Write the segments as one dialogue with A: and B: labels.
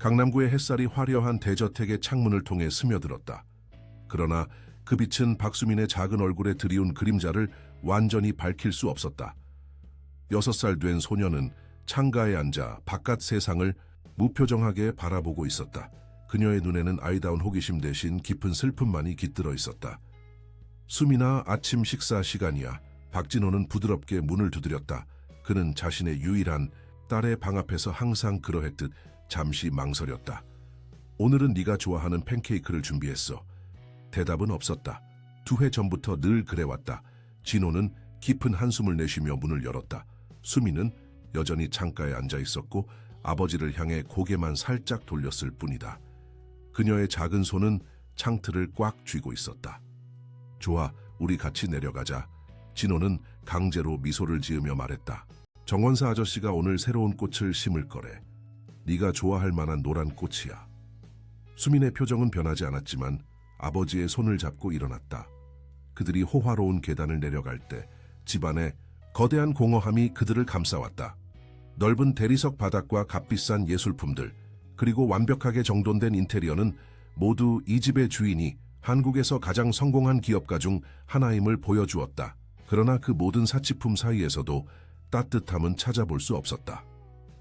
A: 강남구의 햇살이 화려한 대저택의 창문을 통해 스며들었다. 그러나 그 빛은 박수민의 작은 얼굴에 드리운 그림자를 완전히 밝힐 수 없었다. 6살 된 소녀는 창가에 앉아 바깥 세상을 무표정하게 바라보고 있었다. 그녀의 눈에는 아이다운 호기심 대신 깊은 슬픔만이 깃들어 있었다. 수민아, 아침 식사 시간이야. 박진호는 부드럽게 문을 두드렸다. 그는 자신의 유일한 딸의 방 앞에서 항상 그러했듯 잠시 망설였다. 오늘은 네가 좋아하는 팬케이크를 준비했어. 대답은 없었다. 2회 전부터 늘 그래왔다. 진호는 깊은 한숨을 내쉬며 문을 열었다. 수민은 여전히 창가에 앉아 있었고 아버지를 향해 고개만 살짝 돌렸을 뿐이다. 그녀의 작은 손은 창틀을 꽉 쥐고 있었다. 좋아, 우리 같이 내려가자. 진호는 강제로 미소를 지으며 말했다. 정원사 아저씨가 오늘 새로운 꽃을 심을 거래. 네가 좋아할 만한 노란 꽃이야. 수민의 표정은 변하지 않았지만 아버지의 손을 잡고 일어났다. 그들이 호화로운 계단을 내려갈 때 집안에 거대한 공허함이 그들을 감싸왔다. 넓은 대리석 바닥과 값비싼 예술품들, 그리고 완벽하게 정돈된 인테리어는 모두 이 집의 주인이 한국에서 가장 성공한 기업가 중 하나임을 보여주었다. 그러나 그 모든 사치품 사이에서도 따뜻함은 찾아볼 수 없었다.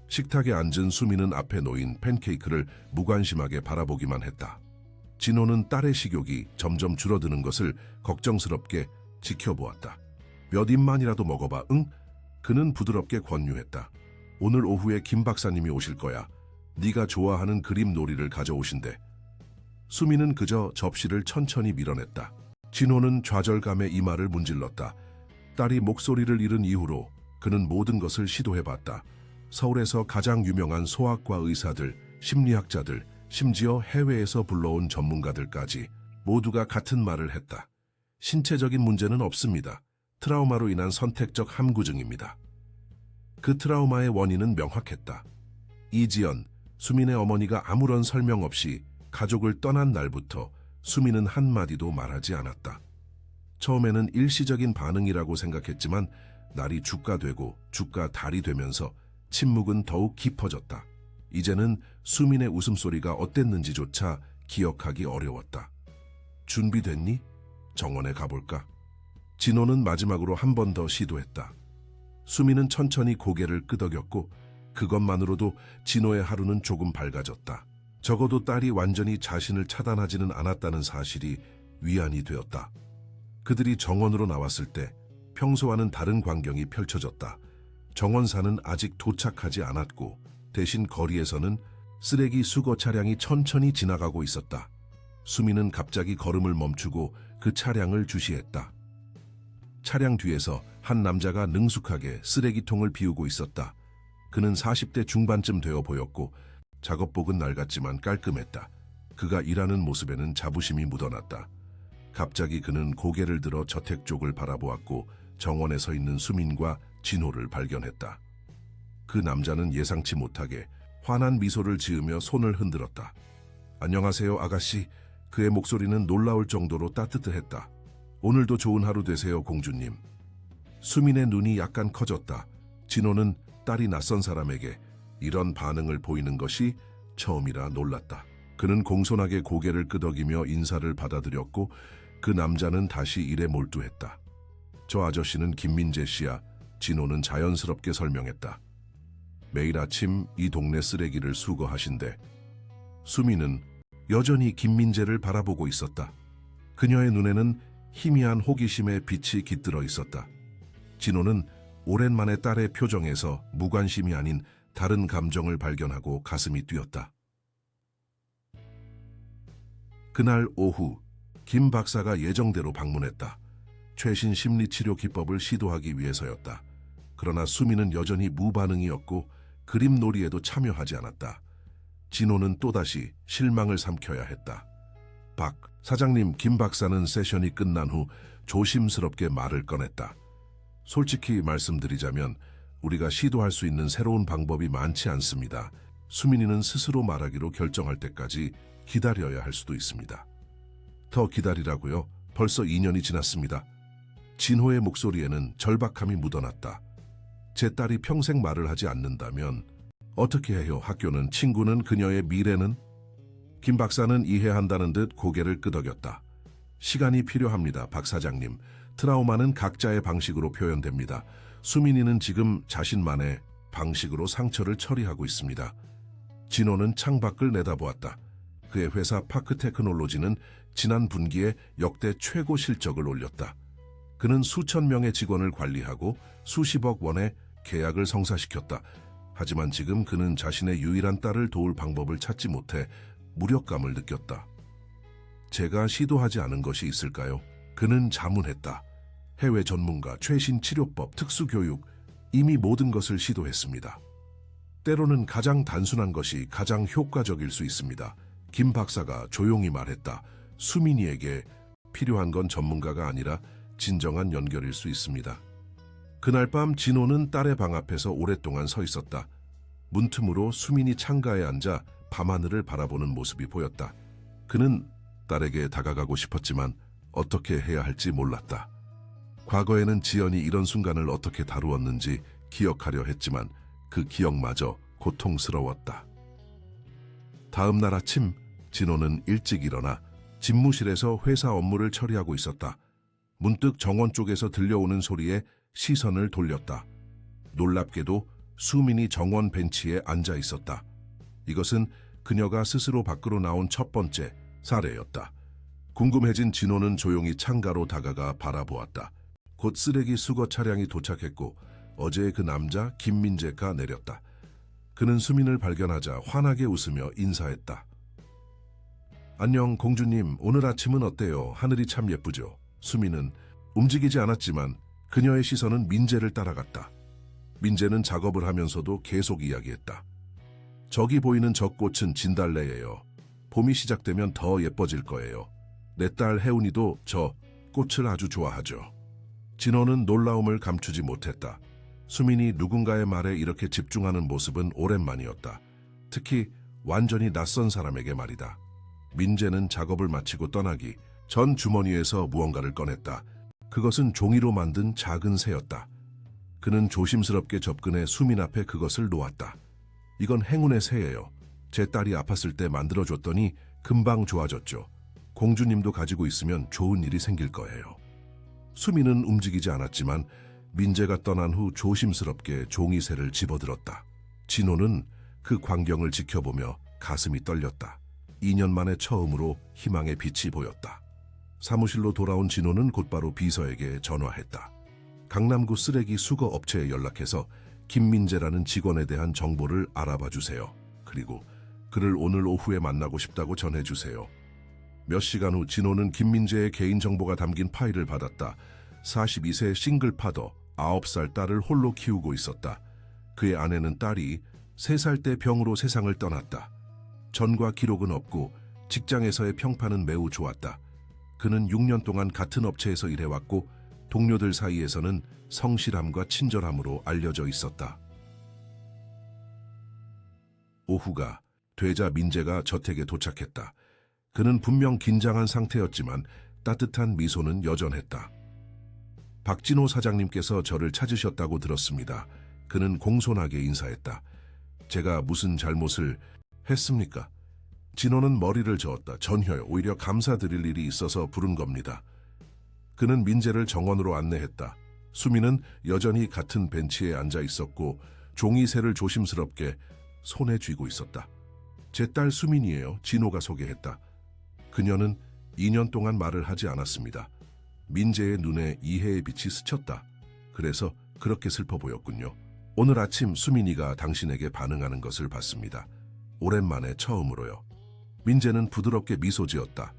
A: 식탁에 앉은 수민은 앞에 놓인 팬케이크를 무관심하게 바라보기만 했다. 진호는 딸의 식욕이 점점 줄어드는 것을 걱정스럽게 지켜보았다. 몇 입만이라도 먹어봐, 응? 그는 부드럽게 권유했다. 오늘 오후에 김 박사님이 오실 거야. 네가 좋아하는 그림 놀이를 가져오신대. 수민은 그저 접시를 천천히 밀어냈다. 진호는 좌절감에 이마를 문질렀다. 딸이 목소리를 잃은 이후로 그는 모든 것을 시도해봤다. 서울에서 가장 유명한 소아과 의사들, 심리학자들, 심지어 해외에서 불러온 전문가들까지 모두가 같은 말을 했다. 신체적인 문제는 없습니다. 트라우마로 인한 선택적 함구증입니다. 그 트라우마의 원인은 명확했다. 이지연, 수민의 어머니가 아무런 설명 없이 가족을 떠난 날부터 수민은 한마디도 말하지 않았다. 처음에는 일시적인 반응이라고 생각했지만 날이 주가 되고 주가 달이 되면서 침묵은 더욱 깊어졌다. 이제는 수민의 웃음소리가 어땠는지조차 기억하기 어려웠다. 준비됐니? 정원에 가볼까? 진호는 마지막으로 한 번 더 시도했다. 수민은 천천히 고개를 끄덕였고 그것만으로도 진호의 하루는 조금 밝아졌다. 적어도 딸이 완전히 자신을 차단하지는 않았다는 사실이 위안이 되었다. 그들이 정원으로 나왔을 때 평소와는 다른 광경이 펼쳐졌다. 정원사는 아직 도착하지 않았고 대신 거리에서는 쓰레기 수거 차량이 천천히 지나가고 있었다. 수민은 갑자기 걸음을 멈추고 그 차량을 주시했다. 차량 뒤에서 한 남자가 능숙하게 쓰레기통을 비우고 있었다. 그는 40대 중반쯤 되어 보였고 작업복은 낡았지만 깔끔했다. 그가 일하는 모습에는 자부심이 묻어났다. 갑자기 그는 고개를 들어 저택 쪽을 바라보았고 정원에 서 있는 수민과 진호를 발견했다. 그 남자는 예상치 못하게 환한 미소를 지으며 손을 흔들었다. 안녕하세요, 아가씨. 그의 목소리는 놀라울 정도로 따뜻했다. 오늘도 좋은 하루 되세요, 공주님. 수민의 눈이 약간 커졌다. 진호는 딸이 낯선 사람에게 이런 반응을 보이는 것이 처음이라 놀랐다. 그는 공손하게 고개를 끄덕이며 인사를 받아들였고 그 남자는 다시 일에 몰두했다. 저 아저씨는 김민재 씨야. 진호는 자연스럽게 설명했다. 매일 아침 이 동네 쓰레기를 수거하신대. 수민은 여전히 김민재를 바라보고 있었다. 그녀의 눈에는 희미한 호기심의 빛이 깃들어 있었다. 진호는 오랜만에 딸의 표정에서 무관심이 아닌 다른 감정을 발견하고 가슴이 뛰었다. 그날 오후 김 박사가 예정대로 방문했다. 최신 심리치료 기법을 시도하기 위해서였다. 그러나 수민은 여전히 무반응이었고 그림 놀이에도 참여하지 않았다. 진호는 또다시 실망을 삼켜야 했다. 박 사장님, 김 박사는 세션이 끝난 후 조심스럽게 말을 꺼냈다. 솔직히 말씀드리자면 우리가 시도할 수 있는 새로운 방법이 많지 않습니다. 수민이는 스스로 말하기로 결정할 때까지 기다려야 할 수도 있습니다. 더 기다리라고요? 벌써 2년이 지났습니다. 진호의 목소리에는 절박함이 묻어났다. 제 딸이 평생 말을 하지 않는다면 어떻게 해요? 학교는, 친구는, 그녀의 미래는? 김 박사는 이해한다는 듯 고개를 끄덕였다. 시간이 필요합니다, 박 사장님. 트라우마는 각자의 방식으로 표현됩니다. 수민이는 지금 자신만의 방식으로 상처를 처리하고 있습니다. 진호는 창밖을 내다보았다. 그의 회사 파크테크놀로지는 지난 분기에 역대 최고 실적을 올렸다. 그는 수천 명의 직원을 관리하고 수십억 원의 계약을 성사시켰다. 하지만 지금 그는 자신의 유일한 딸을 도울 방법을 찾지 못해 무력감을 느꼈다. 제가 시도하지 않은 것이 있을까요? 그는 자문했다. 해외 전문가, 최신 치료법, 특수교육, 이미 모든 것을 시도했습니다. 때로는 가장 단순한 것이 가장 효과적일 수 있습니다. 김 박사가 조용히 말했다. 수민이에게 필요한 건 전문가가 아니라 진정한 연결일 수 있습니다. 그날 밤 진호는 딸의 방 앞에서 오랫동안 서 있었다. 문틈으로 수민이 창가에 앉아 밤하늘을 바라보는 모습이 보였다. 그는 딸에게 다가가고 싶었지만 어떻게 해야 할지 몰랐다. 과거에는 지연이 이런 순간을 어떻게 다루었는지 기억하려 했지만 그 기억마저 고통스러웠다. 다음 날 아침 진호는 일찍 일어나 집무실에서 회사 업무를 처리하고 있었다. 문득 정원 쪽에서 들려오는 소리에 시선을 돌렸다. 놀랍게도 수민이 정원 벤치에 앉아 있었다. 이것은 그녀가 스스로 밖으로 나온 첫 번째 사례였다. 궁금해진 진호는 조용히 창가로 다가가 바라보았다. 곧 쓰레기 수거 차량이 도착했고 어제의 그 남자 김민재가 내렸다. 그는 수민을 발견하자 환하게 웃으며 인사했다. 안녕 공주님, 오늘 아침은 어때요? 하늘이 참 예쁘죠? 수민은 움직이지 않았지만 그녀의 시선은 민재를 따라갔다. 민재는 작업을 하면서도 계속 이야기했다. 저기 보이는 저 꽃은 진달래예요. 봄이 시작되면 더 예뻐질 거예요. 내 딸 혜운이도 저 꽃을 아주 좋아하죠. 진호는 놀라움을 감추지 못했다. 수민이 누군가의 말에 이렇게 집중하는 모습은 오랜만이었다. 특히 완전히 낯선 사람에게 말이다. 민재는 작업을 마치고 떠나기 전 주머니에서 무언가를 꺼냈다. 그것은 종이로 만든 작은 새였다. 그는 조심스럽게 접근해 수민 앞에 그것을 놓았다. 이건 행운의 새예요. 제 딸이 아팠을 때 만들어줬더니 금방 좋아졌죠. 공주님도 가지고 있으면 좋은 일이 생길 거예요. 수민은 움직이지 않았지만 민재가 떠난 후 조심스럽게 종이새를 집어들었다. 진호는 그 광경을 지켜보며 가슴이 떨렸다. 2년 만에 처음으로 희망의 빛이 보였다. 사무실로 돌아온 진호는 곧바로 비서에게 전화했다. 강남구 쓰레기 수거 업체에 연락해서 김민재라는 직원에 대한 정보를 알아봐 주세요. 그리고 그를 오늘 오후에 만나고 싶다고 전해주세요. 몇 시간 후 진호는 김민재의 개인정보가 담긴 파일을 받았다. 42세 싱글파더, 9살 딸을 홀로 키우고 있었다. 그의 아내는 딸이 3살 때 병으로 세상을 떠났다. 전과 기록은 없고 직장에서의 평판은 매우 좋았다. 그는 6년 동안 같은 업체에서 일해왔고 동료들 사이에서는 성실함과 친절함으로 알려져 있었다. 오후가 되자 민재가 저택에 도착했다. 그는 분명 긴장한 상태였지만 따뜻한 미소는 여전했다. 박진호 사장님께서 저를 찾으셨다고 들었습니다. 그는 공손하게 인사했다. 제가 무슨 잘못을 했습니까? 진호는 머리를 저었다. 전혀요. 오히려 감사드릴 일이 있어서 부른 겁니다. 그는 민재를 정원으로 안내했다. 수민은 여전히 같은 벤치에 앉아 있었고 종이새를 조심스럽게 손에 쥐고 있었다. 제 딸 수민이에요. 진호가 소개했다. 그녀는 2년 동안 말을 하지 않았습니다. 민재의 눈에 이해의 빛이 스쳤다. 그래서 그렇게 슬퍼 보였군요. 오늘 아침 수민이가 당신에게 반응하는 것을 봤습니다. 오랜만에 처음으로요. 민재는 부드럽게 미소 지었다.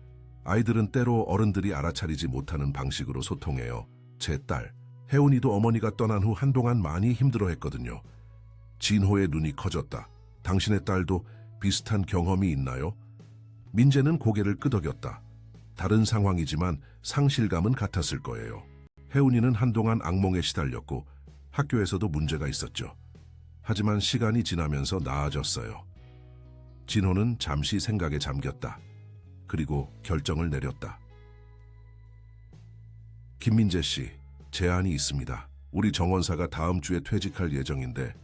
A: 아이들은 때로 어른들이 알아차리지 못하는 방식으로 소통해요. 제 딸, 혜운이도 어머니가 떠난 후 한동안 많이 힘들어했거든요. 진호의 눈이 커졌다. 당신의 딸도 비슷한 경험이 있나요? 민재는 고개를 끄덕였다. 다른 상황이지만 상실감은 같았을 거예요. 혜운이는 한동안 악몽에 시달렸고 학교에서도 문제가 있었죠. 하지만 시간이 지나면서 나아졌어요. 진호는 잠시 생각에 잠겼다. 그리고 결정을 내렸다. 김민재 씨, 제안이 있습니다. 우리 정원사가 다음 주에 퇴직할 예정인데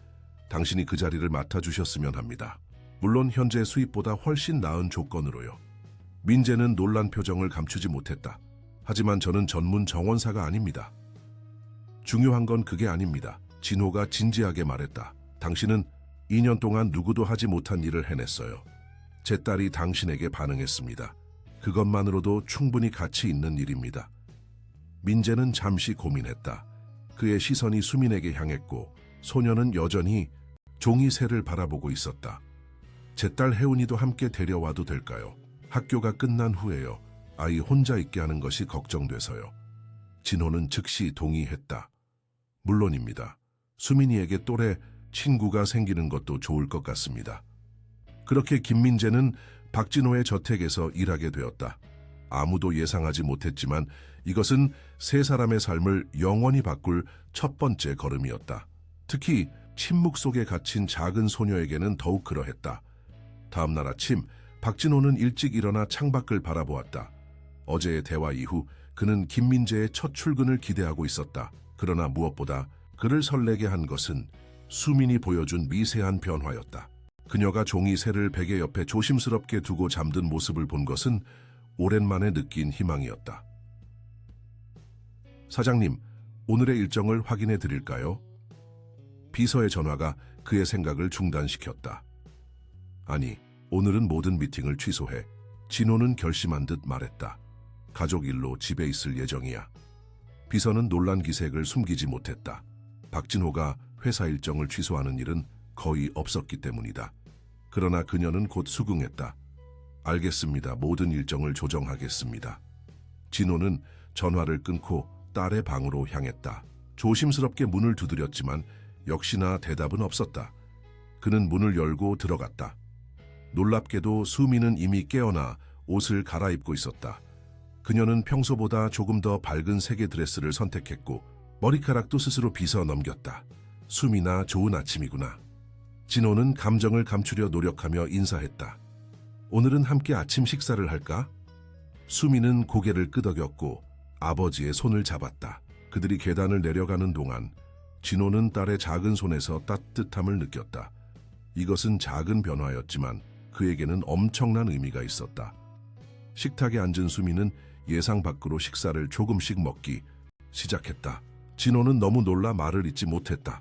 A: 당신이 그 자리를 맡아주셨으면 합니다. 물론 현재 수입보다 훨씬 나은 조건으로요. 민재는 놀란 표정을 감추지 못했다. 하지만 저는 전문 정원사가 아닙니다. 중요한 건 그게 아닙니다. 진호가 진지하게 말했다. 당신은 2년 동안 누구도 하지 못한 일을 해냈어요. 제 딸이 당신에게 반응했습니다. 그것만으로도 충분히 가치 있는 일입니다. 민재는 잠시 고민했다. 그의 시선이 수민에게 향했고 소녀는 여전히 종이새를 바라보고 있었다. 제 딸 혜운이도 함께 데려와도 될까요? 학교가 끝난 후에요. 아이 혼자 있게 하는 것이 걱정돼서요. 진호는 즉시 동의했다. 물론입니다. 수민이에게 또래 친구가 생기는 것도 좋을 것 같습니다. 그렇게 김민재는 박진호의 저택에서 일하게 되었다. 아무도 예상하지 못했지만 이것은 세 사람의 삶을 영원히 바꿀 첫 번째 걸음이었다. 특히 침묵 속에 갇힌 작은 소녀에게는 더욱 그러했다. 다음 날 아침 박진호는 일찍 일어나 창밖을 바라보았다. 어제의 대화 이후 그는 김민재의 첫 출근을 기대하고 있었다. 그러나 무엇보다 그를 설레게 한 것은 수민이 보여준 미세한 변화였다. 그녀가 종이새를 베개 옆에 조심스럽게 두고 잠든 모습을 본 것은 오랜만에 느낀 희망이었다. 사장님, 오늘의 일정을 확인해 드릴까요? 비서의 전화가 그의 생각을 중단시켰다. 아니, 오늘은 모든 미팅을 취소해. 진호는 결심한 듯 말했다. 가족 일로 집에 있을 예정이야. 비서는 놀란 기색을 숨기지 못했다. 박진호가 회사 일정을 취소하는 일은 거의 없었기 때문이다. 그러나 그녀는 곧 수긍했다. 알겠습니다. 모든 일정을 조정하겠습니다. 진호는 전화를 끊고 딸의 방으로 향했다. 조심스럽게 문을 두드렸지만 역시나 대답은 없었다. 그는 문을 열고 들어갔다. 놀랍게도 수미는 이미 깨어나 옷을 갈아입고 있었다. 그녀는 평소보다 조금 더 밝은 색의 드레스를 선택했고 머리카락도 스스로 빗어 넘겼다. 수미나 좋은 아침이구나. 진호는 감정을 감추려 노력하며 인사했다. 오늘은 함께 아침 식사를 할까? 수미는 고개를 끄덕였고 아버지의 손을 잡았다. 그들이 계단을 내려가는 동안 진호는 딸의 작은 손에서 따뜻함을 느꼈다. 이것은 작은 변화였지만 그에게는 엄청난 의미가 있었다. 식탁에 앉은 수미는 예상 밖으로 식사를 조금씩 먹기 시작했다. 진호는 너무 놀라 말을 잇지 못했다.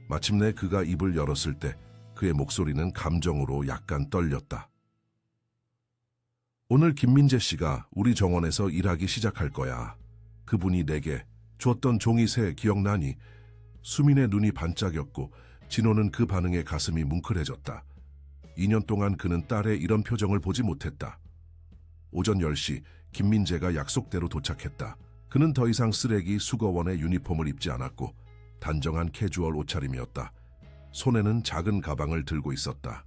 A: 마침내 그가 입을 열었을 때 그의 목소리는 감정으로 약간 떨렸다. 오늘 김민재 씨가 우리 정원에서 일하기 시작할 거야. 그분이 내게 줬던 종이새 기억나니? 수민의 눈이 반짝였고 진호는 그 반응에 가슴이 뭉클해졌다. 2년 동안 그는 딸의 이런 표정을 보지 못했다. 오전 10시 김민재가 약속대로 도착했다. 그는 더 이상 쓰레기 수거원의 유니폼을 입지 않았고 단정한 캐주얼 옷차림이었다. 손에는 작은 가방을 들고 있었다.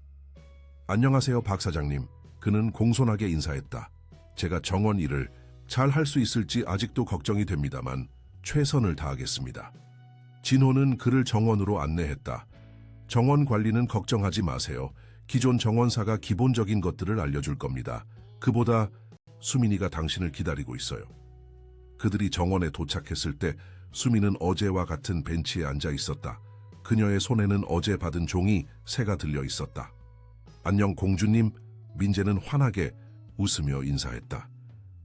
A: 안녕하세요, 박 사장님. 그는 공손하게 인사했다. 제가 정원 일을 잘 할 수 있을지 아직도 걱정이 됩니다만 최선을 다하겠습니다. 진호는 그를 정원으로 안내했다. 정원 관리는 걱정하지 마세요. 기존 정원사가 기본적인 것들을 알려줄 겁니다. 그보다 수민이가 당신을 기다리고 있어요. 그들이 정원에 도착했을 때 수민은 어제와 같은 벤치에 앉아 있었다. 그녀의 손에는 어제 받은 종이 새가 들려 있었다. 안녕 공주님. 민재는 환하게 웃으며 인사했다.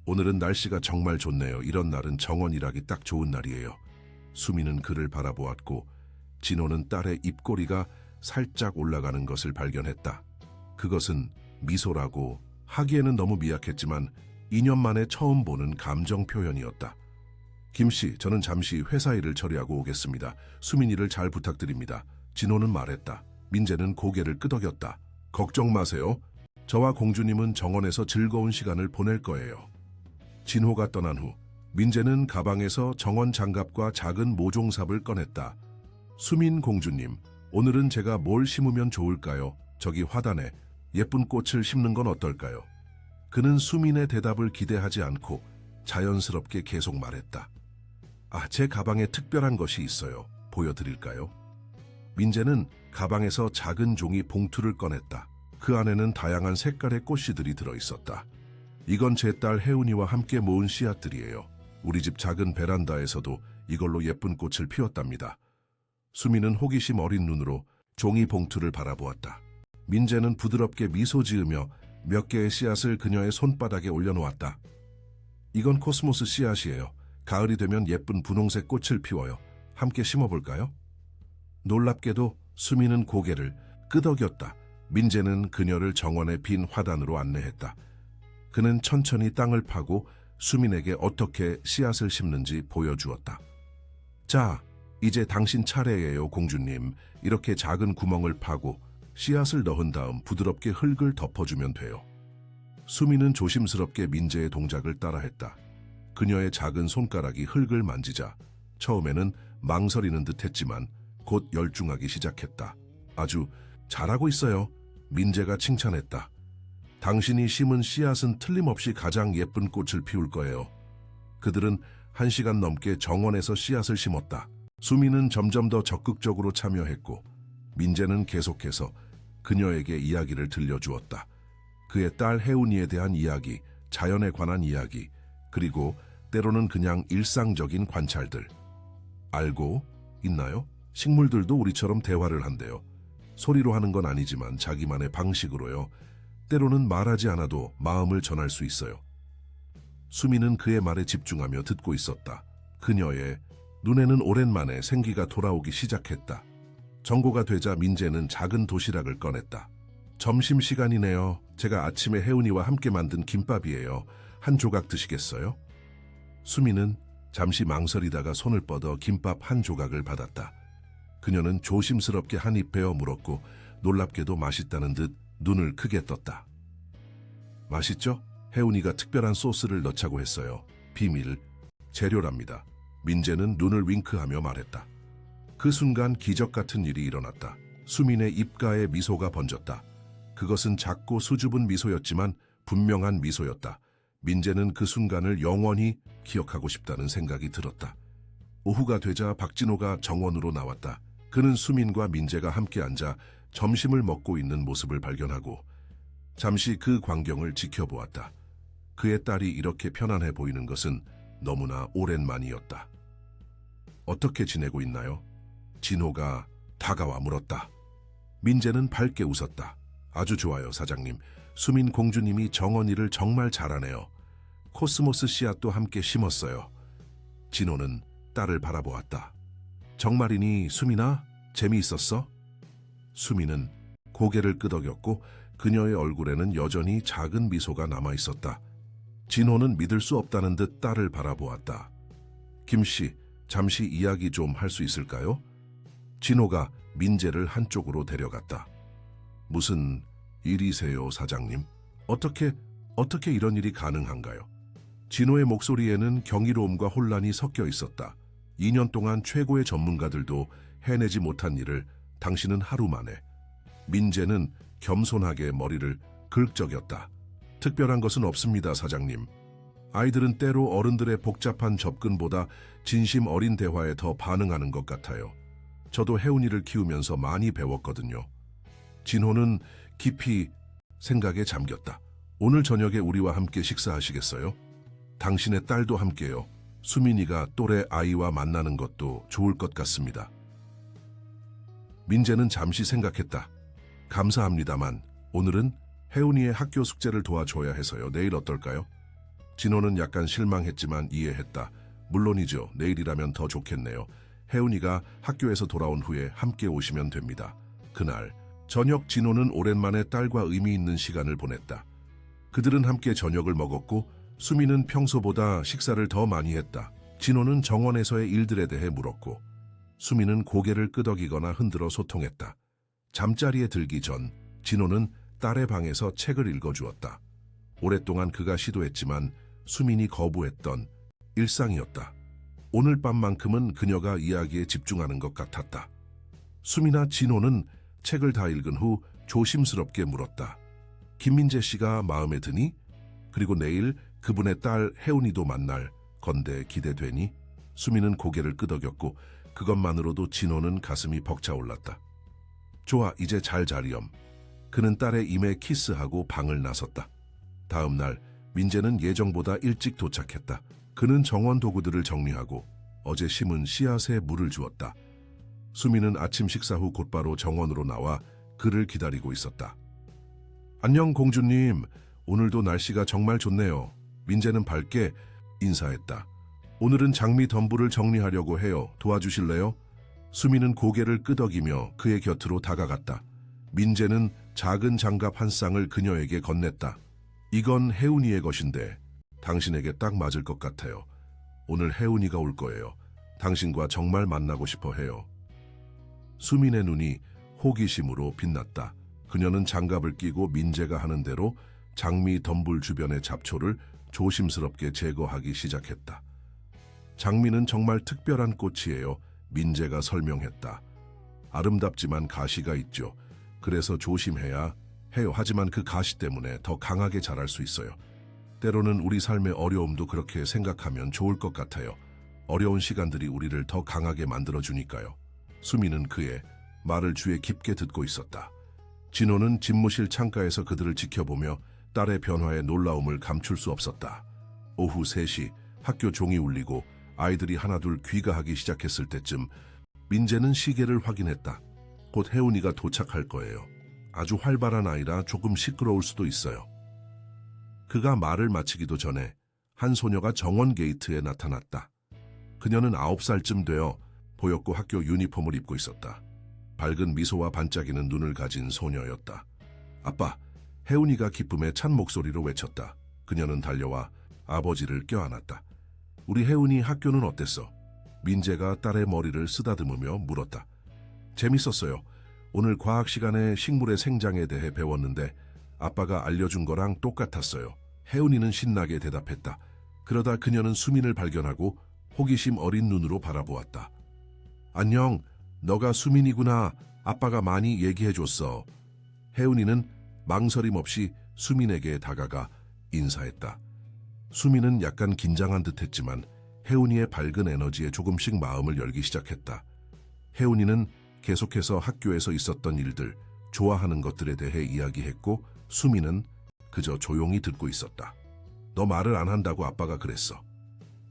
A: 오늘은 날씨가 정말 좋네요. 이런 날은 정원 일하기 딱 좋은 날이에요. 수민은 그를 바라보았고 진호는 딸의 입꼬리가 살짝 올라가는 것을 발견했다. 그것은 미소라고 하기에는 너무 미약했지만 2년 만에 처음 보는 감정 표현이었다. 김씨, 저는 잠시 회사 일을 처리하고 오겠습니다. 수민이를 잘 부탁드립니다. 진호는 말했다. 민재는 고개를 끄덕였다. 걱정 마세요. 저와 공주님은 정원에서 즐거운 시간을 보낼 거예요. 진호가 떠난 후 민재는 가방에서 정원 장갑과 작은 모종삽을 꺼냈다. 수민 공주님, 오늘은 제가 뭘 심으면 좋을까요? 저기 화단에 예쁜 꽃을 심는 건 어떨까요? 그는 수민의 대답을 기대하지 않고 자연스럽게 계속 말했다. 제 가방에 특별한 것이 있어요. 보여드릴까요? 민재는 가방에서 작은 종이 봉투를 꺼냈다. 그 안에는 다양한 색깔의 꽃씨들이 들어있었다. 이건 제 딸 혜운이와 함께 모은 씨앗들이에요. 우리 집 작은 베란다에서도 이걸로 예쁜 꽃을 피웠답니다. 수미는 호기심 어린 눈으로 종이 봉투를 바라보았다. 민재는 부드럽게 미소 지으며 몇 개의 씨앗을 그녀의 손바닥에 올려놓았다. 이건 코스모스 씨앗이에요. 가을이 되면 예쁜 분홍색 꽃을 피워요. 함께 심어볼까요? 놀랍게도 수미는 고개를 끄덕였다. 민재는 그녀를 정원의 빈 화단으로 안내했다. 그는 천천히 땅을 파고 수민에게 어떻게 씨앗을 심는지 보여주었다. 자, 이제 당신 차례예요, 공주님. 이렇게 작은 구멍을 파고 씨앗을 넣은 다음 부드럽게 흙을 덮어주면 돼요. 수미는 조심스럽게 민재의 동작을 따라했다. 그녀의 작은 손가락이 흙을 만지자 처음에는 망설이는 듯 했지만 곧 열중하기 시작했다. 아주 잘하고 있어요. 민재가 칭찬했다. 당신이 심은 씨앗은 틀림없이 가장 예쁜 꽃을 피울 거예요. 그들은 1시간 넘게 정원에서 씨앗을 심었다. 수미는 점점 더 적극적으로 참여했고 민재는 계속해서 그녀에게 이야기를 들려주었다. 그의 딸 혜운이에 대한 이야기, 자연에 관한 이야기, 그리고 때로는 그냥 일상적인 관찰들. 알고 있나요? 식물들도 우리처럼 대화를 한대요. 소리로 하는 건 아니지만 자기만의 방식으로요. 때로는 말하지 않아도 마음을 전할 수 있어요. 수미는 그의 말에 집중하며 듣고 있었다. 그녀의 눈에는 오랜만에 생기가 돌아오기 시작했다. 정고가 되자 민재는 작은 도시락을 꺼냈다. 점심시간이네요. 제가 아침에 혜운이와 함께 만든 김밥이에요. 한 조각 드시겠어요? 수미는 잠시 망설이다가 손을 뻗어 김밥 한 조각을 받았다. 그녀는 조심스럽게 한 입 베어 물었고 놀랍게도 맛있다는 듯 눈을 크게 떴다. 맛있죠? 혜운이가 특별한 소스를 넣자고 했어요. 비밀, 재료랍니다. 민재는 눈을 윙크하며 말했다. 그 순간 기적 같은 일이 일어났다. 수민의 입가에 미소가 번졌다. 그것은 작고 수줍은 미소였지만 분명한 미소였다. 민재는 그 순간을 영원히 기억하고 싶다는 생각이 들었다. 오후가 되자 박진호가 정원으로 나왔다. 그는 수민과 민재가 함께 앉아 점심을 먹고 있는 모습을 발견하고 잠시 그 광경을 지켜보았다. 그의 딸이 이렇게 편안해 보이는 것은 너무나 오랜만이었다. 어떻게 지내고 있나요? 진호가 다가와 물었다. 민재는 밝게 웃었다. 아주 좋아요, 사장님. 수민 공주님이 정원 일을 정말 잘하네요. 코스모스 씨앗도 함께 심었어요. 진호는 딸을 바라보았다. 정말이니, 수민아? 재미있었어? 수민은 고개를 끄덕였고 그녀의 얼굴에는 여전히 작은 미소가 남아있었다. 진호는 믿을 수 없다는 듯 딸을 바라보았다. 김씨, 잠시 이야기 좀 할 수 있을까요? 진호가 민재를 한쪽으로 데려갔다. 무슨 일이세요, 사장님? 어떻게 이런 일이 가능한가요? 진호의 목소리에는 경이로움과 혼란이 섞여 있었다. 2년 동안 최고의 전문가들도 해내지 못한 일을 당신은 하루 만에. 민재는 겸손하게 머리를 긁적였다. 특별한 것은 없습니다, 사장님. 아이들은 때로 어른들의 복잡한 접근보다 진심 어린 대화에 더 반응하는 것 같아요. 저도 혜운이를 키우면서 많이 배웠거든요. 진호는 깊이 생각에 잠겼다. 오늘 저녁에 우리와 함께 식사하시겠어요? 당신의 딸도 함께요. 수민이가 또래 아이와 만나는 것도 좋을 것 같습니다. 민재는 잠시 생각했다. 감사합니다만 오늘은 혜운이의 학교 숙제를 도와줘야 해서요. 내일 어떨까요? 진호는 약간 실망했지만 이해했다. 물론이죠. 내일이라면 더 좋겠네요. 혜운이가 학교에서 돌아온 후에 함께 오시면 됩니다. 그날 저녁 진호는 오랜만에 딸과 의미 있는 시간을 보냈다. 그들은 함께 저녁을 먹었고 수미는 평소보다 식사를 더 많이 했다. 진호는 정원에서의 일들에 대해 물었고 수미는 고개를 끄덕이거나 흔들어 소통했다. 잠자리에 들기 전 진호는 딸의 방에서 책을 읽어주었다. 오랫동안 그가 시도했지만 수민이 거부했던 일상이었다. 오늘 밤만큼은 그녀가 이야기에 집중하는 것 같았다. 수미나 진호는 책을 다 읽은 후 조심스럽게 물었다. 김민재 씨가 마음에 드니? 그리고 내일 그분의 딸 혜운이도 만날 건데 기대되니? 수미는 고개를 끄덕였고 그것만으로도 진호는 가슴이 벅차올랐다. 좋아, 이제 잘 자렴. 그는 딸의 임에 키스하고 방을 나섰다. 다음 날 민재는 예정보다 일찍 도착했다. 그는 정원 도구들을 정리하고 어제 심은 씨앗에 물을 주었다. 수미는 아침 식사 후 곧바로 정원으로 나와 그를 기다리고 있었다. 안녕 공주님, 오늘도 날씨가 정말 좋네요. 민재는 밝게 인사했다. 오늘은 장미 덤불을 정리하려고 해요. 도와주실래요? 수미는 고개를 끄덕이며 그의 곁으로 다가갔다. 민재는 작은 장갑 한 쌍을 그녀에게 건넸다. 이건 혜운이의 것인데 당신에게 딱 맞을 것 같아요. 오늘 혜운이가 올 거예요. 당신과 정말 만나고 싶어 해요. 수민의 눈이 호기심으로 빛났다. 그녀는 장갑을 끼고 민재가 하는 대로 장미 덤불 주변의 잡초를 조심스럽게 제거하기 시작했다. 장미는 정말 특별한 꽃이에요. 민재가 설명했다. 아름답지만 가시가 있죠. 그래서 조심해야 해요. 하지만 그 가시 때문에 더 강하게 자랄 수 있어요. 때로는 우리 삶의 어려움도 그렇게 생각하면 좋을 것 같아요. 어려운 시간들이 우리를 더 강하게 만들어주니까요. 수미는 그의 말을 귀에 깊게 듣고 있었다. 진호는 집무실 창가에서 그들을 지켜보며 딸의 변화에 놀라움을 감출 수 없었다. 오후 3시 학교 종이 울리고 아이들이 하나둘 귀가하기 시작했을 때쯤 민재는 시계를 확인했다. 곧 혜운이가 도착할 거예요. 아주 활발한 아이라 조금 시끄러울 수도 있어요. 그가 말을 마치기도 전에 한 소녀가 정원 게이트에 나타났다. 그녀는 9살쯤 되어 보였고 학교 유니폼을 입고 있었다. 밝은 미소와 반짝이는 눈을 가진 소녀였다. 아빠, 혜운이가 기쁨에 찬 목소리로 외쳤다. 그녀는 달려와 아버지를 껴안았다. 우리 혜운이 학교는 어땠어? 민재가 딸의 머리를 쓰다듬으며 물었다. 재밌었어요. 오늘 과학 시간에 식물의 생장에 대해 배웠는데 아빠가 알려준 거랑 똑같았어요. 혜운이는 신나게 대답했다. 그러다 그녀는 수민을 발견하고 호기심 어린 눈으로 바라보았다. 안녕, 너가 수민이구나. 아빠가 많이 얘기해줬어. 혜운이는 망설임 없이 수민에게 다가가 인사했다. 수민은 약간 긴장한 듯했지만 혜운이의 밝은 에너지에 조금씩 마음을 열기 시작했다. 혜운이는 계속해서 학교에서 있었던 일들, 좋아하는 것들에 대해 이야기했고 수민은 그저 조용히 듣고 있었다. 너 말을 안 한다고 아빠가 그랬어.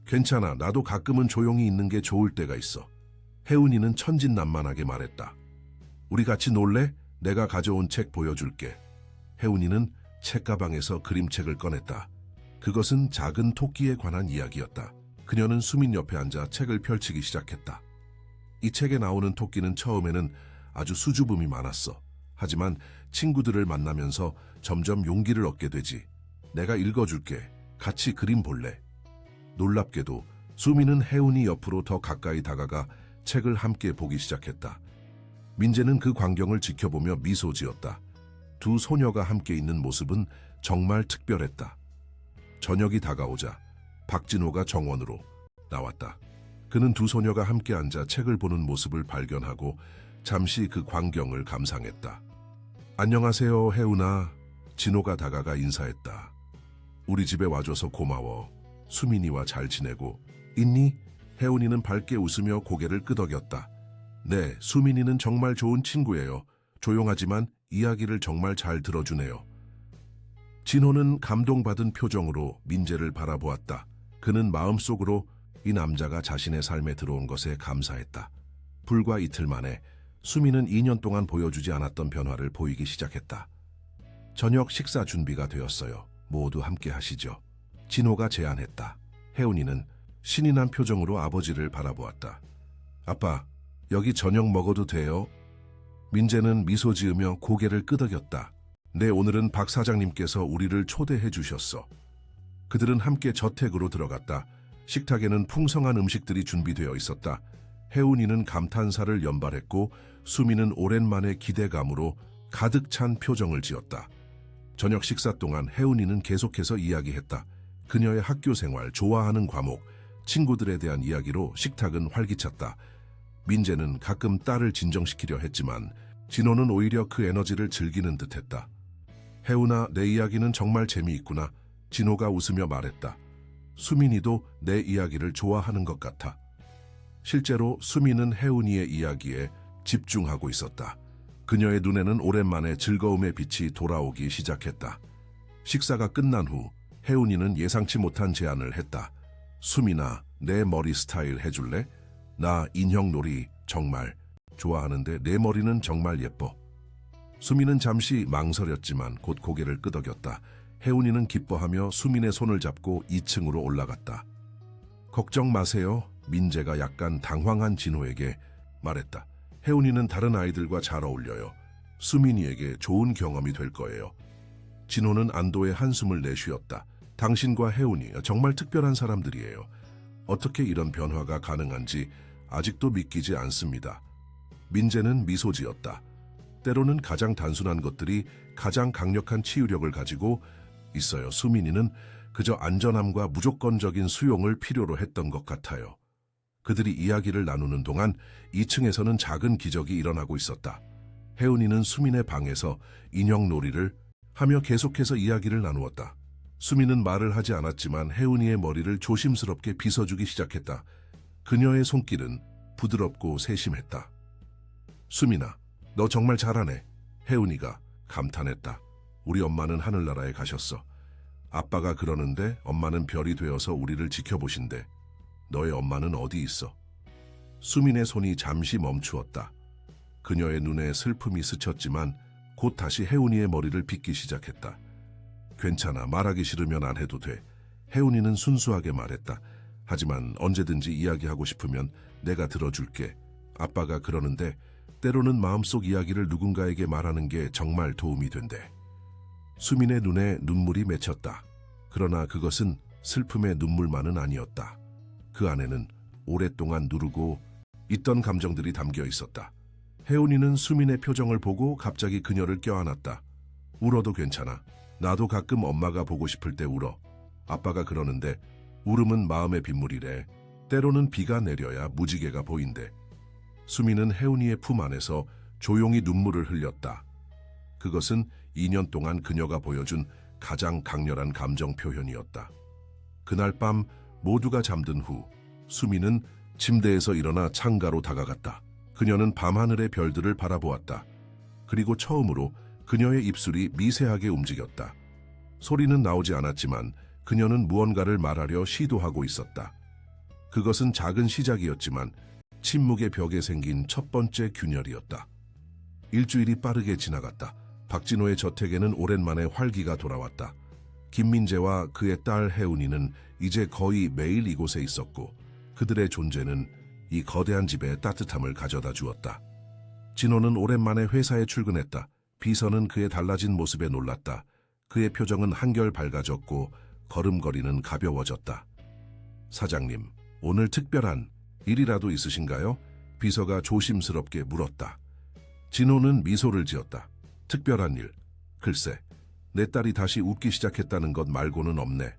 A: 괜찮아, 나도 가끔은 조용히 있는 게 좋을 때가 있어. 혜운이는 천진난만하게 말했다. 우리 같이 놀래? 내가 가져온 책 보여줄게. 혜운이는 책가방에서 그림책을 꺼냈다. 그것은 작은 토끼에 관한 이야기였다. 그녀는 수민 옆에 앉아 책을 펼치기 시작했다. 이 책에 나오는 토끼는 처음에는 아주 수줍음이 많았어. 하지만 친구들을 만나면서 점점 용기를 얻게 되지. 내가 읽어줄게. 같이 그림 볼래? 놀랍게도 수민은 혜운이 옆으로 더 가까이 다가가 책을 함께 보기 시작했다. 민재는 그 광경을 지켜보며 미소 지었다. 두 소녀가 함께 있는 모습은 정말 특별했다. 저녁이 다가오자 박진호가 정원으로 나왔다. 그는 두 소녀가 함께 앉아 책을 보는 모습을 발견하고 잠시 그 광경을 감상했다. 안녕하세요, 혜운아. 진호가 다가가 인사했다. 우리 집에 와줘서 고마워. 수민이와 잘 지내고 있니? 혜운이는 밝게 웃으며 고개를 끄덕였다. 네, 수민이는 정말 좋은 친구예요. 조용하지만 이야기를 정말 잘 들어주네요. 진호는 감동받은 표정으로 민재를 바라보았다. 그는 마음속으로 이 남자가 자신의 삶에 들어온 것에 감사했다. 불과 이틀 만에 수민은 2년 동안 보여주지 않았던 변화를 보이기 시작했다. 저녁 식사 준비가 되었어요. 모두 함께 하시죠. 진호가 제안했다. 혜운이는 신이 난 표정으로 아버지를 바라보았다. 아빠, 여기 저녁 먹어도 돼요? 민재는 미소 지으며 고개를 끄덕였다. 네, 오늘은 박 사장님께서 우리를 초대해 주셨어. 그들은 함께 저택으로 들어갔다. 식탁에는 풍성한 음식들이 준비되어 있었다. 혜운이는 감탄사를 연발했고 수미는 오랜만에 기대감으로 가득 찬 표정을 지었다. 저녁 식사 동안 혜운이는 계속해서 이야기했다. 그녀의 학교 생활, 좋아하는 과목, 친구들에 대한 이야기로 식탁은 활기찼다. 민재는 가끔 딸을 진정시키려 했지만 진호는 오히려 그 에너지를 즐기는 듯했다. 혜운아, 내 이야기는 정말 재미있구나. 진호가 웃으며 말했다. 수민이도 내 이야기를 좋아하는 것 같아. 실제로 수민은 혜운이의 이야기에 집중하고 있었다. 그녀의 눈에는 오랜만에 즐거움의 빛이 돌아오기 시작했다. 식사가 끝난 후 혜운이는 예상치 못한 제안을 했다. 수민아, 내 머리 스타일 해줄래? 나 인형놀이 정말 좋아하는데 내 머리는 정말 예뻐. 수민은 잠시 망설였지만 곧 고개를 끄덕였다. 혜운이는 기뻐하며 수민의 손을 잡고 2층으로 올라갔다. 걱정 마세요. 민재가 약간 당황한 진호에게 말했다. 혜운이는 다른 아이들과 잘 어울려요. 수민이에게 좋은 경험이 될 거예요. 진호는 안도의 한숨을 내쉬었다. 당신과 혜운이 정말 특별한 사람들이에요. 어떻게 이런 변화가 가능한지 아직도 믿기지 않습니다. 민재는 미소 지었다. 때로는 가장 단순한 것들이 가장 강력한 치유력을 가지고 있어요. 수민이는 그저 안전함과 무조건적인 수용을 필요로 했던 것 같아요. 그들이 이야기를 나누는 동안 2층에서는 작은 기적이 일어나고 있었다. 혜은이는 수민의 방에서 인형놀이를 하며 계속해서 이야기를 나누었다. 수민은 말을 하지 않았지만 혜은이의 머리를 조심스럽게 빗어주기 시작했다. 그녀의 손길은 부드럽고 세심했다. 수민아, 너 정말 잘하네. 혜은이가 감탄했다. 우리 엄마는 하늘나라에 가셨어. 아빠가 그러는데 엄마는 별이 되어서 우리를 지켜보신대. 너의 엄마는 어디 있어? 수민의 손이 잠시 멈추었다. 그녀의 눈에 슬픔이 스쳤지만 곧 다시 혜은이의 머리를 빗기 시작했다. 괜찮아, 말하기 싫으면 안 해도 돼. 혜은이는 순수하게 말했다. 하지만 언제든지 이야기하고 싶으면 내가 들어줄게. 아빠가 그러는데 때로는 마음속 이야기를 누군가에게 말하는 게 정말 도움이 된대. 수민의 눈에 눈물이 맺혔다. 그러나 그것은 슬픔의 눈물만은 아니었다. 그 안에는 오랫동안 누르고 있던 감정들이 담겨 있었다. 혜은이는 수민의 표정을 보고 갑자기 그녀를 껴안았다. 울어도 괜찮아. 나도 가끔 엄마가 보고 싶을 때 울어. 아빠가 그러는데 울음은 마음의 빗물이래. 때로는 비가 내려야 무지개가 보인대. 수민은 혜은이의 품 안에서 조용히 눈물을 흘렸다. 그것은 2년 동안 그녀가 보여준 가장 강렬한 감정 표현이었다. 그날 밤 모두가 잠든 후 수민은 침대에서 일어나 창가로 다가갔다. 그녀는 밤하늘의 별들을 바라보았다. 그리고 처음으로 그녀의 입술이 미세하게 움직였다. 소리는 나오지 않았지만 그녀는 무언가를 말하려 시도하고 있었다. 그것은 작은 시작이었지만 침묵의 벽에 생긴 첫 번째 균열이었다. 일주일이 빠르게 지나갔다. 박진호의 저택에는 오랜만에 활기가 돌아왔다. 김민재와 그의 딸 혜운이는 이제 거의 매일 이곳에 있었고 그들의 존재는 이 거대한 집에 따뜻함을 가져다 주었다. 진호는 오랜만에 회사에 출근했다. 비서는 그의 달라진 모습에 놀랐다. 그의 표정은 한결 밝아졌고 걸음걸이는 가벼워졌다. 사장님, 오늘 특별한 일이라도 있으신가요? 비서가 조심스럽게 물었다. 진호는 미소를 지었다. 특별한 일? 글쎄, 내 딸이 다시 웃기 시작했다는 것 말고는 없네.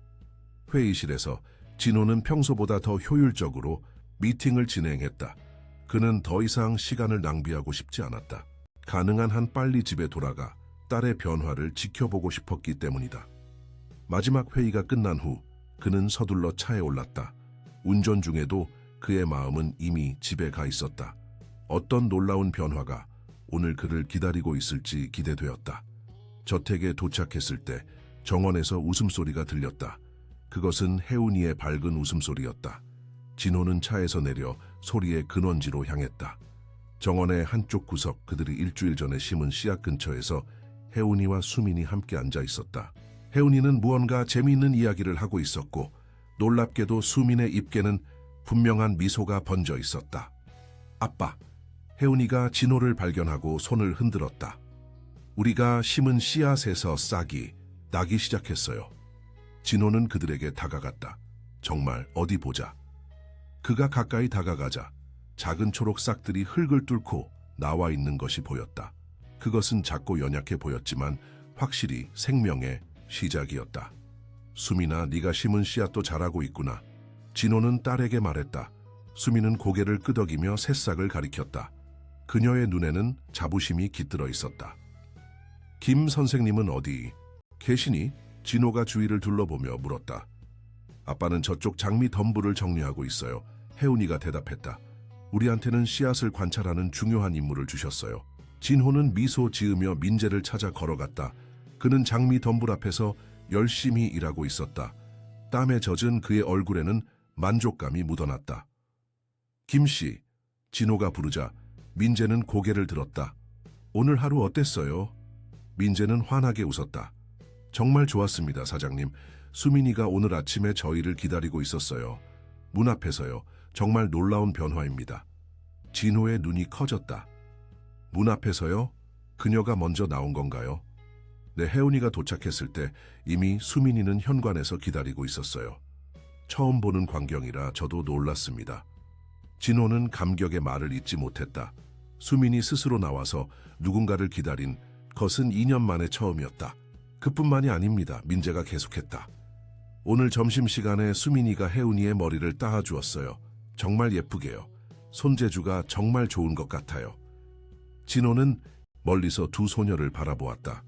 A: 회의실에서 진호는 평소보다 더 효율적으로 미팅을 진행했다. 그는 더 이상 시간을 낭비하고 싶지 않았다. 가능한 한 빨리 집에 돌아가 딸의 변화를 지켜보고 싶었기 때문이다. 마지막 회의가 끝난 후 그는 서둘러 차에 올랐다. 운전 중에도 그의 마음은 이미 집에 가 있었다. 어떤 놀라운 변화가 오늘 그를 기다리고 있을지 기대되었다. 저택에 도착했을 때 정원에서 웃음소리가 들렸다. 그것은 혜운이의 밝은 웃음소리였다. 진호는 차에서 내려 소리의 근원지로 향했다. 정원의 한쪽 구석, 그들이 일주일 전에 심은 씨앗 근처에서 혜운이와 수민이 함께 앉아 있었다. 혜운이는 무언가 재미있는 이야기를 하고 있었고 놀랍게도 수민의 입에는 분명한 미소가 번져 있었다. 아빠, 혜운이가 진호를 발견하고 손을 흔들었다. 우리가 심은 씨앗에서 싹이 나기 시작했어요. 진호는 그들에게 다가갔다. 정말 어디 보자. 그가 가까이 다가가자 작은 초록 싹들이 흙을 뚫고 나와 있는 것이 보였다. 그것은 작고 연약해 보였지만 확실히 생명의 시작이었다. 수민아, 네가 심은 씨앗도 자라고 있구나. 진호는 딸에게 말했다. 수민은 고개를 끄덕이며 새싹을 가리켰다. 그녀의 눈에는 자부심이 깃들어 있었다. 김 선생님은 어디 계시니? 진호가 주위를 둘러보며 물었다. 아빠는 저쪽 장미 덤불을 정리하고 있어요. 혜운이가 대답했다. 우리한테는 씨앗을 관찰하는 중요한 임무를 주셨어요. 진호는 미소 지으며 민재를 찾아 걸어갔다. 그는 장미 덤불 앞에서 열심히 일하고 있었다. 땀에 젖은 그의 얼굴에는 만족감이 묻어났다. 김씨, 진호가 부르자 민재는 고개를 들었다. 오늘 하루 어땠어요? 민재는 환하게 웃었다. 정말 좋았습니다, 사장님. 수민이가 오늘 아침에 저희를 기다리고 있었어요. 문 앞에서요. 정말 놀라운 변화입니다. 진호의 눈이 커졌다. 문 앞에서요? 그녀가 먼저 나온 건가요? 네, 혜운이가 도착했을 때 이미 수민이는 현관에서 기다리고 있었어요. 처음 보는 광경이라 저도 놀랐습니다. 진호는 감격의 말을 잇지 못했다. 수민이 스스로 나와서 누군가를 기다린 것은 2년 만에 처음이었다. 그뿐만이 아닙니다. 민재가 계속했다. 오늘 점심시간에 수민이가 혜운이의 머리를 따아주었어요. 정말 예쁘게요. 손재주가 정말 좋은 것 같아요. 진호는 멀리서 두 소녀를 바라보았다.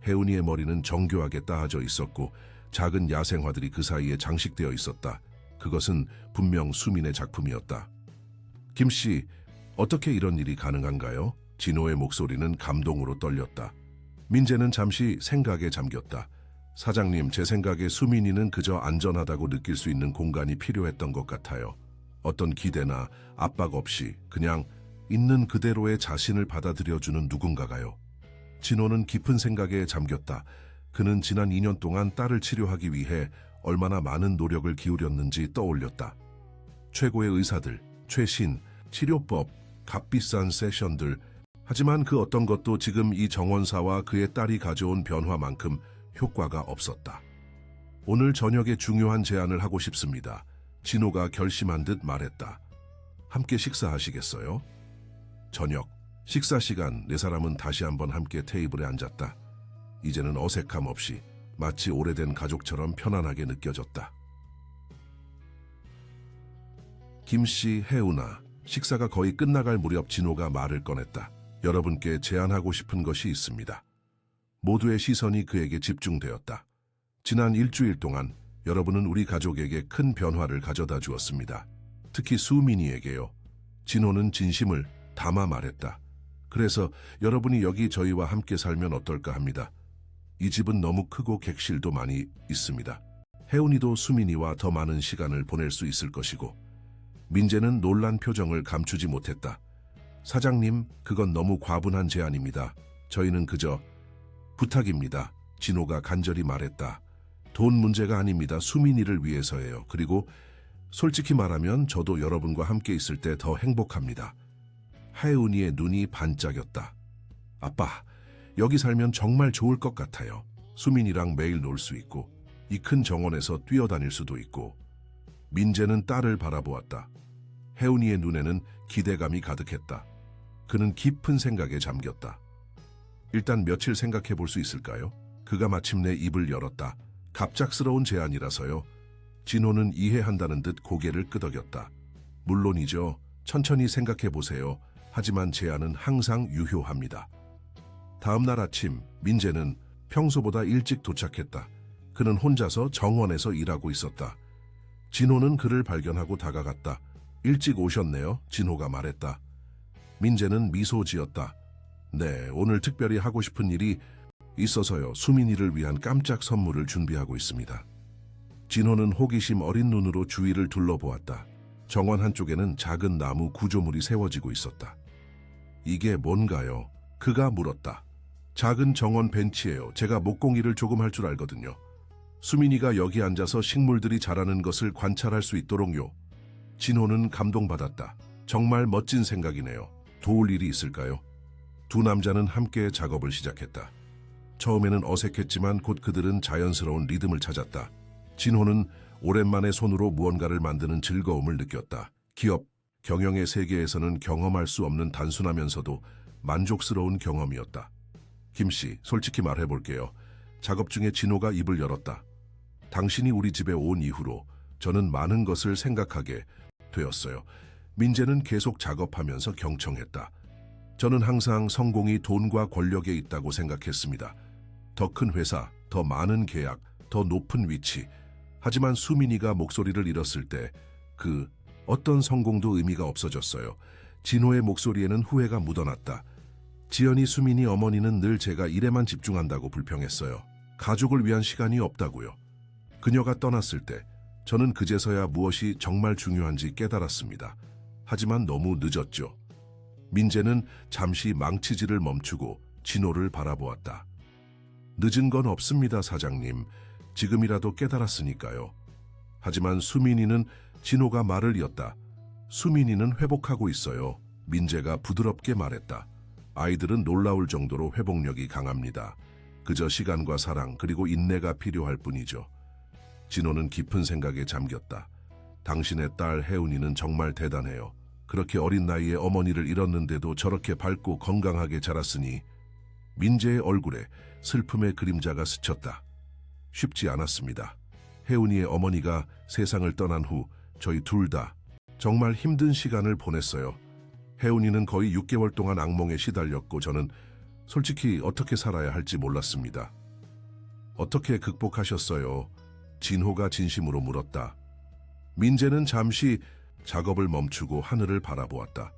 A: 혜운이의 머리는 정교하게 따아져 있었고 작은 야생화들이 그 사이에 장식되어 있었다. 그것은 분명 수민의 작품이었다. 김씨, 어떻게 이런 일이 가능한가요? 진호의 목소리는 감동으로 떨렸다. 민재는 잠시 생각에 잠겼다. 사장님, 제 생각에 수민이는 그저 안전하다고 느낄 수 있는 공간이 필요했던 것 같아요. 어떤 기대나 압박 없이 그냥 있는 그대로의 자신을 받아들여주는 누군가가요. 진호는 깊은 생각에 잠겼다. 그는 지난 2년 동안 딸을 치료하기 위해 얼마나 많은 노력을 기울였는지 떠올렸다. 최고의 의사들, 최신, 치료법, 값비싼 세션들. 하지만 그 어떤 것도 지금 이 정원사와 그의 딸이 가져온 변화만큼 효과가 없었다. 오늘 저녁에 중요한 제안을 하고 싶습니다. 진호가 결심한 듯 말했다. 함께 식사하시겠어요? 저녁, 식사 시간, 네 사람은 다시 한번 함께 테이블에 앉았다. 이제는 어색함 없이 마치 오래된 가족처럼 편안하게 느껴졌다. 김씨, 혜운아, 식사가 거의 끝나갈 무렵 진호가 말을 꺼냈다. 여러분께 제안하고 싶은 것이 있습니다. 모두의 시선이 그에게 집중되었다. 지난 일주일 동안 여러분은 우리 가족에게 큰 변화를 가져다 주었습니다. 특히 수민이에게요. 진호는 진심을 담아 말했다. 그래서 여러분이 여기 저희와 함께 살면 어떨까 합니다. 이 집은 너무 크고 객실도 많이 있습니다. 혜운이도 수민이와 더 많은 시간을 보낼 수 있을 것이고. 민재는 놀란 표정을 감추지 못했다. 사장님, 그건 너무 과분한 제안입니다. 저희는 그저 부탁입니다. 진호가 간절히 말했다. 돈 문제가 아닙니다. 수민이를 위해서예요. 그리고 솔직히 말하면 저도 여러분과 함께 있을 때 더 행복합니다. 혜운이의 눈이 반짝였다. 아빠, 여기 살면 정말 좋을 것 같아요. 수민이랑 매일 놀 수 있고 이 큰 정원에서 뛰어다닐 수도 있고. 민재는 딸을 바라보았다. 혜운이의 눈에는 기대감이 가득했다. 그는 깊은 생각에 잠겼다. 일단 며칠 생각해 볼 수 있을까요? 그가 마침내 입을 열었다. 갑작스러운 제안이라서요. 진호는 이해한다는 듯 고개를 끄덕였다. 물론이죠. 천천히 생각해 보세요. 하지만 제안은 항상 유효합니다. 다음 날 아침, 민재는 평소보다 일찍 도착했다. 그는 혼자서 정원에서 일하고 있었다. 진호는 그를 발견하고 다가갔다. 일찍 오셨네요. 진호가 말했다. 민재는 미소 지었다. 네, 오늘 특별히 하고 싶은 일이 있어서요. 수민이를 위한 깜짝 선물을 준비하고 있습니다. 진호는 호기심 어린 눈으로 주위를 둘러보았다. 정원 한쪽에는 작은 나무 구조물이 세워지고 있었다. 이게 뭔가요? 그가 물었다. 작은 정원 벤치예요. 제가 목공일을 조금 할 줄 알거든요. 수민이가 여기 앉아서 식물들이 자라는 것을 관찰할 수 있도록요. 진호는 감동받았다. 정말 멋진 생각이네요. 도울 일이 있을까요? 두 남자는 함께 작업을 시작했다. 처음에는 어색했지만 곧 그들은 자연스러운 리듬을 찾았다. 진호는 오랜만에 손으로 무언가를 만드는 즐거움을 느꼈다. 기업, 경영의 세계에서는 경험할 수 없는 단순하면서도 만족스러운 경험이었다. 김씨, 솔직히 말해볼게요. 작업 중에 진호가 입을 열었다. 당신이 우리 집에 온 이후로 저는 많은 것을 생각하게 되었어요. 민재는 계속 작업하면서 경청했다. 저는 항상 성공이 돈과 권력에 있다고 생각했습니다. 더 큰 회사, 더 많은 계약, 더 높은 위치. 하지만 수민이가 목소리를 잃었을 때 그 어떤 성공도 의미가 없어졌어요. 진호의 목소리에는 후회가 묻어났다. 지연이, 수민이 어머니는 늘 제가 일에만 집중한다고 불평했어요. 가족을 위한 시간이 없다고요. 그녀가 떠났을 때 저는 그제서야 무엇이 정말 중요한지 깨달았습니다. 하지만 너무 늦었죠. 민재는 잠시 망치질을 멈추고 진호를 바라보았다. 늦은 건 없습니다, 사장님. 지금이라도 깨달았으니까요. 하지만 수민이는 진호가 말을 이었다. 수민이는 회복하고 있어요. 민재가 부드럽게 말했다. 아이들은 놀라울 정도로 회복력이 강합니다. 그저 시간과 사랑 그리고 인내가 필요할 뿐이죠. 진호는 깊은 생각에 잠겼다. 당신의 딸 혜운이는 정말 대단해요. 그렇게 어린 나이에 어머니를 잃었는데도 저렇게 밝고 건강하게 자랐으니. 민재의 얼굴에 슬픔의 그림자가 스쳤다. 쉽지 않았습니다. 혜운이의 어머니가 세상을 떠난 후 저희 둘 다 정말 힘든 시간을 보냈어요. 혜운이는 거의 6개월 동안 악몽에 시달렸고 저는 솔직히 어떻게 살아야 할지 몰랐습니다. 어떻게 극복하셨어요? 진호가 진심으로 물었다. 민재는 잠시 작업을 멈추고 하늘을 바라보았다.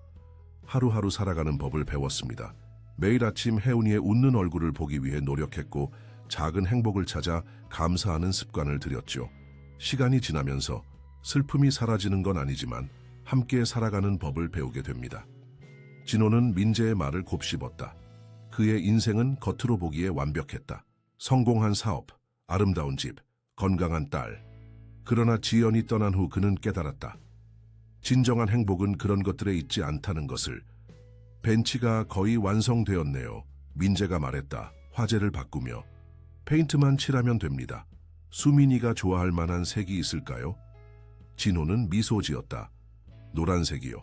A: 하루하루 살아가는 법을 배웠습니다. 매일 아침 혜운이의 웃는 얼굴을 보기 위해 노력했고 작은 행복을 찾아 감사하는 습관을 들였죠. 시간이 지나면서 슬픔이 사라지는 건 아니지만 함께 살아가는 법을 배우게 됩니다. 진호는 민재의 말을 곱씹었다. 그의 인생은 겉으로 보기에 완벽했다. 성공한 사업, 아름다운 집, 건강한 딸. 그러나 지연이 떠난 후 그는 깨달았다. 진정한 행복은 그런 것들에 있지 않다는 것을. 벤치가 거의 완성되었네요. 민재가 말했다. 화재를 바꾸며. 페인트만 칠하면 됩니다. 수민이가 좋아할 만한 색이 있을까요? 진호는 미소 지었다. 노란색이요.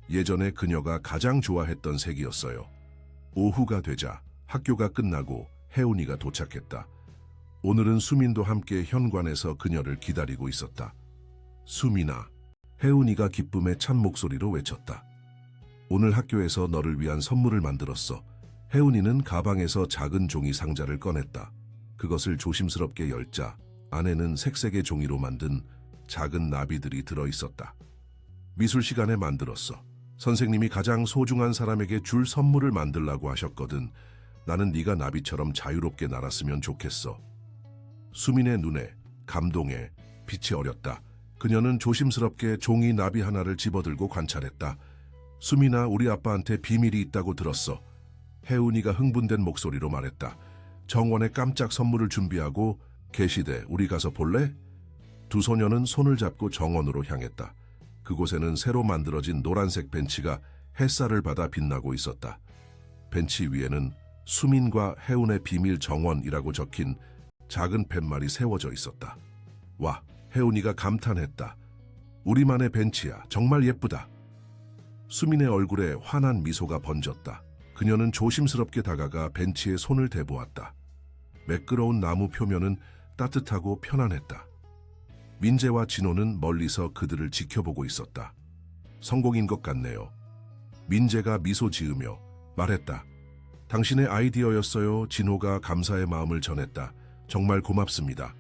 A: 예전에 그녀가 가장 좋아했던 색이었어요. 오후가 되자 학교가 끝나고 혜운이가 도착했다. 오늘은 수민도 함께 현관에서 그녀를 기다리고 있었다. 수민아, 혜운이가 기쁨에 찬 목소리로 외쳤다. 오늘 학교에서 너를 위한 선물을 만들었어. 혜운이는 가방에서 작은 종이 상자를 꺼냈다. 그것을 조심스럽게 열자 안에는 색색의 종이로 만든 작은 나비들이 들어있었다. 미술 시간에 만들었어. 선생님이 가장 소중한 사람에게 줄 선물을 만들라고 하셨거든. 나는 네가 나비처럼 자유롭게 날았으면 좋겠어. 수민의 눈에 감동에 빛이 어렸다. 그녀는 조심스럽게 종이 나비 하나를 집어들고 관찰했다. 수민아, 우리 아빠한테 비밀이 있다고 들었어. 혜운이가 흥분된 목소리로 말했다. 정원에 깜짝 선물을 준비하고 계시대. 우리 가서 볼래? 두 소녀는 손을 잡고 정원으로 향했다. 그곳에는 새로 만들어진 노란색 벤치가 햇살을 받아 빛나고 있었다. 벤치 위에는 수민과 혜운의 비밀 정원이라고 적힌 작은 팻말이 세워져 있었다. 와, 혜운이가 감탄했다. 우리만의 벤치야. 정말 예쁘다. 수민의 얼굴에 환한 미소가 번졌다. 그녀는 조심스럽게 다가가 벤치에 손을 대보았다. 매끄러운 나무 표면은 따뜻하고 편안했다. 민재와 진호는 멀리서 그들을 지켜보고 있었다. 성공인 것 같네요. 민재가 미소 지으며 말했다. 당신의 아이디어였어요. 진호가 감사의 마음을 전했다. 정말 고맙습니다.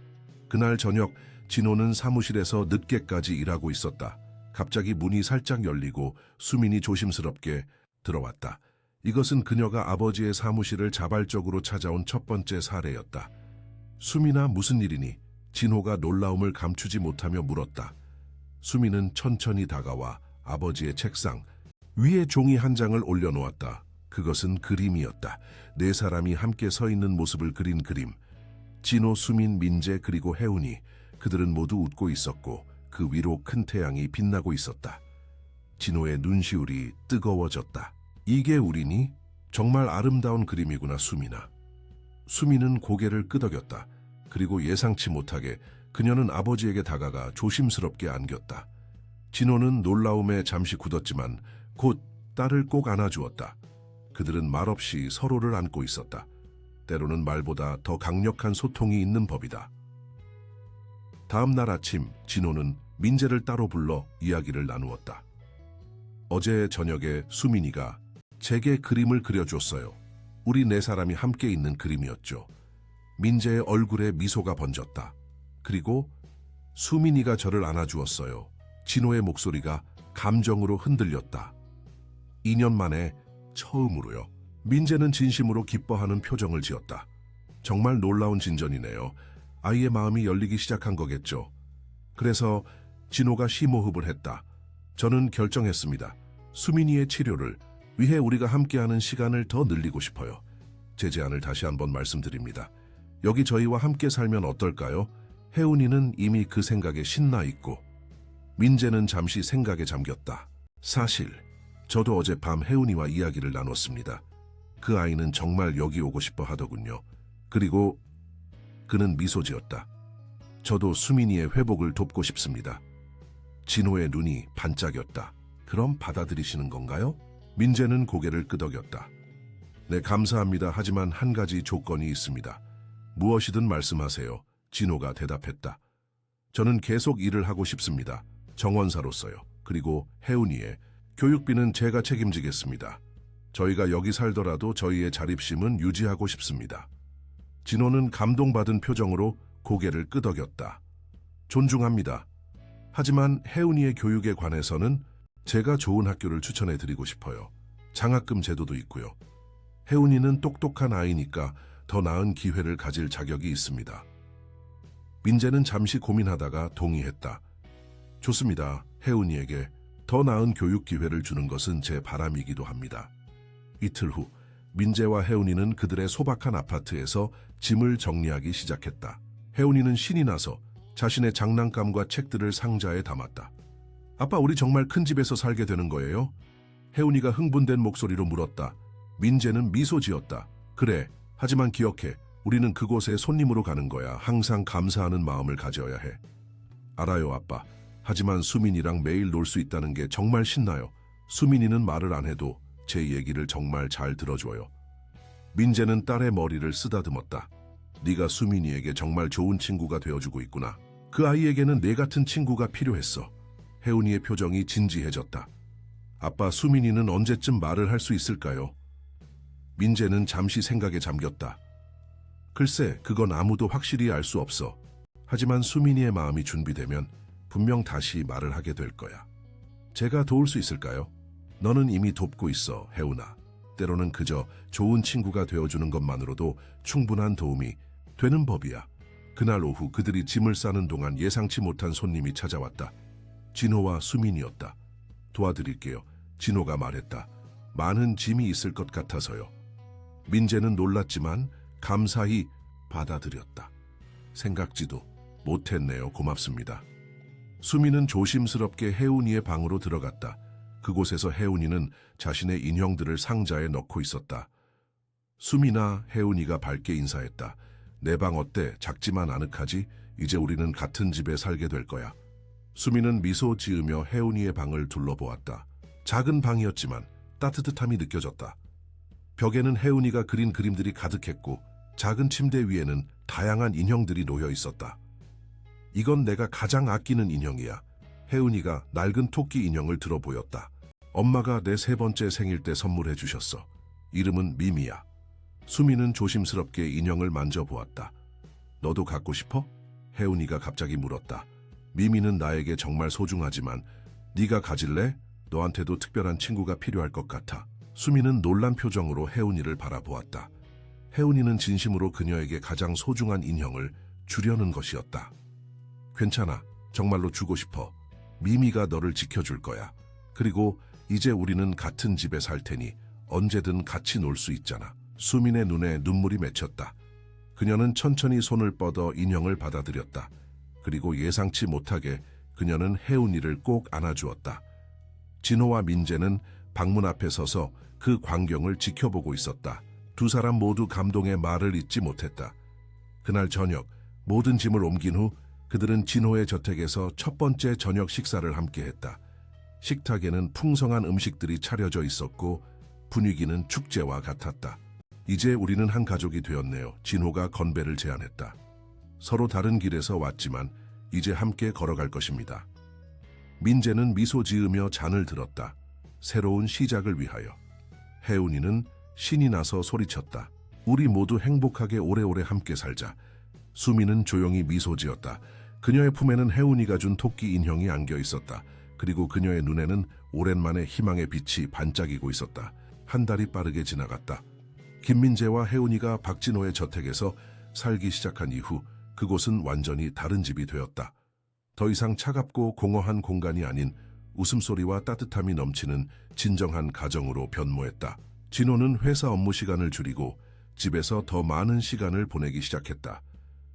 A: 그날 저녁 진호는 사무실에서 늦게까지 일하고 있었다. 갑자기 문이 살짝 열리고 수민이 조심스럽게 들어왔다. 이것은 그녀가 아버지의 사무실을 자발적으로 찾아온 첫 번째 사례였다. 수민아, 무슨 일이니? 진호가 놀라움을 감추지 못하며 물었다. 수민은 천천히 다가와 아버지의 책상 위에 종이 한 장을 올려놓았다. 그것은 그림이었다. 네 사람이 함께 서 있는 모습을 그린 그림. 진호, 수민, 민재 그리고 혜운이. 그들은 모두 웃고 있었고 그 위로 큰 태양이 빛나고 있었다. 진호의 눈시울이 뜨거워졌다. 이게 우리니? 정말 아름다운 그림이구나, 수민아. 수민은 고개를 끄덕였다. 그리고 예상치 못하게 그녀는 아버지에게 다가가 조심스럽게 안겼다. 진호는 놀라움에 잠시 굳었지만 곧 딸을 꼭 안아주었다. 그들은 말없이 서로를 안고 있었다. 때로는 말보다 더 강력한 소통이 있는 법이다. 다음 날 아침 진호는 민재를 따로 불러 이야기를 나누었다. 어제 저녁에 수민이가 제게 그림을 그려줬어요. 우리 네 사람이 함께 있는 그림이었죠. 민재의 얼굴에 미소가 번졌다. 그리고 수민이가 저를 안아주었어요. 진호의 목소리가 감정으로 흔들렸다. 2년 만에 처음으로요. 민재는 진심으로 기뻐하는 표정을 지었다. 정말 놀라운 진전이네요. 아이의 마음이 열리기 시작한 거겠죠. 그래서 진호가 심호흡을 했다. 저는 결정했습니다. 수민이의 치료를 위해 우리가 함께하는 시간을 더 늘리고 싶어요. 제 제안을 다시 한번 말씀드립니다. 여기 저희와 함께 살면 어떨까요? 혜운이는 이미 그 생각에 신나 있고 민재는 잠시 생각에 잠겼다. 사실 저도 어젯밤 혜운이와 이야기를 나눴습니다. 그 아이는 정말 여기 오고 싶어 하더군요. 그리고 그는 미소 지었다. 저도 수민이의 회복을 돕고 싶습니다. 진호의 눈이 반짝였다. 그럼 받아들이시는 건가요? 민재는 고개를 끄덕였다. 네, 감사합니다. 하지만 한 가지 조건이 있습니다. 무엇이든 말씀하세요. 진호가 대답했다. 저는 계속 일을 하고 싶습니다. 정원사로서요. 그리고 혜운이의 교육비는 제가 책임지겠습니다. 저희가 여기 살더라도 저희의 자립심은 유지하고 싶습니다. 진호는 감동받은 표정으로 고개를 끄덕였다. 존중합니다. 하지만 혜운이의 교육에 관해서는 제가 좋은 학교를 추천해드리고 싶어요. 장학금 제도도 있고요. 혜운이는 똑똑한 아이니까 더 나은 기회를 가질 자격이 있습니다. 민재는 잠시 고민하다가 동의했다. 좋습니다. 혜운이에게 더 나은 교육 기회를 주는 것은 제 바람이기도 합니다. 이틀 후 민재와 혜운이는 그들의 소박한 아파트에서 짐을 정리하기 시작했다. 혜운이는 신이 나서 자신의 장난감과 책들을 상자에 담았다. 아빠, 우리 정말 큰 집에서 살게 되는 거예요? 혜운이가 흥분된 목소리로 물었다. 민재는 미소 지었다. 그래, 하지만 기억해. 우리는 그곳에 손님으로 가는 거야. 항상 감사하는 마음을 가져야 해. 알아요, 아빠. 하지만 수민이랑 매일 놀 수 있다는 게 정말 신나요. 수민이는 말을 안 해도 제 얘기를 정말 잘 들어줘요. 민재는 딸의 머리를 쓰다듬었다. 네가 수민이에게 정말 좋은 친구가 되어주고 있구나. 그 아이에게는 내 같은 친구가 필요했어. 혜운이의 표정이 진지해졌다. 아빠, 수민이는 언제쯤 말을 할 수 있을까요? 민재는 잠시 생각에 잠겼다. 글쎄, 그건 아무도 확실히 알 수 없어. 하지만 수민이의 마음이 준비되면 분명 다시 말을 하게 될 거야. 제가 도울 수 있을까요? 너는 이미 돕고 있어, 혜운아. 때로는 그저 좋은 친구가 되어주는 것만으로도 충분한 도움이 되는 법이야. 그날 오후 그들이 짐을 싸는 동안 예상치 못한 손님이 찾아왔다. 진호와 수민이었다. 도와드릴게요. 진호가 말했다. 많은 짐이 있을 것 같아서요. 민재는 놀랐지만 감사히 받아들였다. 생각지도 못했네요. 고맙습니다. 수민은 조심스럽게 혜운이의 방으로 들어갔다. 그곳에서 혜운이는 자신의 인형들을 상자에 넣고 있었다. 수민아, 혜운이가 밝게 인사했다. 내 방 어때? 작지만 아늑하지? 이제 우리는 같은 집에 살게 될 거야. 수민은 미소 지으며 혜운이의 방을 둘러보았다. 작은 방이었지만 따뜻함이 느껴졌다. 벽에는 혜운이가 그린 그림들이 가득했고 작은 침대 위에는 다양한 인형들이 놓여 있었다. 이건 내가 가장 아끼는 인형이야. 혜운이가 낡은 토끼 인형을 들어 보였다. 엄마가 내 3번째 생일 때 선물해 주셨어. 이름은 미미야. 수민은 조심스럽게 인형을 만져보았다. 너도 갖고 싶어? 혜운이가 갑자기 물었다. 미미는 나에게 정말 소중하지만 네가 가질래? 너한테도 특별한 친구가 필요할 것 같아. 수민은 놀란 표정으로 혜운이를 바라보았다. 혜운이는 진심으로 그녀에게 가장 소중한 인형을 주려는 것이었다. 괜찮아. 정말로 주고 싶어. 미미가 너를 지켜줄 거야. 그리고 이제 우리는 같은 집에 살 테니 언제든 같이 놀 수 있잖아. 수민의 눈에 눈물이 맺혔다. 그녀는 천천히 손을 뻗어 인형을 받아들였다. 그리고 예상치 못하게 그녀는 혜운이를 꼭 안아주었다. 진호와 민재는 방문 앞에 서서 그 광경을 지켜보고 있었다. 두 사람 모두 감동의 말을 잇지 못했다. 그날 저녁 모든 짐을 옮긴 후 그들은 진호의 저택에서 첫 번째 저녁 식사를 함께했다. 식탁에는 풍성한 음식들이 차려져 있었고 분위기는 축제와 같았다. 이제 우리는 한 가족이 되었네요. 진호가 건배를 제안했다. 서로 다른 길에서 왔지만 이제 함께 걸어갈 것입니다. 민재는 미소 지으며 잔을 들었다. 새로운 시작을 위하여. 혜운이는 신이 나서 소리쳤다. 우리 모두 행복하게 오래오래 함께 살자. 수민은 조용히 미소 지었다. 그녀의 품에는 혜운이가 준 토끼 인형이 안겨 있었다. 그리고 그녀의 눈에는 오랜만에 희망의 빛이 반짝이고 있었다. 한 달이 빠르게 지나갔다. 김민재와 혜운이가 박진호의 저택에서 살기 시작한 이후 그곳은 완전히 다른 집이 되었다. 더 이상 차갑고 공허한 공간이 아닌 웃음소리와 따뜻함이 넘치는 진정한 가정으로 변모했다. 진호는 회사 업무 시간을 줄이고 집에서 더 많은 시간을 보내기 시작했다.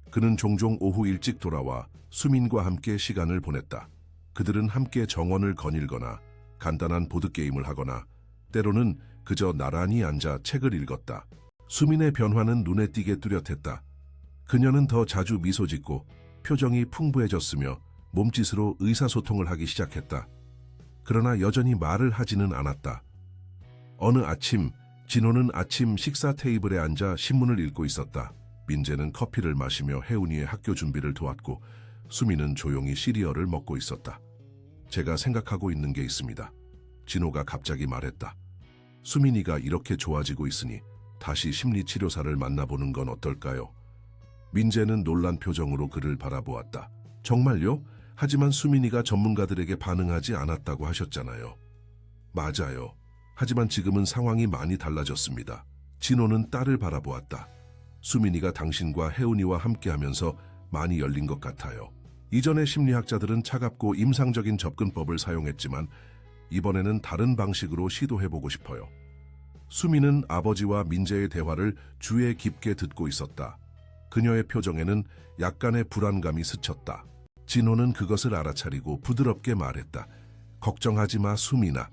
A: 그는 종종 오후 일찍 돌아와 수민과 함께 시간을 보냈다. 그들은 함께 정원을 거닐거나 간단한 보드게임을 하거나 때로는 그저 나란히 앉아 책을 읽었다. 수민의 변화는 눈에 띄게 뚜렷했다. 그녀는 더 자주 미소 짓고 표정이 풍부해졌으며 몸짓으로 의사소통을 하기 시작했다. 그러나 여전히 말을 하지는 않았다. 어느 아침, 진호는 아침 식사 테이블에 앉아 신문을 읽고 있었다. 민재는 커피를 마시며 혜운이의 학교 준비를 도왔고 수민은 조용히 시리얼을 먹고 있었다. 제가 생각하고 있는 게 있습니다. 진호가 갑자기 말했다. 수민이가 이렇게 좋아지고 있으니 다시 심리치료사를 만나보는 건 어떨까요? 민재는 놀란 표정으로 그를 바라보았다. 정말요? 하지만 수민이가 전문가들에게 반응하지 않았다고 하셨잖아요. 맞아요. 하지만 지금은 상황이 많이 달라졌습니다. 진호는 딸을 바라보았다. 수민이가 당신과 혜운이와 함께하면서 많이 열린 것 같아요. 이전의 심리학자들은 차갑고 임상적인 접근법을 사용했지만 이번에는 다른 방식으로 시도해보고 싶어요. 수민은 아버지와 민재의 대화를 주의 깊게 듣고 있었다. 그녀의 표정에는 약간의 불안감이 스쳤다. 진호는 그것을 알아차리고 부드럽게 말했다. 걱정하지 마, 수민아.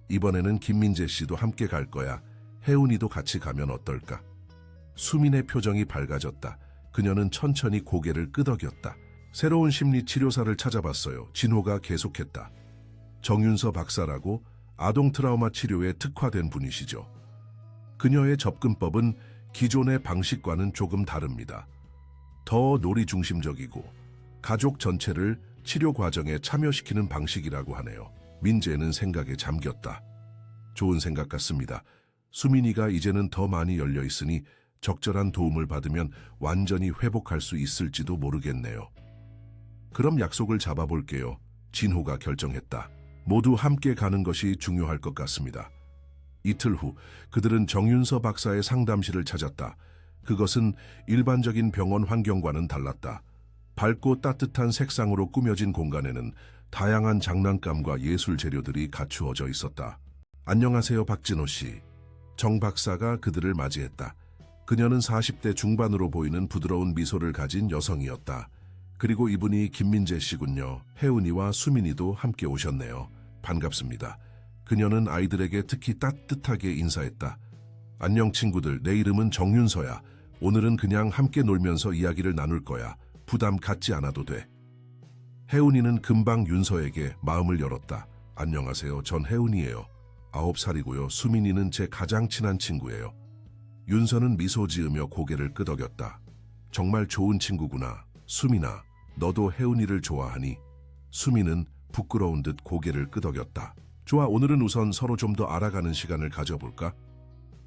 A: 이번에는 김민재 씨도 함께 갈 거야. 혜운이도 같이 가면 어떨까? 수민의 표정이 밝아졌다. 그녀는 천천히 고개를 끄덕였다. 새로운 심리치료사를 찾아봤어요. 진호가 계속했다. 정윤서 박사라고 아동 트라우마 치료에 특화된 분이시죠. 그녀의 접근법은 기존의 방식과는 조금 다릅니다. 더 놀이 중심적이고 가족 전체를 치료 과정에 참여시키는 방식이라고 하네요. 민재는 생각에 잠겼다. 좋은 생각 같습니다. 수민이가 이제는 더 많이 열려 있으니 적절한 도움을 받으면 완전히 회복할 수 있을지도 모르겠네요. 그럼 약속을 잡아볼게요. 진호가 결정했다. 모두 함께 가는 것이 중요할 것 같습니다. 이틀 후 그들은 정윤서 박사의 상담실을 찾았다. 그것은 일반적인 병원 환경과는 달랐다. 밝고 따뜻한 색상으로 꾸며진 공간에는 다양한 장난감과 예술 재료들이 갖추어져 있었다. 안녕하세요, 박진호 씨. 정 박사가 그들을 맞이했다. 그녀는 40대 중반으로 보이는 부드러운 미소를 가진 여성이었다. 그리고 이분이 김민재 씨군요. 혜운이와 수민이도 함께 오셨네요. 반갑습니다. 그녀는 아이들에게 특히 따뜻하게 인사했다. 안녕 친구들, 내 이름은 정윤서야. 오늘은 그냥 함께 놀면서 이야기를 나눌 거야. 부담 갖지 않아도 돼. 혜운이는 금방 윤서에게 마음을 열었다. 안녕하세요, 전 혜운이에요. 9살이고요. 수민이는 제 가장 친한 친구예요. 윤서는 미소 지으며 고개를 끄덕였다. 정말 좋은 친구구나. 수민아, 너도 혜운이를 좋아하니? 수민은 부끄러운 듯 고개를 끄덕였다. 좋아, 오늘은 우선 서로 좀 더 알아가는 시간을 가져볼까?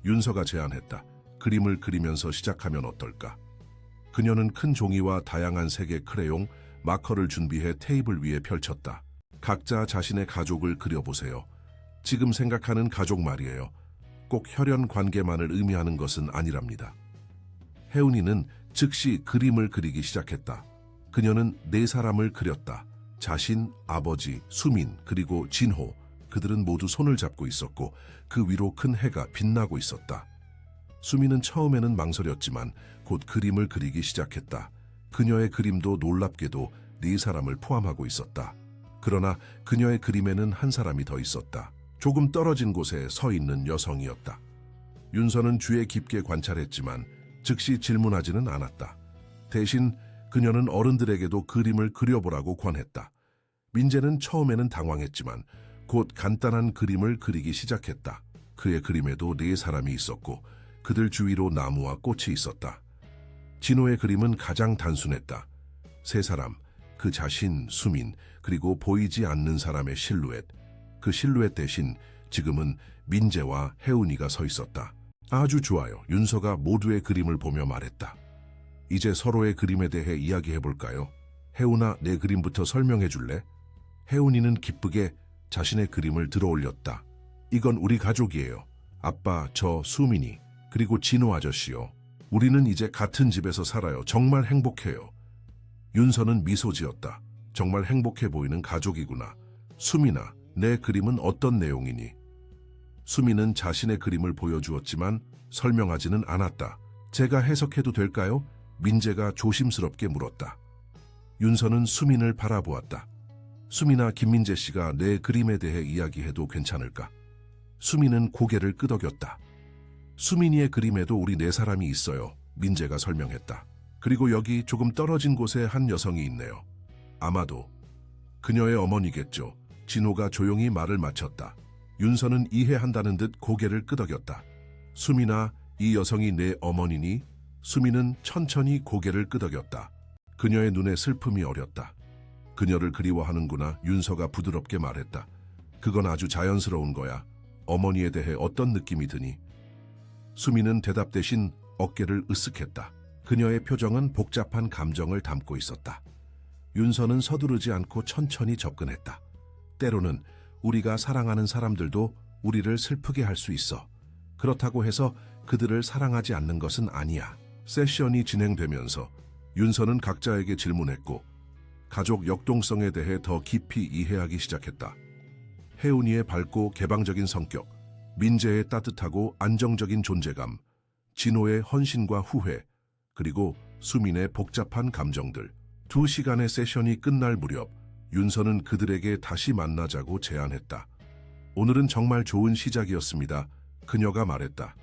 A: 윤서가 제안했다. 그림을 그리면서 시작하면 어떨까? 그녀는 큰 종이와 다양한 색의 크레용, 마커를 준비해 테이블 위에 펼쳤다. 각자 자신의 가족을 그려보세요. 지금 생각하는 가족 말이에요. 꼭 혈연 관계만을 의미하는 것은 아니랍니다. 혜운이는 즉시 그림을 그리기 시작했다. 그녀는 4사람을 그렸다. 자신, 아버지, 수민, 그리고 진호. 그들은 모두 손을 잡고 있었고 그 위로 큰 해가 빛나고 있었다. 수민은 처음에는 망설였지만 곧 그림을 그리기 시작했다. 그녀의 그림도 놀랍게도 4사람을 포함하고 있었다. 그러나 그녀의 그림에는 한 사람이 더 있었다. 조금 떨어진 곳에 서 있는 여성이었다. 윤서는 주의 깊게 관찰했지만 즉시 질문하지는 않았다. 대신 그녀는 어른들에게도 그림을 그려보라고 권했다. 민재는 처음에는 당황했지만 곧 간단한 그림을 그리기 시작했다. 그의 그림에도 4사람이 있었고 그들 주위로 나무와 꽃이 있었다. 진호의 그림은 가장 단순했다. 3사람, 그 자신, 수민, 그리고 보이지 않는 사람의 실루엣. 그 실루엣 대신 지금은 민재와 혜운이가 서 있었다. 아주 좋아요. 윤서가 모두의 그림을 보며 말했다. 이제 서로의 그림에 대해 이야기해볼까요? 혜운아, 내 그림부터 설명해 줄래? 혜운이는 기쁘게 자신의 그림을 들어 올렸다. 이건 우리 가족이에요. 아빠, 저, 수민이, 그리고 진호 아저씨요. 우리는 이제 같은 집에서 살아요. 정말 행복해요. 윤서는 미소 지었다. 정말 행복해 보이는 가족이구나. 수민아, 내 그림은 어떤 내용이니? 수민은 자신의 그림을 보여주었지만 설명하지는 않았다. 제가 해석해도 될까요? 민재가 조심스럽게 물었다. 윤서는 수민을 바라보았다. 수민아, 김민재 씨가 내 그림에 대해 이야기해도 괜찮을까? 수민은 고개를 끄덕였다. 수민이의 그림에도 우리 네 사람이 있어요. 민재가 설명했다. 그리고 여기 조금 떨어진 곳에 한 여성이 있네요. 아마도 그녀의 어머니겠죠. 진호가 조용히 말을 마쳤다. 윤서는 이해한다는 듯 고개를 끄덕였다. 수민아, 이 여성이 내 어머니니? 수민은 천천히 고개를 끄덕였다. 그녀의 눈에 슬픔이 어렸다. 그녀를 그리워하는구나. 윤서가 부드럽게 말했다. 그건 아주 자연스러운 거야. 어머니에 대해 어떤 느낌이 드니? 수민은 대답 대신 어깨를 으쓱했다. 그녀의 표정은 복잡한 감정을 담고 있었다. 윤서는 서두르지 않고 천천히 접근했다. 때로는 우리가 사랑하는 사람들도 우리를 슬프게 할 수 있어. 그렇다고 해서 그들을 사랑하지 않는 것은 아니야. 세션이 진행되면서 윤서는 각자에게 질문했고 가족 역동성에 대해 더 깊이 이해하기 시작했다. 혜운이의 밝고 개방적인 성격, 민재의 따뜻하고 안정적인 존재감, 진호의 헌신과 후회, 그리고 수민의 복잡한 감정들. 2시간의 세션이 끝날 무렵 윤서는 그들에게 다시 만나자고 제안했다. 오늘은 정말 좋은 시작이었습니다. 그녀가 말했다.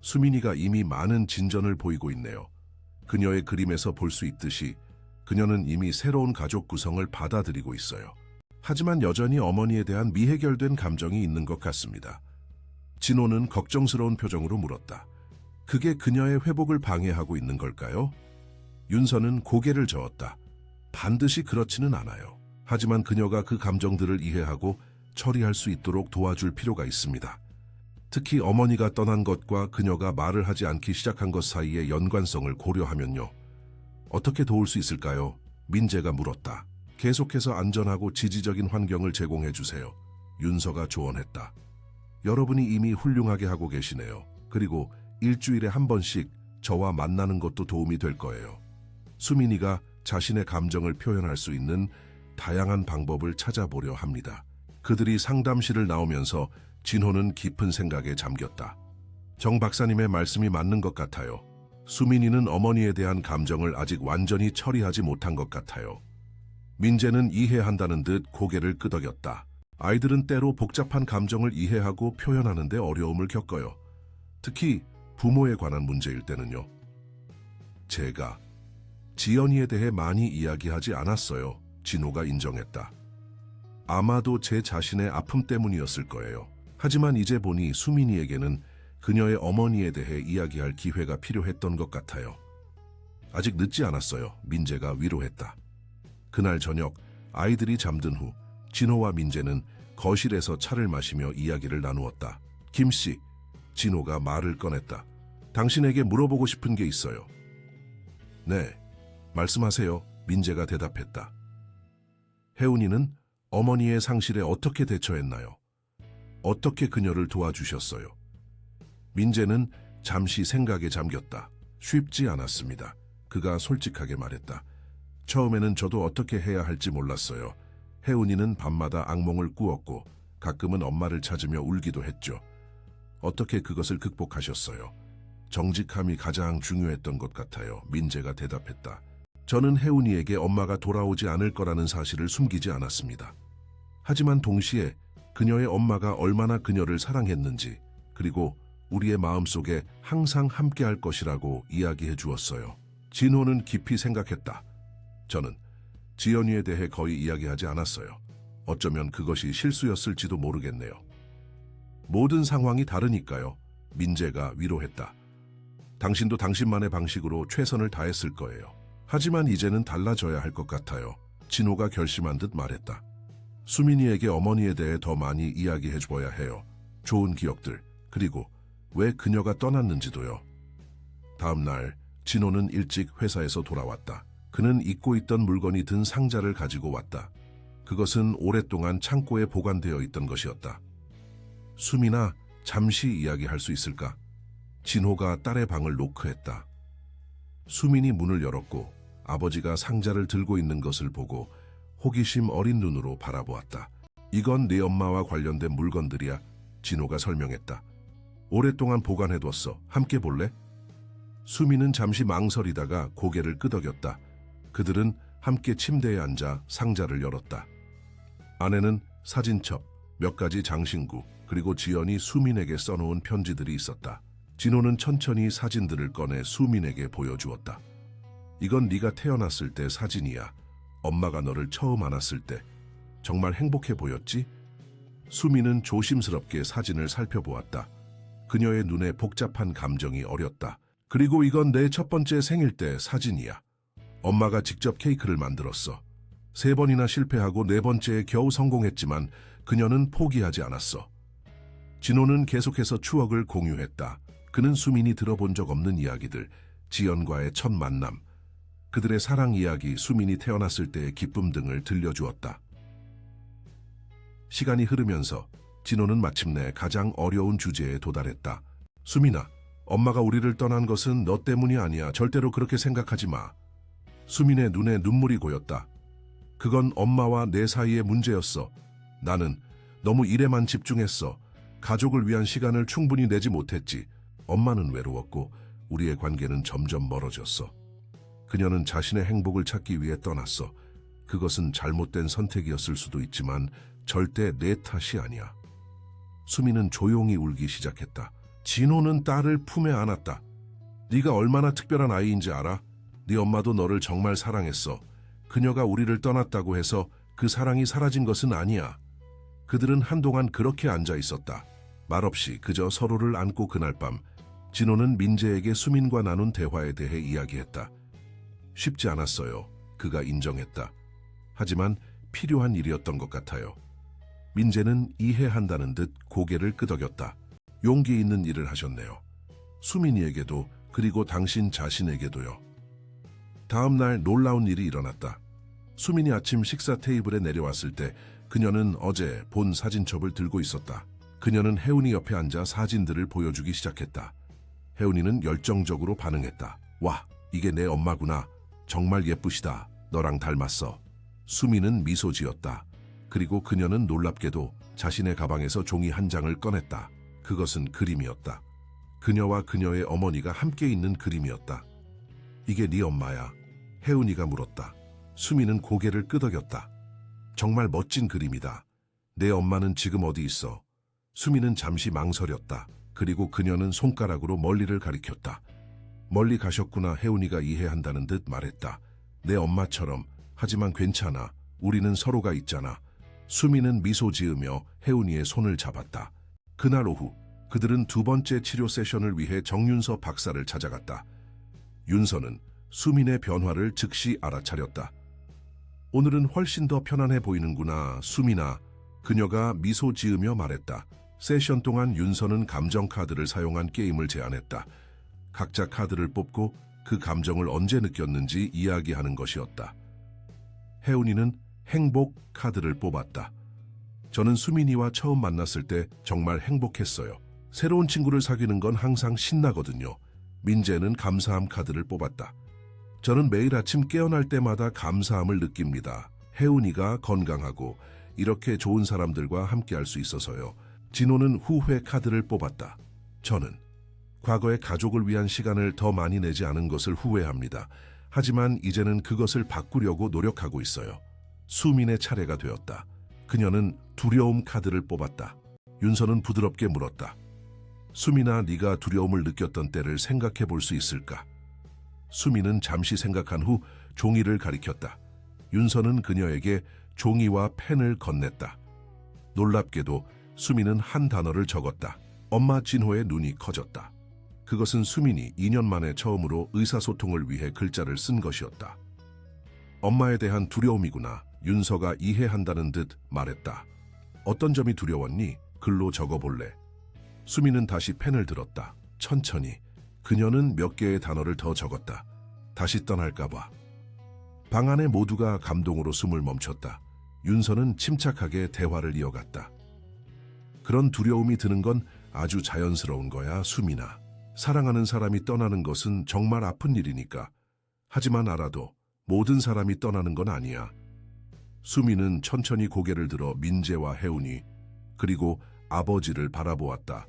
A: 수민이가 이미 많은 진전을 보이고 있네요. 그녀의 그림에서 볼 수 있듯이 그녀는 이미 새로운 가족 구성을 받아들이고 있어요. 하지만 여전히 어머니에 대한 미해결된 감정이 있는 것 같습니다. 진호는 걱정스러운 표정으로 물었다. 그게 그녀의 회복을 방해하고 있는 걸까요? 윤서는 고개를 저었다. 반드시 그렇지는 않아요. 하지만 그녀가 그 감정들을 이해하고 처리할 수 있도록 도와줄 필요가 있습니다. 특히 어머니가 떠난 것과 그녀가 말을 하지 않기 시작한 것 사이의 연관성을 고려하면요. 어떻게 도울 수 있을까요? 민재가 물었다. 계속해서 안전하고 지지적인 환경을 제공해 주세요. 윤서가 조언했다. 여러분이 이미 훌륭하게 하고 계시네요. 그리고 일주일에 한 번씩 저와 만나는 것도 도움이 될 거예요. 수민이가 자신의 감정을 표현할 수 있는 다양한 방법을 찾아보려 합니다. 그들이 상담실을 나오면서 진호는 깊은 생각에 잠겼다. 정 박사님의 말씀이 맞는 것 같아요. 수민이는 어머니에 대한 감정을 아직 완전히 처리하지 못한 것 같아요. 민재는 이해한다는 듯 고개를 끄덕였다. 아이들은 때로 복잡한 감정을 이해하고 표현하는 데 어려움을 겪어요. 특히 부모에 관한 문제일 때는요. 제가 지연이에 대해 많이 이야기하지 않았어요. 진호가 인정했다. 아마도 제 자신의 아픔 때문이었을 거예요. 하지만 이제 보니 수민이에게는 그녀의 어머니에 대해 이야기할 기회가 필요했던 것 같아요. 아직 늦지 않았어요. 민재가 위로했다. 그날 저녁 아이들이 잠든 후 진호와 민재는 거실에서 차를 마시며 이야기를 나누었다. 김씨, 진호가 말을 꺼냈다. 당신에게 물어보고 싶은 게 있어요. 네, 말씀하세요. 민재가 대답했다. 혜운이는 어머니의 상실에 어떻게 대처했나요? 어떻게 그녀를 도와주셨어요? 민재는 잠시 생각에 잠겼다. 쉽지 않았습니다. 그가 솔직하게 말했다. 처음에는 저도 어떻게 해야 할지 몰랐어요. 혜운이는 밤마다 악몽을 꾸었고 가끔은 엄마를 찾으며 울기도 했죠. 어떻게 그것을 극복하셨어요? 정직함이 가장 중요했던 것 같아요. 민재가 대답했다. 저는 혜운이에게 엄마가 돌아오지 않을 거라는 사실을 숨기지 않았습니다. 하지만 동시에 그녀의 엄마가 얼마나 그녀를 사랑했는지, 그리고 우리의 마음속에 항상 함께할 것이라고 이야기해 주었어요. 진호는 깊이 생각했다. 저는 지연이에 대해 거의 이야기하지 않았어요. 어쩌면 그것이 실수였을지도 모르겠네요. 모든 상황이 다르니까요. 민재가 위로했다. 당신도 당신만의 방식으로 최선을 다했을 거예요. 하지만 이제는 달라져야 할 것 같아요. 진호가 결심한 듯 말했다. 수민이에게 어머니에 대해 더 많이 이야기해 줘야 해요. 좋은 기억들, 그리고 왜 그녀가 떠났는지도요. 다음 날 진호는 일찍 회사에서 돌아왔다. 그는 잊고 있던 물건이 든 상자를 가지고 왔다. 그것은 오랫동안 창고에 보관되어 있던 것이었다. 수민아, 잠시 이야기할 수 있을까? 진호가 딸의 방을 노크했다. 수민이 문을 열었고 아버지가 상자를 들고 있는 것을 보고 호기심 어린 눈으로 바라보았다. 이건 네 엄마와 관련된 물건들이야. 진호가 설명했다. 오랫동안 보관해뒀어. 함께 볼래? 수미는 잠시 망설이다가 고개를 끄덕였다. 그들은 함께 침대에 앉아 상자를 열었다. 안에는 사진첩, 몇 가지 장신구, 그리고 지연이 수민에게 써놓은 편지들이 있었다. 진호는 천천히 사진들을 꺼내 수민에게 보여주었다. 이건 네가 태어났을 때 사진이야. 엄마가 너를 처음 안았을 때. 정말 행복해 보였지? 수민은 조심스럽게 사진을 살펴보았다. 그녀의 눈에 복잡한 감정이 어렸다. 그리고 이건 내 첫 번째 생일 때 사진이야. 엄마가 직접 케이크를 만들었어. 3번이나 실패하고 4번째에 겨우 성공했지만 그녀는 포기하지 않았어. 진호는 계속해서 추억을 공유했다. 그는 수민이 들어본 적 없는 이야기들, 지연과의 첫 만남, 그들의 사랑 이야기, 수민이 태어났을 때의 기쁨 등을 들려주었다. 시간이 흐르면서 진호는 마침내 가장 어려운 주제에 도달했다. 수민아, 엄마가 우리를 떠난 것은 너 때문이 아니야. 절대로 그렇게 생각하지 마. 수민의 눈에 눈물이 고였다. 그건 엄마와 내 사이의 문제였어. 나는 너무 일에만 집중했어. 가족을 위한 시간을 충분히 내지 못했지. 엄마는 외로웠고 우리의 관계는 점점 멀어졌어. 그녀는 자신의 행복을 찾기 위해 떠났어. 그것은 잘못된 선택이었을 수도 있지만 절대 내 탓이 아니야. 수민은 조용히 울기 시작했다. 진호는 딸을 품에 안았다. 네가 얼마나 특별한 아이인지 알아? 네 엄마도 너를 정말 사랑했어. 그녀가 우리를 떠났다고 해서 그 사랑이 사라진 것은 아니야. 그들은 한동안 그렇게 앉아 있었다. 말없이 그저 서로를 안고 그날 밤 진호는 민재에게 수민과 나눈 대화에 대해 이야기했다. 쉽지 않았어요. 그가 인정했다. 하지만 필요한 일이었던 것 같아요. 민재는 이해한다는 듯 고개를 끄덕였다. 용기 있는 일을 하셨네요. 수민이에게도 그리고 당신 자신에게도요. 다음 날 놀라운 일이 일어났다. 수민이 아침 식사 테이블에 내려왔을 때 그녀는 어제 본 사진첩을 들고 있었다. 그녀는 혜운이 옆에 앉아 사진들을 보여주기 시작했다. 혜운이는 열정적으로 반응했다. 와, 이게 내 엄마구나. 정말 예쁘시다. 너랑 닮았어. 수민은 미소 지었다. 그리고 그녀는 놀랍게도 자신의 가방에서 종이 한 장을 꺼냈다. 그것은 그림이었다. 그녀와 그녀의 어머니가 함께 있는 그림이었다. 이게 네 엄마야. 혜운이가 물었다. 수민은 고개를 끄덕였다. 정말 멋진 그림이다. 내 엄마는 지금 어디 있어? 수민은 잠시 망설였다. 그리고 그녀는 손가락으로 멀리를 가리켰다. 멀리 가셨구나. 혜운이가 이해한다는 듯 말했다. 내 엄마처럼. 하지만 괜찮아. 우리는 서로가 있잖아. 수민은 미소 지으며 혜운이의 손을 잡았다. 그날 오후 그들은 2번째 치료 세션을 위해 정윤서 박사를 찾아갔다. 윤서는 수민의 변화를 즉시 알아차렸다. 오늘은 훨씬 더 편안해 보이는구나, 수민아. 그녀가 미소 지으며 말했다. 세션 동안 윤서는 감정 카드를 사용한 게임을 제안했다. 각자 카드를 뽑고 그 감정을 언제 느꼈는지 이야기하는 것이었다. 혜운이는 행복 카드를 뽑았다. 저는 수민이와 처음 만났을 때 정말 행복했어요. 새로운 친구를 사귀는 건 항상 신나거든요. 민재는 감사함 카드를 뽑았다. 저는 매일 아침 깨어날 때마다 감사함을 느낍니다. 혜운이가 건강하고 이렇게 좋은 사람들과 함께할 수 있어서요. 진호는 후회 카드를 뽑았다. 저는 과거에 가족을 위한 시간을 더 많이 내지 않은 것을 후회합니다. 하지만 이제는 그것을 바꾸려고 노력하고 있어요. 수민의 차례가 되었다. 그녀는 두려움 카드를 뽑았다. 윤서는 부드럽게 물었다. 수민아, 네가 두려움을 느꼈던 때를 생각해 볼 수 있을까? 수민은 잠시 생각한 후 종이를 가리켰다. 윤서는 그녀에게 종이와 펜을 건넸다. 놀랍게도 수민은 한 단어를 적었다. 엄마. 진호의 눈이 커졌다. 그것은 수민이 2년 만에 처음으로 의사소통을 위해 글자를 쓴 것이었다. 엄마에 대한 두려움이구나. 윤서가 이해한다는 듯 말했다. 어떤 점이 두려웠니? 글로 적어볼래? 수민은 다시 펜을 들었다. 천천히. 그녀는 몇 개의 단어를 더 적었다. 다시 떠날까봐. 방 안에 모두가 감동으로 숨을 멈췄다. 윤서는 침착하게 대화를 이어갔다. 그런 두려움이 드는 건 아주 자연스러운 거야, 수민아. 사랑하는 사람이 떠나는 것은 정말 아픈 일이니까. 하지만 알아도 모든 사람이 떠나는 건 아니야. 수미는 천천히 고개를 들어 민재와 혜운이 그리고 아버지를 바라보았다.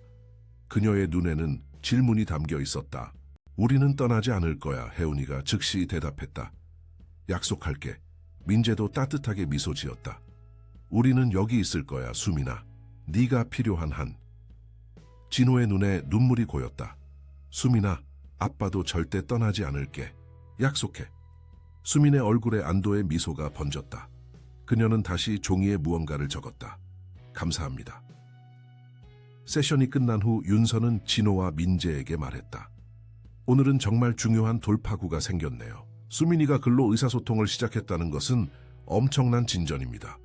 A: 그녀의 눈에는 질문이 담겨 있었다. 우리는 떠나지 않을 거야, 혜운이가 즉시 대답했다. 약속할게. 민재도 따뜻하게 미소 지었다. 우리는 여기 있을 거야, 수민아. 네가 필요한 한. 진호의 눈에 눈물이 고였다. 수민아, 아빠도 절대 떠나지 않을게. 약속해. 수민의 얼굴에 안도의 미소가 번졌다. 그녀는 다시 종이에 무언가를 적었다. 감사합니다. 세션이 끝난 후 윤서는 진호와 민재에게 말했다. 오늘은 정말 중요한 돌파구가 생겼네요. 수민이가 글로 의사소통을 시작했다는 것은 엄청난 진전입니다.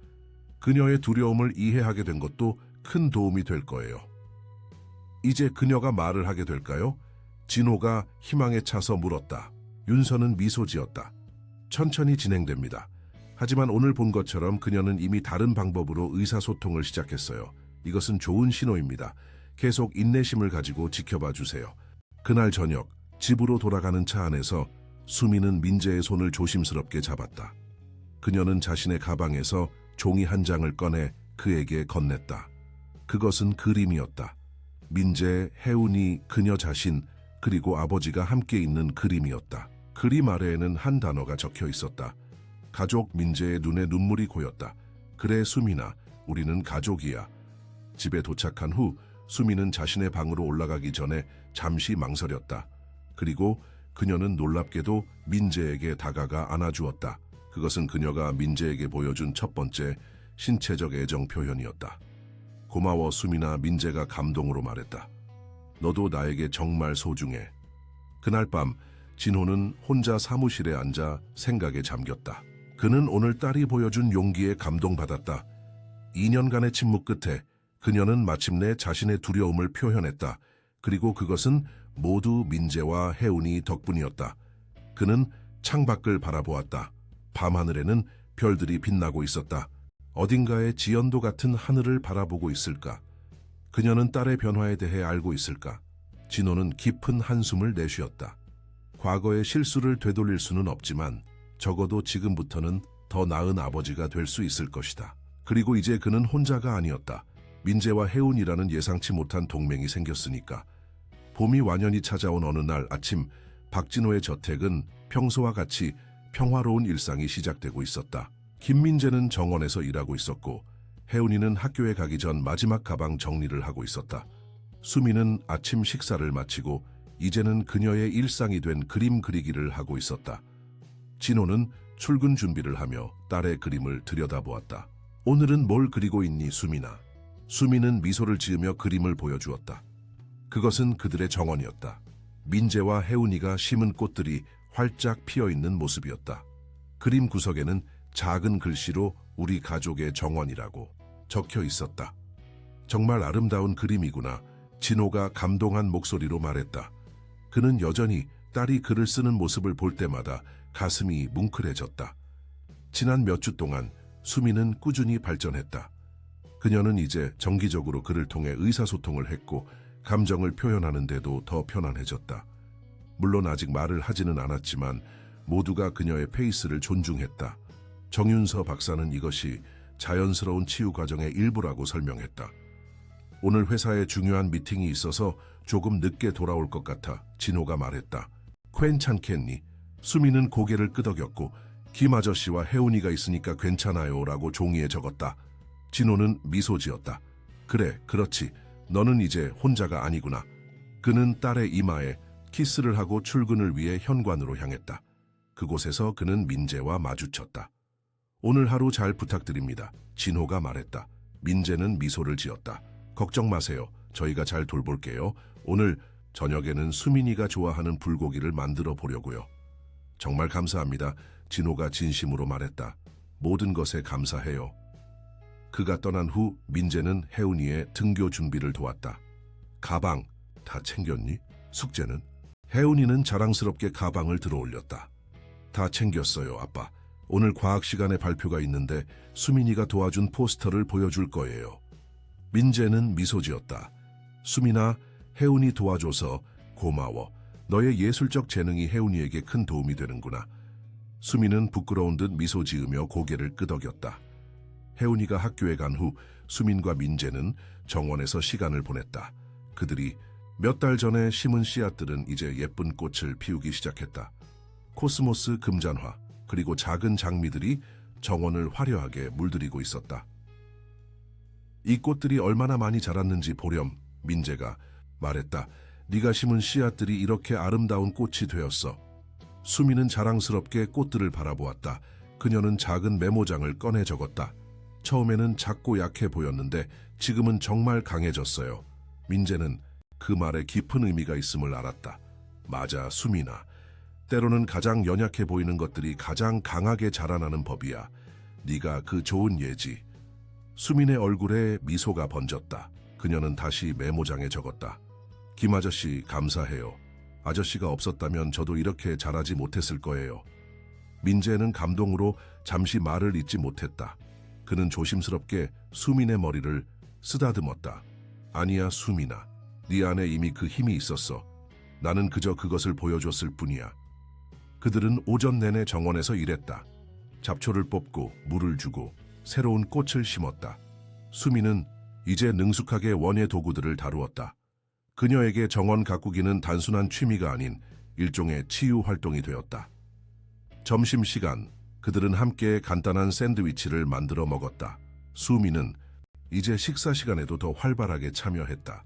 A: 그녀의 두려움을 이해하게 된 것도 큰 도움이 될 거예요. 이제 그녀가 말을 하게 될까요? 진호가 희망에 차서 물었다. 윤서는 미소 지었다. 천천히 진행됩니다. 하지만 오늘 본 것처럼 그녀는 이미 다른 방법으로 의사소통을 시작했어요. 이것은 좋은 신호입니다. 계속 인내심을 가지고 지켜봐 주세요. 그날 저녁, 집으로 돌아가는 차 안에서 수미는 민재의 손을 조심스럽게 잡았다. 그녀는 자신의 가방에서 종이 한 장을 꺼내 그에게 건넸다. 그것은 그림이었다. 민재, 혜운이, 그녀 자신, 그리고 아버지가 함께 있는 그림이었다. 그림 아래에는 한 단어가 적혀 있었다. 가족. 민재의 눈에 눈물이 고였다. 그래, 수민아, 우리는 가족이야. 집에 도착한 후 수미는 자신의 방으로 올라가기 전에 잠시 망설였다. 그리고 그녀는 놀랍게도 민재에게 다가가 안아주었다. 그것은 그녀가 민재에게 보여준 첫 번째 신체적 애정 표현이었다. 고마워, 수민아. 민재가 감동으로 말했다. 너도 나에게 정말 소중해. 그날 밤 진호는 혼자 사무실에 앉아 생각에 잠겼다. 그는 오늘 딸이 보여준 용기에 감동받았다. 2년간의 침묵 끝에 그녀는 마침내 자신의 두려움을 표현했다. 그리고 그것은 모두 민재와 혜운이 덕분이었다. 그는 창밖을 바라보았다. 밤하늘에는 별들이 빛나고 있었다. 어딘가에 지연도 같은 하늘을 바라보고 있을까? 그녀는 딸의 변화에 대해 알고 있을까? 진호는 깊은 한숨을 내쉬었다. 과거의 실수를 되돌릴 수는 없지만 적어도 지금부터는 더 나은 아버지가 될 수 있을 것이다. 그리고 이제 그는 혼자가 아니었다. 민재와 혜운이라는 예상치 못한 동맹이 생겼으니까. 봄이 완연히 찾아온 어느 날 아침, 박진호의 저택은 평소와 같이 평화로운 일상이 시작되고 있었다. 김민재는 정원에서 일하고 있었고 혜운이는 학교에 가기 전 마지막 가방 정리를 하고 있었다. 수미는 아침 식사를 마치고 이제는 그녀의 일상이 된 그림 그리기를 하고 있었다. 진호는 출근 준비를 하며 딸의 그림을 들여다보았다. 오늘은 뭘 그리고 있니, 수민아? 수미는 미소를 지으며 그림을 보여주었다. 그것은 그들의 정원이었다. 민재와 혜운이가 심은 꽃들이 활짝 피어있는 모습이었다. 그림 구석에는 작은 글씨로 우리 가족의 정원이라고 적혀 있었다. 정말 아름다운 그림이구나. 진호가 감동한 목소리로 말했다. 그는 여전히 딸이 글을 쓰는 모습을 볼 때마다 가슴이 뭉클해졌다. 지난 몇 주 동안 수미는 꾸준히 발전했다. 그녀는 이제 정기적으로 글을 통해 의사소통을 했고 감정을 표현하는 데도 더 편안해졌다. 물론 아직 말을 하지는 않았지만 모두가 그녀의 페이스를 존중했다. 정윤서 박사는 이것이 자연스러운 치유 과정의 일부라고 설명했다. 오늘 회사에 중요한 미팅이 있어서 조금 늦게 돌아올 것 같아, 진호가 말했다. 괜찮겠니? 수미는 고개를 끄덕였고 김 아저씨와 혜운이가 있으니까 괜찮아요 라고 종이에 적었다. 진호는 미소 지었다. 그래, 그렇지. 너는 이제 혼자가 아니구나. 그는 딸의 이마에 키스를 하고 출근을 위해 현관으로 향했다. 그곳에서 그는 민재와 마주쳤다. 오늘 하루 잘 부탁드립니다. 진호가 말했다. 민재는 미소를 지었다. 걱정 마세요. 저희가 잘 돌볼게요. 오늘 저녁에는 수민이가 좋아하는 불고기를 만들어 보려고요. 정말 감사합니다. 진호가 진심으로 말했다. 모든 것에 감사해요. 그가 떠난 후 민재는 혜운이의 등교 준비를 도왔다. 가방 다 챙겼니? 숙제는? 혜운이는 자랑스럽게 가방을 들어올렸다. 다 챙겼어요, 아빠. 오늘 과학 시간에 발표가 있는데 수민이가 도와준 포스터를 보여줄 거예요. 민재는 미소 지었다. 수민아, 혜운이 도와줘서 고마워. 너의 예술적 재능이 혜운이에게 큰 도움이 되는구나. 수미는 부끄러운 듯 미소 지으며 고개를 끄덕였다. 혜운이가 학교에 간 후 수민과 민재는 정원에서 시간을 보냈다. 그들이 몇 달 전에 심은 씨앗들은 이제 예쁜 꽃을 피우기 시작했다. 코스모스 금잔화, 그리고 작은 장미들이 정원을 화려하게 물들이고 있었다. 이 꽃들이 얼마나 많이 자랐는지 보렴, 민재가 말했다. 네가 심은 씨앗들이 이렇게 아름다운 꽃이 되었어. 수미는 자랑스럽게 꽃들을 바라보았다. 그녀는 작은 메모장을 꺼내 적었다. 처음에는 작고 약해 보였는데 지금은 정말 강해졌어요. 민재는 그 말에 깊은 의미가 있음을 알았다. 맞아, 수민아. 때로는 가장 연약해 보이는 것들이 가장 강하게 자라나는 법이야. 네가 그 좋은 예지. 수민의 얼굴에 미소가 번졌다. 그녀는 다시 메모장에 적었다. 김 아저씨 감사해요. 아저씨가 없었다면 저도 이렇게 잘하지 못했을 거예요. 민재는 감동으로 잠시 말을 잇지 못했다. 그는 조심스럽게 수민의 머리를 쓰다듬었다. 아니야, 수민아. 네 안에 이미 그 힘이 있었어. 나는 그저 그것을 보여줬을 뿐이야. 그들은 오전 내내 정원에서 일했다. 잡초를 뽑고 물을 주고 새로운 꽃을 심었다. 수민은 이제 능숙하게 원예 도구들을 다루었다. 그녀에게 정원 가꾸기는 단순한 취미가 아닌 일종의 치유 활동이 되었다. 점심시간, 그들은 함께 간단한 샌드위치를 만들어 먹었다. 수민은 이제 식사 시간에도 더 활발하게 참여했다.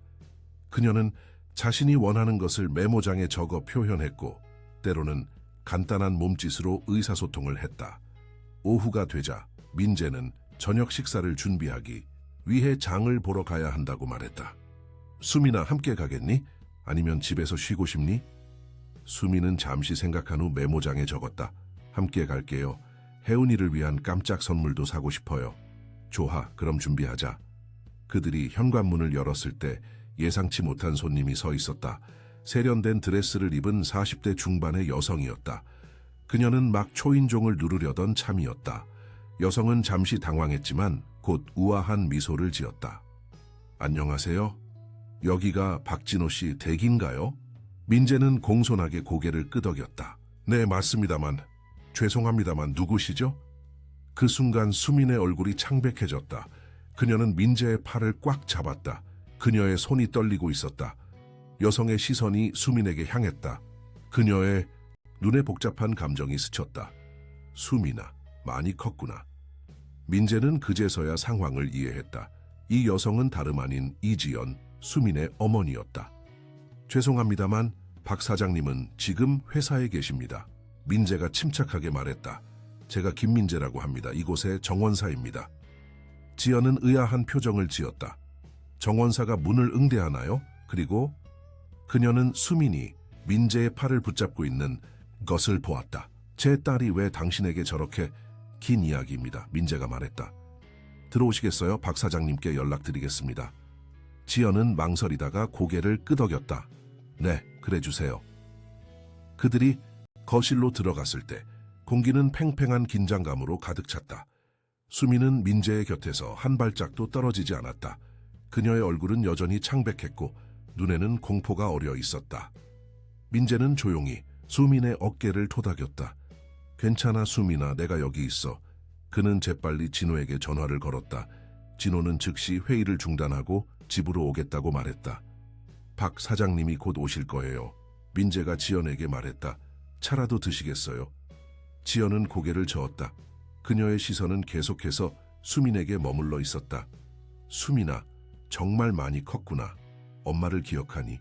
A: 그녀는 자신이 원하는 것을 메모장에 적어 표현했고, 때로는 간단한 몸짓으로 의사소통을 했다. 오후가 되자 민재는 저녁 식사를 준비하기 위해 장을 보러 가야 한다고 말했다. 수민아, 함께 가겠니? 아니면 집에서 쉬고 싶니? 수민은 잠시 생각한 후 메모장에 적었다. 함께 갈게요. 혜운이를 위한 깜짝 선물도 사고 싶어요. 좋아, 그럼 준비하자. 그들이 현관문을 열었을 때 예상치 못한 손님이 서 있었다. 세련된 드레스를 입은 40대 중반의 여성이었다. 그녀는 막 초인종을 누르려던 참이었다. 여성은 잠시 당황했지만 곧 우아한 미소를 지었다. 안녕하세요. 여기가 박진호 씨 댁인가요? 민재는 공손하게 고개를 끄덕였다. 네, 맞습니다만. 죄송합니다만 누구시죠? 그 순간 수민의 얼굴이 창백해졌다. 그녀는 민재의 팔을 꽉 잡았다. 그녀의 손이 떨리고 있었다. 여성의 시선이 수민에게 향했다. 그녀의 눈에 복잡한 감정이 스쳤다. 수민아, 많이 컸구나. 민재는 그제서야 상황을 이해했다. 이 여성은 다름 아닌 이지연, 수민의 어머니였다. 죄송합니다만 박 사장님은 지금 회사에 계십니다. 민재가 침착하게 말했다. 제가 김민재라고 합니다. 이곳의 정원사입니다. 지연은 의아한 표정을 지었다. 정원사가 문을 응대하나요? 그리고 그녀는 수민이 민재의 팔을 붙잡고 있는 것을 보았다. 제 딸이 왜 당신에게 저렇게 긴 이야기입니다. 민재가 말했다. 들어오시겠어요? 박 사장님께 연락드리겠습니다. 지연은 망설이다가 고개를 끄덕였다. 네, 그래 주세요. 그들이 거실로 들어갔을 때 공기는 팽팽한 긴장감으로 가득 찼다. 수민은 민재의 곁에서 한 발짝도 떨어지지 않았다. 그녀의 얼굴은 여전히 창백했고 눈에는 공포가 어려 있었다. 민재는 조용히 수민의 어깨를 토닥였다. 괜찮아, 수민아, 내가 여기 있어. 그는 재빨리 진호에게 전화를 걸었다. 진호는 즉시 회의를 중단하고 집으로 오겠다고 말했다. 박 사장님이 곧 오실 거예요. 민재가 지연에게 말했다. 차라도 드시겠어요? 지연은 고개를 저었다. 그녀의 시선은 계속해서 수민에게 머물러 있었다. 수민아, 정말 많이 컸구나. 엄마를 기억하니?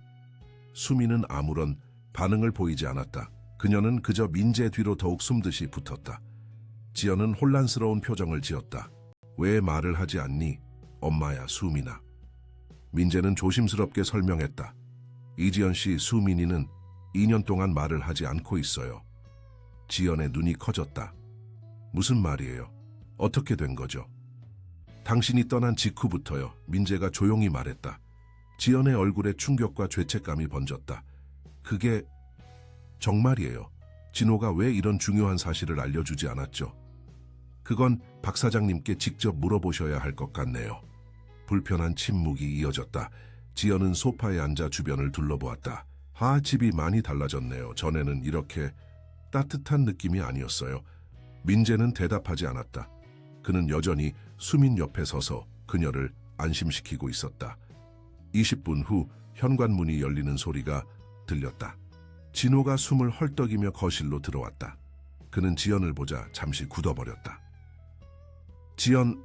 A: 수민은 아무런 반응을 보이지 않았다. 그녀는 그저 민재 뒤로 더욱 숨듯이 붙었다. 지연은 혼란스러운 표정을 지었다. 왜 말을 하지 않니? 엄마야, 수민아. 민재는 조심스럽게 설명했다. 이지연 씨, 수민이는 2년 동안 말을 하지 않고 있어요. 지연의 눈이 커졌다. 무슨 말이에요? 어떻게 된 거죠? 당신이 떠난 직후부터요. 민재가 조용히 말했다. 지연의 얼굴에 충격과 죄책감이 번졌다. 그게 정말이에요. 진호가 왜 이런 중요한 사실을 알려주지 않았죠? 그건 박 사장님께 직접 물어보셔야 할 것 같네요. 불편한 침묵이 이어졌다. 지연은 소파에 앉아 주변을 둘러보았다. 집이 많이 달라졌네요. 전에는 이렇게 따뜻한 느낌이 아니었어요. 민재는 대답하지 않았다. 그는 여전히 수민 옆에 서서 그녀를 안심시키고 있었다. 20분 후 현관문이 열리는 소리가 들렸다. 진호가 숨을 헐떡이며 거실로 들어왔다. 그는 지연을 보자 잠시 굳어버렸다. 지연,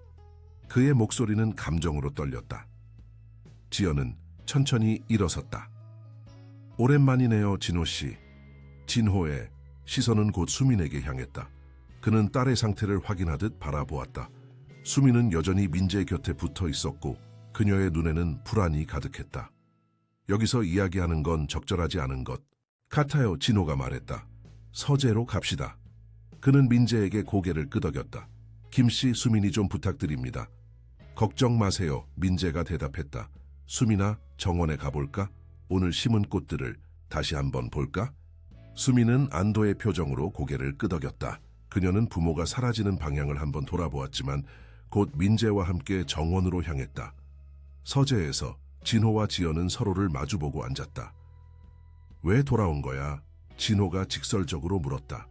A: 그의 목소리는 감정으로 떨렸다. 지연은 천천히 일어섰다. 오랜만이네요, 진호 씨. 진호의 시선은 곧 수민에게 향했다. 그는 딸의 상태를 확인하듯 바라보았다. 수민은 여전히 민재 곁에 붙어 있었고 그녀의 눈에는 불안이 가득했다. 여기서 이야기하는 건 적절하지 않은 것 같아요, 진호가 말했다. 서재로 갑시다. 그는 민재에게 고개를 끄덕였다. 김씨, 수민이 좀 부탁드립니다. 걱정 마세요, 민재가 대답했다. 수민아, 정원에 가볼까? 오늘 심은 꽃들을 다시 한번 볼까? 수민은 안도의 표정으로 고개를 끄덕였다. 그녀는 부모가 사라지는 방향을 한번 돌아보았지만 곧 민재와 함께 정원으로 향했다. 서재에서 진호와 지연은 서로를 마주보고 앉았다. 왜 돌아온 거야? 진호가 직설적으로 물었다.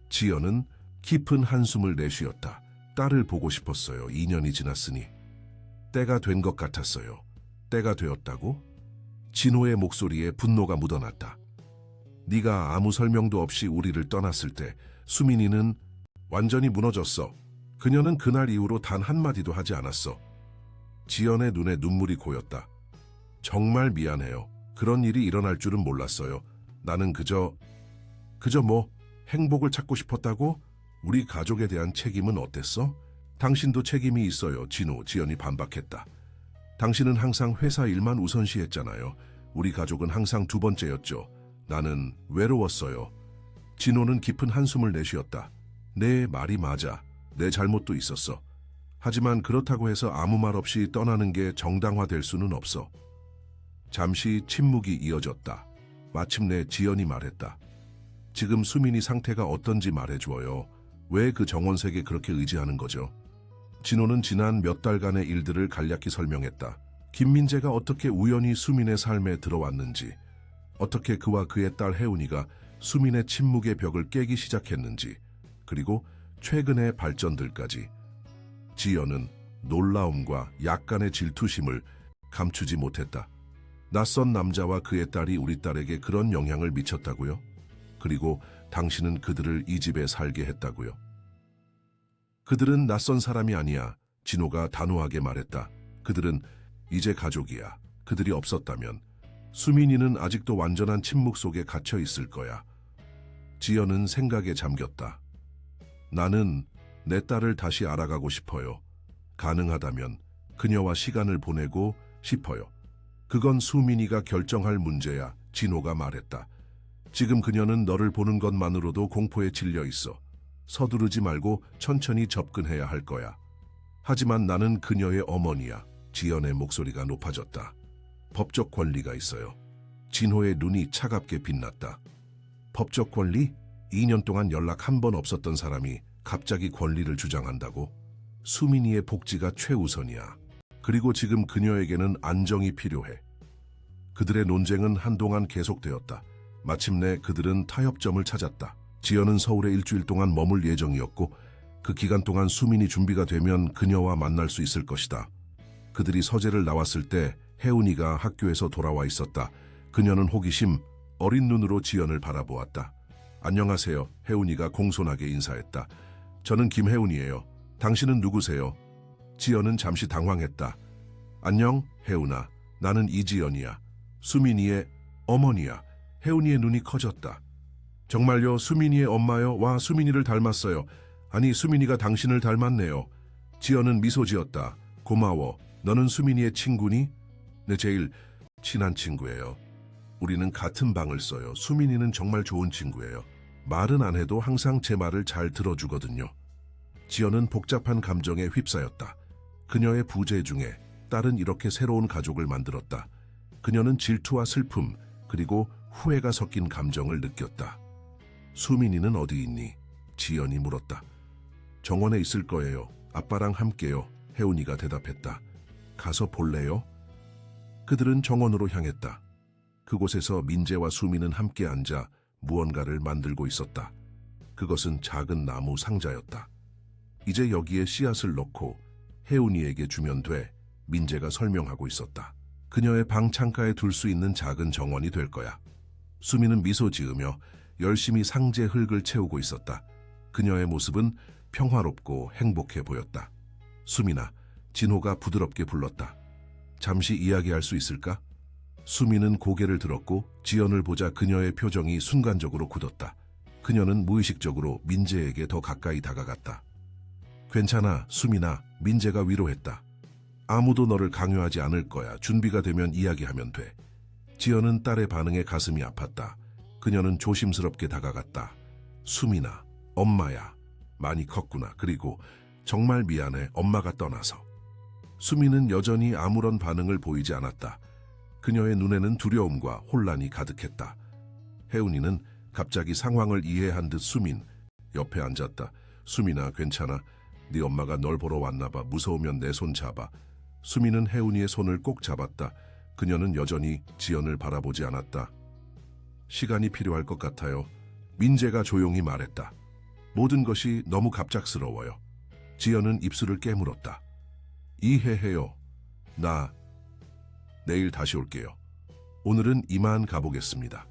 A: 지연은 깊은 한숨을 내쉬었다. 딸을 보고 싶었어요. 2년이 지났으니. 때가 된 것 같았어요. 때가 되었다고? 진호의 목소리에 분노가 묻어났다. 네가 아무 설명도 없이 우리를 떠났을 때 수민이는 완전히 무너졌어. 그녀는 그날 이후로 단 한마디도 하지 않았어. 지연의 눈에 눈물이 고였다. 정말 미안해요. 그런 일이 일어날 줄은 몰랐어요. 나는 그저 행복을 찾고 싶었다고? 우리 가족에 대한 책임은 어땠어? 당신도 책임이 있어요, 진호. 지연이 반박했다. 당신은 항상 회사 일만 우선시했잖아요. 우리 가족은 항상 두 번째였죠. 나는 외로웠어요. 진호는 깊은 한숨을 내쉬었다. 내 말이 맞아. 내 잘못도 있었어. 하지만 그렇다고 해서 아무 말 없이 떠나는 게 정당화될 수는 없어. 잠시 침묵이 이어졌다. 마침내 지연이 말했다. 지금 수민이 상태가 어떤지 말해줘요. 왜 그 정원색에 그렇게 의지하는 거죠? 진호는 지난 몇 달간의 일들을 간략히 설명했다. 김민재가 어떻게 우연히 수민의 삶에 들어왔는지, 어떻게 그와 그의 딸 혜운이가 수민의 침묵의 벽을 깨기 시작했는지, 그리고 최근의 발전들까지. 지연은 놀라움과 약간의 질투심을 감추지 못했다. 낯선 남자와 그의 딸이 우리 딸에게 그런 영향을 미쳤다고요? 그리고 당신은 그들을 이 집에 살게 했다고요? 그들은 낯선 사람이 아니야. 진호가 단호하게 말했다. 그들은 이제 가족이야. 그들이 없었다면 수민이는 아직도 완전한 침묵 속에 갇혀 있을 거야. 지연은 생각에 잠겼다. 나는 내 딸을 다시 알아가고 싶어요. 가능하다면 그녀와 시간을 보내고 싶어요. 그건 수민이가 결정할 문제야. 진호가 말했다. 지금 그녀는 너를 보는 것만으로도 공포에 질려 있어. 서두르지 말고 천천히 접근해야 할 거야. 하지만 나는 그녀의 어머니야. 지연의 목소리가 높아졌다. 법적 권리가 있어요. 진호의 눈이 차갑게 빛났다. 법적 권리? 2년 동안 연락 한 번 없었던 사람이 갑자기 권리를 주장한다고? 수민이의 복지가 최우선이야. 그리고 지금 그녀에게는 안정이 필요해. 그들의 논쟁은 한동안 계속되었다. 마침내 그들은 타협점을 찾았다. 지연은 서울에 일주일 동안 머물 예정이었고 그 기간 동안 수민이 준비가 되면 그녀와 만날 수 있을 것이다. 그들이 서재를 나왔을 때 혜운이가 학교에서 돌아와 있었다. 그녀는 호기심 어린 눈으로 지연을 바라보았다. 안녕하세요. 혜운이가 공손하게 인사했다. 저는 김혜운이에요. 당신은 누구세요? 지연은 잠시 당황했다. 안녕, 혜운아. 나는 이지연이야. 수민이의 어머니야. 혜운이의 눈이 커졌다. 정말요? 수민이의 엄마요? 와, 수민이를 닮았어요. 아니, 수민이가 당신을 닮았네요. 지연은 미소 지었다. 고마워. 너는 수민이의 친구니? 네, 제일 친한 친구예요. 우리는 같은 방을 써요. 수민이는 정말 좋은 친구예요. 말은 안 해도 항상 제 말을 잘 들어주거든요. 지연은 복잡한 감정에 휩싸였다. 그녀의 부재 중에 딸은 이렇게 새로운 가족을 만들었다. 그녀는 질투와 슬픔, 그리고 후회가 섞인 감정을 느꼈다. 수민이는 어디 있니? 지연이 물었다. 정원에 있을 거예요. 아빠랑 함께요. 혜운이가 대답했다. 가서 볼래요? 그들은 정원으로 향했다. 그곳에서 민재와 수민은 함께 앉아 무언가를 만들고 있었다. 그것은 작은 나무 상자였다. 이제 여기에 씨앗을 넣고 혜운이에게 주면 돼. 민재가 설명하고 있었다. 그녀의 방 창가에 둘 수 있는 작은 정원이 될 거야. 수미는 미소 지으며 열심히 상자 흙을 채우고 있었다. 그녀의 모습은 평화롭고 행복해 보였다. 수민아, 진호가 부드럽게 불렀다. 잠시 이야기할 수 있을까? 수미는 고개를 들었고 지연을 보자 그녀의 표정이 순간적으로 굳었다. 그녀는 무의식적으로 민재에게 더 가까이 다가갔다. 괜찮아, 수민아, 민재가 위로했다. 아무도 너를 강요하지 않을 거야. 준비가 되면 이야기하면 돼. 지연은 딸의 반응에 가슴이 아팠다. 그녀는 조심스럽게 다가갔다. 수민아, 엄마야. 많이 컸구나. 그리고 정말 미안해, 엄마가 떠나서. 수미는 여전히 아무런 반응을 보이지 않았다. 그녀의 눈에는 두려움과 혼란이 가득했다. 혜운이는 갑자기 상황을 이해한 듯 수민 옆에 앉았다. 수민아, 괜찮아. 네 엄마가 널 보러 왔나 봐. 무서우면 내 손 잡아. 수민은 혜운이의 손을 꼭 잡았다. 그녀는 여전히 지연을 바라보지 않았다. 시간이 필요할 것 같아요. 민재가 조용히 말했다. 모든 것이 너무 갑작스러워요. 지연은 입술을 깨물었다. 이해해요. 나 내일 다시 올게요. 오늘은 이만 가보겠습니다.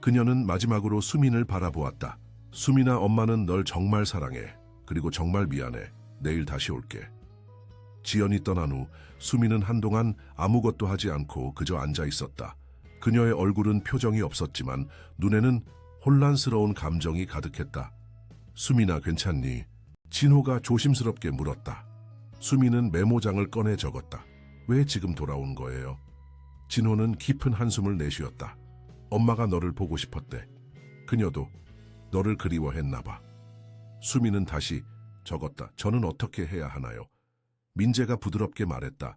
A: 그녀는 마지막으로 수민을 바라보았다. 수민아, 엄마는 널 정말 사랑해. 그리고 정말 미안해. 내일 다시 올게. 지연이 떠난 후 수민은 한동안 아무것도 하지 않고 그저 앉아 있었다. 그녀의 얼굴은 표정이 없었지만 눈에는 혼란스러운 감정이 가득했다. 수민아, 괜찮니? 진호가 조심스럽게 물었다. 수민은 메모장을 꺼내 적었다. 왜 지금 돌아온 거예요? 진호는 깊은 한숨을 내쉬었다. 엄마가 너를 보고 싶었대. 그녀도 너를 그리워했나 봐. 수민은 다시 적었다. 저는 어떻게 해야 하나요? 민재가 부드럽게 말했다.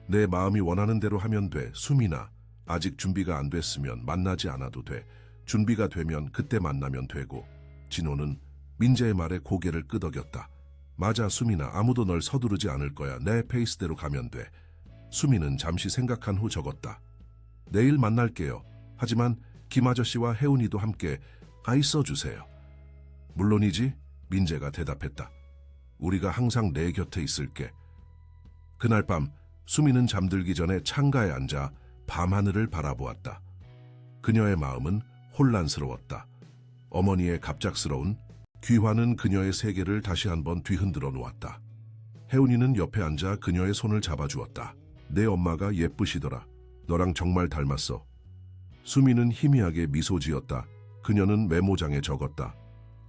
A: 내 마음이 원하는 대로 하면 돼. 수민아, 아직 준비가 안 됐으면 만나지 않아도 돼. 준비가 되면 그때 만나면 되고. 진호는 민재의 말에 고개를 끄덕였다. 맞아, 수민아. 아무도 널 서두르지 않을 거야. 내 페이스대로 가면 돼. 수민은 잠시 생각한 후 적었다. 내일 만날게요. 하지만 김 아저씨와 혜운이도 함께 있어주세요. 물론이지, 민재가 대답했다. 우리가 항상 내 곁에 있을게. 그날 밤 수민은 잠들기 전에 창가에 앉아 밤하늘을 바라보았다. 그녀의 마음은 혼란스러웠다. 어머니의 갑작스러운 귀환은 그녀의 세계를 다시 한번 뒤흔들어 놓았다. 혜운이는 옆에 앉아 그녀의 손을 잡아주었다. 내 엄마가 예쁘시더라. 너랑 정말 닮았어. 수민은 희미하게 미소 지었다. 그녀는 메모장에 적었다.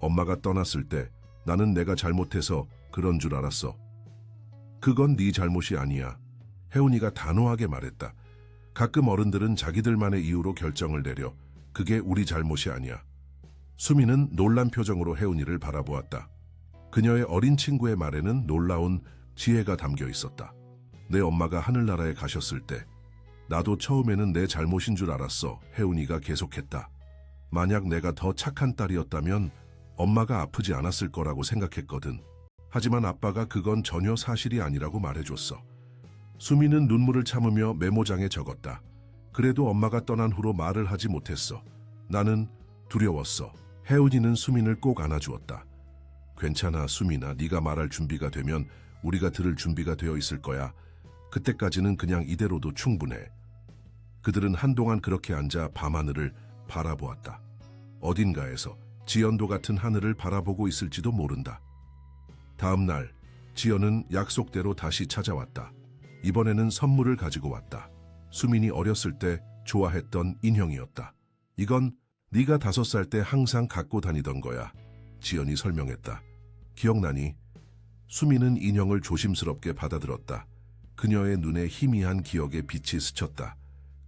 A: 엄마가 떠났을 때 나는 내가 잘못해서 그런 줄 알았어. 그건 네 잘못이 아니야. 혜운이가 단호하게 말했다. 가끔 어른들은 자기들만의 이유로 결정을 내려. 그게 우리 잘못이 아니야. 수민은 놀란 표정으로 혜운이를 바라보았다. 그녀의 어린 친구의 말에는 놀라운 지혜가 담겨 있었다. 내 엄마가 하늘나라에 가셨을 때 나도 처음에는 내 잘못인 줄 알았어. 혜운이가 계속했다. 만약 내가 더 착한 딸이었다면 엄마가 아프지 않았을 거라고 생각했거든. 하지만 아빠가 그건 전혀 사실이 아니라고 말해줬어. 수민은 눈물을 참으며 메모장에 적었다. 그래도 엄마가 떠난 후로 말을 하지 못했어. 나는 두려웠어. 혜운이는 수민을 꼭 안아주었다. 괜찮아, 수민아. 네가 말할 준비가 되면 우리가 들을 준비가 되어 있을 거야. 그때까지는 그냥 이대로도 충분해. 그들은 한동안 그렇게 앉아 밤하늘을 바라보았다. 어딘가에서 지연도 같은 하늘을 바라보고 있을지도 모른다. 다음 날 지연은 약속대로 다시 찾아왔다. 이번에는 선물을 가지고 왔다. 수민이 어렸을 때 좋아했던 인형이었다. 이건 네가 5살 때 항상 갖고 다니던 거야. 지연이 설명했다. 기억나니? 수민은 인형을 조심스럽게 받아들었다. 그녀의 눈에 희미한 기억의 빛이 스쳤다.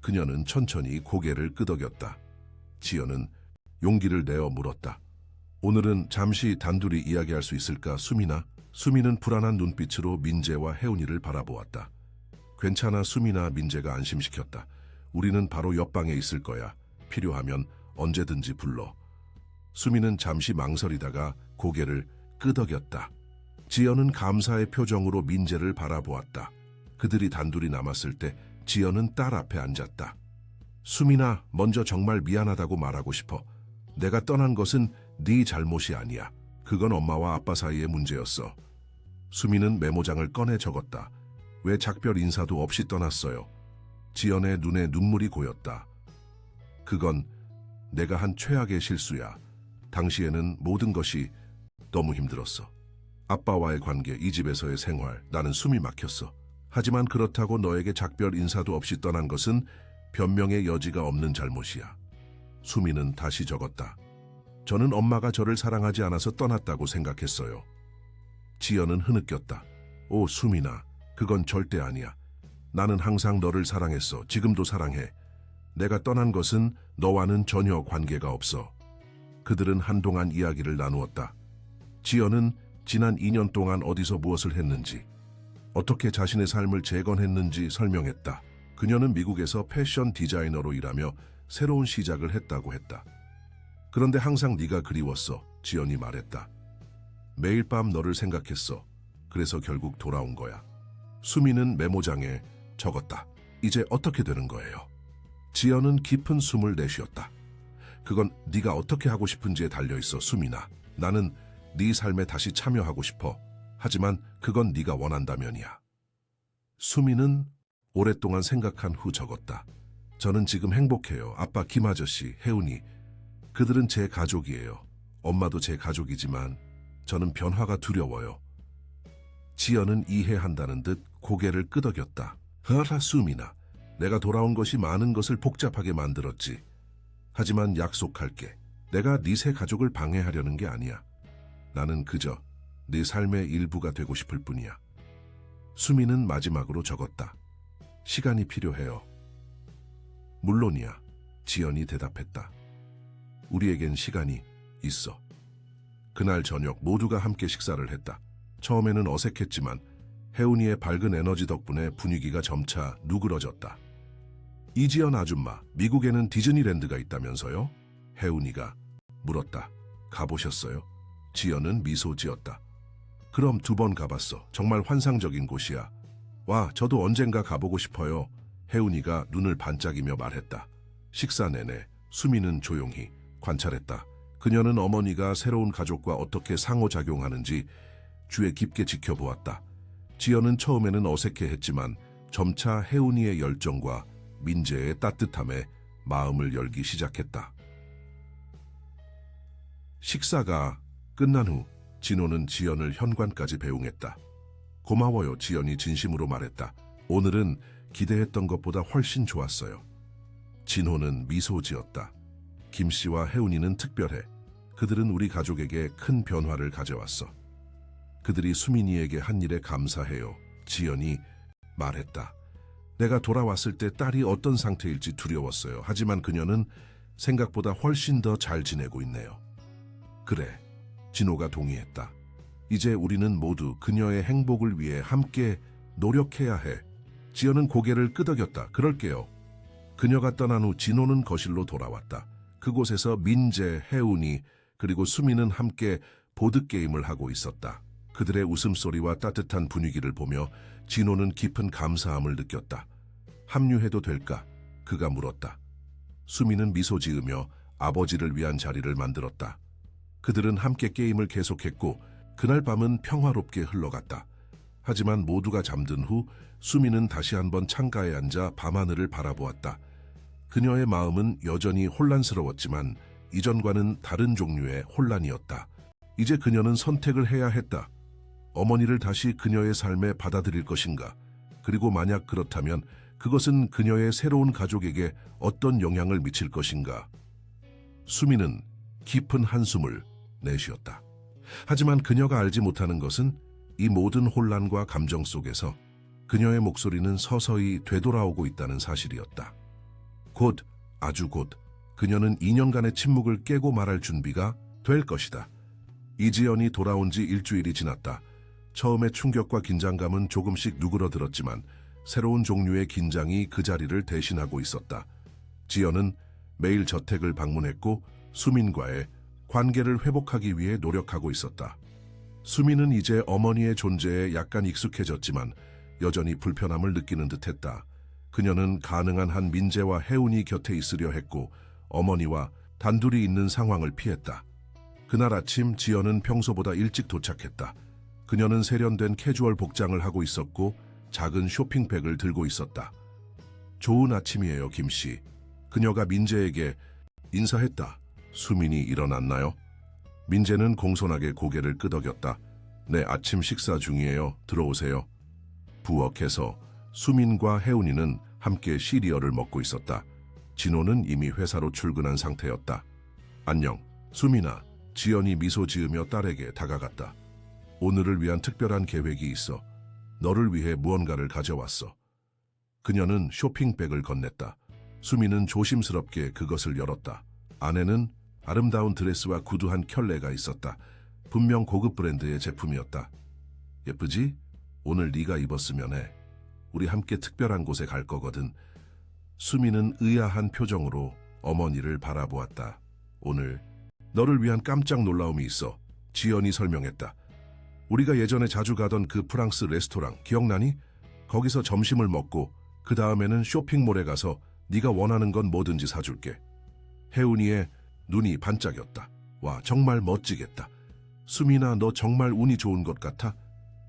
A: 그녀는 천천히 고개를 끄덕였다. 지연은 용기를 내어 물었다. 오늘은 잠시 단둘이 이야기할 수 있을까, 수민아? 수민은 불안한 눈빛으로 민재와 혜운이를 바라보았다. 괜찮아, 수민아. 민재가 안심시켰다. 우리는 바로 옆방에 있을 거야. 필요하면 언제든지 불러. 수민은 잠시 망설이다가 고개를 끄덕였다. 지연은 감사의 표정으로 민재를 바라보았다. 그들이 단둘이 남았을 때 지연은 딸 앞에 앉았다. 수민아, 먼저 정말 미안하다고 말하고 싶어. 내가 떠난 것은 네 잘못이 아니야. 그건 엄마와 아빠 사이의 문제였어. 수미는 메모장을 꺼내 적었다. 왜 작별 인사도 없이 떠났어요? 지연의 눈에 눈물이 고였다. 그건 내가 한 최악의 실수야. 당시에는 모든 것이 너무 힘들었어. 아빠와의 관계, 이 집에서의 생활, 나는 숨이 막혔어. 하지만 그렇다고 너에게 작별 인사도 없이 떠난 것은 변명의 여지가 없는 잘못이야. 수미는 다시 적었다. 저는 엄마가 저를 사랑하지 않아서 떠났다고 생각했어요. 지연은 흐느꼈다. 오, 수민아, 그건 절대 아니야. 나는 항상 너를 사랑했어. 지금도 사랑해. 내가 떠난 것은 너와는 전혀 관계가 없어. 그들은 한동안 이야기를 나누었다. 지연은 지난 2년 동안 어디서 무엇을 했는지, 어떻게 자신의 삶을 재건했는지 설명했다. 그녀는 미국에서 패션 디자이너로 일하며 새로운 시작을 했다고 했다. 그런데 항상 네가 그리웠어, 지연이 말했다. 매일 밤 너를 생각했어. 그래서 결국 돌아온 거야. 수미는 메모장에 적었다. 이제 어떻게 되는 거예요? 지연은 깊은 숨을 내쉬었다. 그건 네가 어떻게 하고 싶은지에 달려있어, 수민아. 나는 네 삶에 다시 참여하고 싶어. 하지만 그건 네가 원한다면이야. 수미는 오랫동안 생각한 후 적었다. 저는 지금 행복해요. 아빠 김아저씨, 혜운이. 그들은 제 가족이에요. 엄마도 제 가족이지만 저는 변화가 두려워요. 지연은 이해한다는 듯 고개를 끄덕였다. 하라, 수민아. 내가 돌아온 것이 많은 것을 복잡하게 만들었지. 하지만 약속할게. 내가 네 새 가족을 방해하려는 게 아니야. 나는 그저 네 삶의 일부가 되고 싶을 뿐이야. 수미는 마지막으로 적었다. 시간이 필요해요. 물론이야. 지연이 대답했다. 우리에겐 시간이 있어. 그날 저녁 모두가 함께 식사를 했다. 처음에는 어색했지만 혜운이의 밝은 에너지 덕분에 분위기가 점차 누그러졌다. 이지연 아줌마, 미국에는 디즈니랜드가 있다면서요? 혜운이가 물었다. 가보셨어요? 지연은 미소 지었다. 그럼 2번 가봤어. 정말 환상적인 곳이야. 와, 저도 언젠가 가보고 싶어요. 혜운이가 눈을 반짝이며 말했다. 식사 내내 수미는 조용히 관찰했다. 그녀는 어머니가 새로운 가족과 어떻게 상호작용하는지 주에 깊게 지켜보았다. 지연은 처음에는 어색해했지만 점차 혜운이의 열정과 민재의 따뜻함에 마음을 열기 시작했다. 식사가 끝난 후 진호는 지연을 현관까지 배웅했다. 고마워요, 지연이 진심으로 말했다. 오늘은 기대했던 것보다 훨씬 좋았어요. 진호는 미소 지었다. 김씨와 혜운이는 특별해. 그들은 우리 가족에게 큰 변화를 가져왔어. 그들이 수민이에게 한 일에 감사해요. 지연이 말했다. 내가 돌아왔을 때 딸이 어떤 상태일지 두려웠어요. 하지만 그녀는 생각보다 훨씬 더 잘 지내고 있네요. 그래, 진호가 동의했다. 이제 우리는 모두 그녀의 행복을 위해 함께 노력해야 해. 지연은 고개를 끄덕였다. 그럴게요. 그녀가 떠난 후 진호는 거실로 돌아왔다. 그곳에서 민재, 혜운이 그리고 수미는 함께 보드게임을 하고 있었다. 그들의 웃음소리와 따뜻한 분위기를 보며 진호는 깊은 감사함을 느꼈다. 합류해도 될까? 그가 물었다. 수미는 미소 지으며 아버지를 위한 자리를 만들었다. 그들은 함께 게임을 계속했고 그날 밤은 평화롭게 흘러갔다. 하지만 모두가 잠든 후 수미는 다시 한번 창가에 앉아 밤하늘을 바라보았다. 그녀의 마음은 여전히 혼란스러웠지만 이전과는 다른 종류의 혼란이었다. 이제 그녀는 선택을 해야 했다. 어머니를 다시 그녀의 삶에 받아들일 것인가? 그리고 만약 그렇다면 그것은 그녀의 새로운 가족에게 어떤 영향을 미칠 것인가? 수미는 깊은 한숨을 내쉬었다. 하지만 그녀가 알지 못하는 것은 이 모든 혼란과 감정 속에서 그녀의 목소리는 서서히 되돌아오고 있다는 사실이었다. 곧, 아주 곧, 그녀는 2년간의 침묵을 깨고 말할 준비가 될 것이다. 이지연이 돌아온 지 일주일이 지났다. 처음에 충격과 긴장감은 조금씩 누그러들었지만 새로운 종류의 긴장이 그 자리를 대신하고 있었다. 지연은 매일 저택을 방문했고 수민과의 관계를 회복하기 위해 노력하고 있었다. 수민은 이제 어머니의 존재에 약간 익숙해졌지만 여전히 불편함을 느끼는 듯했다. 그녀는 가능한 한 민재와 혜운이 곁에 있으려 했고 어머니와 단둘이 있는 상황을 피했다. 그날 아침 지연은 평소보다 일찍 도착했다. 그녀는 세련된 캐주얼 복장을 하고 있었고 작은 쇼핑백을 들고 있었다. 좋은 아침이에요, 김씨. 그녀가 민재에게 인사했다. 수민이 일어났나요? 민재는 공손하게 고개를 끄덕였다. 네, 아침 식사 중이에요. 들어오세요. 부엌에서 수민과 혜운이는 함께 시리얼을 먹고 있었다. 진호는 이미 회사로 출근한 상태였다. 안녕, 수민아. 지연이 미소 지으며 딸에게 다가갔다. 오늘을 위한 특별한 계획이 있어. 너를 위해 무언가를 가져왔어. 그녀는 쇼핑백을 건넸다. 수민은 조심스럽게 그것을 열었다. 안에는 아름다운 드레스와 구두 한 켤레가 있었다. 분명 고급 브랜드의 제품이었다. 예쁘지? 오늘 네가 입었으면 해. 우리 함께 특별한 곳에 갈 거거든. 수민은 의아한 표정으로 어머니를 바라보았다. 오늘 너를 위한 깜짝 놀라움이 있어. 지연이 설명했다. 우리가 예전에 자주 가던 그 프랑스 레스토랑 기억나니? 거기서 점심을 먹고 그 다음에는 쇼핑몰에 가서 네가 원하는 건 뭐든지 사줄게. 혜운이의 눈이 반짝였다. 와, 정말 멋지겠다. 수민아, 너 정말 운이 좋은 것 같아?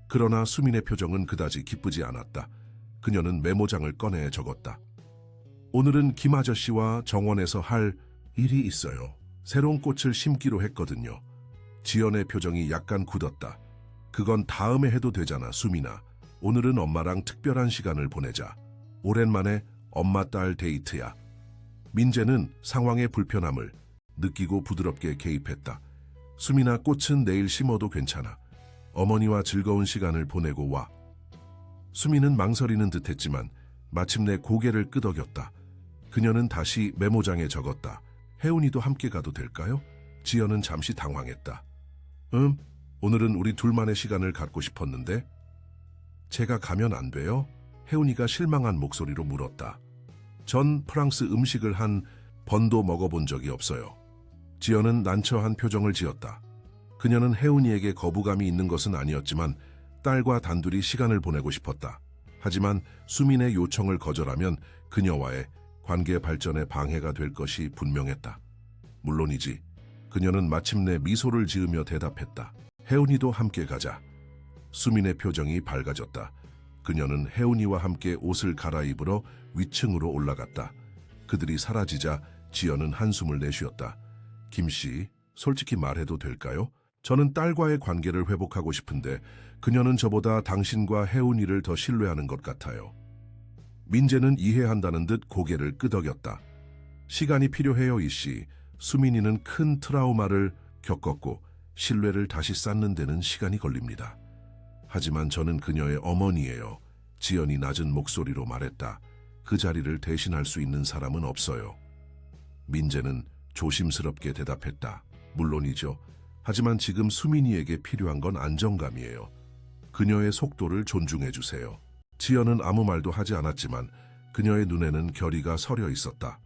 A: 그러나 수민의 표정은 그다지 기쁘지 않았다. 그녀는 메모장을 꺼내 적었다. 오늘은 김 아저씨와 정원에서 할 일이 있어요. 새로운 꽃을 심기로 했거든요. 지연의 표정이 약간 굳었다. 그건 다음에 해도 되잖아, 수민아. 오늘은 엄마랑 특별한 시간을 보내자. 오랜만에 엄마-딸 데이트야. 민재는 상황의 불편함을 느끼고 부드럽게 개입했다. 수민아, 꽃은 내일 심어도 괜찮아. 어머니와 즐거운 시간을 보내고 와. 수민은 망설이는 듯했지만 마침내 고개를 끄덕였다. 그녀는 다시 메모장에 적었다. 혜운이도 함께 가도 될까요? 지연은 잠시 당황했다. 오늘은 우리 둘만의 시간을 갖고 싶었는데. 제가 가면 안 돼요? 혜운이가 실망한 목소리로 물었다. 전 프랑스 음식을 한 번도 먹어본 적이 없어요. 지연은 난처한 표정을 지었다. 그녀는 혜운이에게 거부감이 있는 것은 아니었지만 딸과 단둘이 시간을 보내고 싶었다. 하지만 수민의 요청을 거절하면 그녀와의 관계 발전에 방해가 될 것이 분명했다. 물론이지. 그녀는 마침내 미소를 지으며 대답했다. 혜운이도 함께 가자. 수민의 표정이 밝아졌다. 그녀는 혜운이와 함께 옷을 갈아입으러 위층으로 올라갔다. 그들이 사라지자 지연은 한숨을 내쉬었다. 김씨, 솔직히 말해도 될까요? 저는 딸과의 관계를 회복하고 싶은데 그녀는 저보다 당신과 혜운이를 더 신뢰하는 것 같아요. 민재는 이해한다는 듯 고개를 끄덕였다. 시간이 필요해요, 이씨. 수민이는 큰 트라우마를 겪었고 신뢰를 다시 쌓는 데는 시간이 걸립니다. 하지만 저는 그녀의 어머니예요. 지연이 낮은 목소리로 말했다. 그 자리를 대신할 수 있는 사람은 없어요. 민재는 조심스럽게 대답했다. 물론이죠. 하지만 지금 수민이에게 필요한 건 안정감이에요. 그녀의 속도를 존중해 주세요. 지연은 아무 말도 하지 않았지만 그녀의 눈에는 결의가 서려 있었다.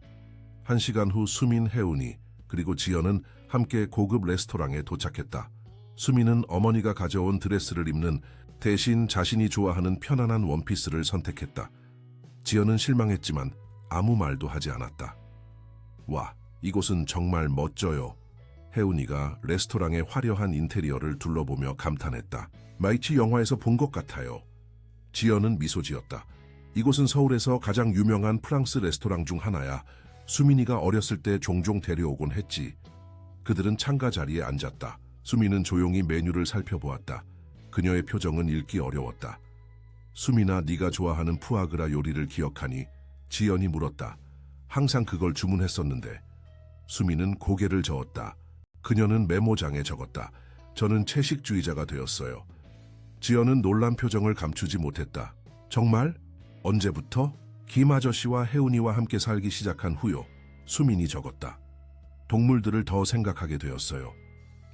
A: 1시간 후 수민, 혜운이 그리고 지연은 함께 고급 레스토랑에 도착했다. 수민은 어머니가 가져온 드레스를 입는 대신 자신이 좋아하는 편안한 원피스를 선택했다. 지연은 실망했지만 아무 말도 하지 않았다. 와, 이곳은 정말 멋져요. 혜운이가 레스토랑의 화려한 인테리어를 둘러보며 감탄했다. 마치 영화에서 본 것 같아요. 지연은 미소 지었다. 이곳은 서울에서 가장 유명한 프랑스 레스토랑 중 하나야. 수민이가 어렸을 때 종종 데려오곤 했지. 그들은 창가 자리에 앉았다. 수민은 조용히 메뉴를 살펴보았다. 그녀의 표정은 읽기 어려웠다. 수민아, 네가 좋아하는 푸아그라 요리를 기억하니? 지연이 물었다. 항상 그걸 주문했었는데. 수민은 고개를 저었다. 그녀는 메모장에 적었다. 저는 채식주의자가 되었어요. 지연은 놀란 표정을 감추지 못했다. 정말? 언제부터? 김 아저씨와 혜운이와 함께 살기 시작한 후요. 수민이 적었다. 동물들을 더 생각하게 되었어요.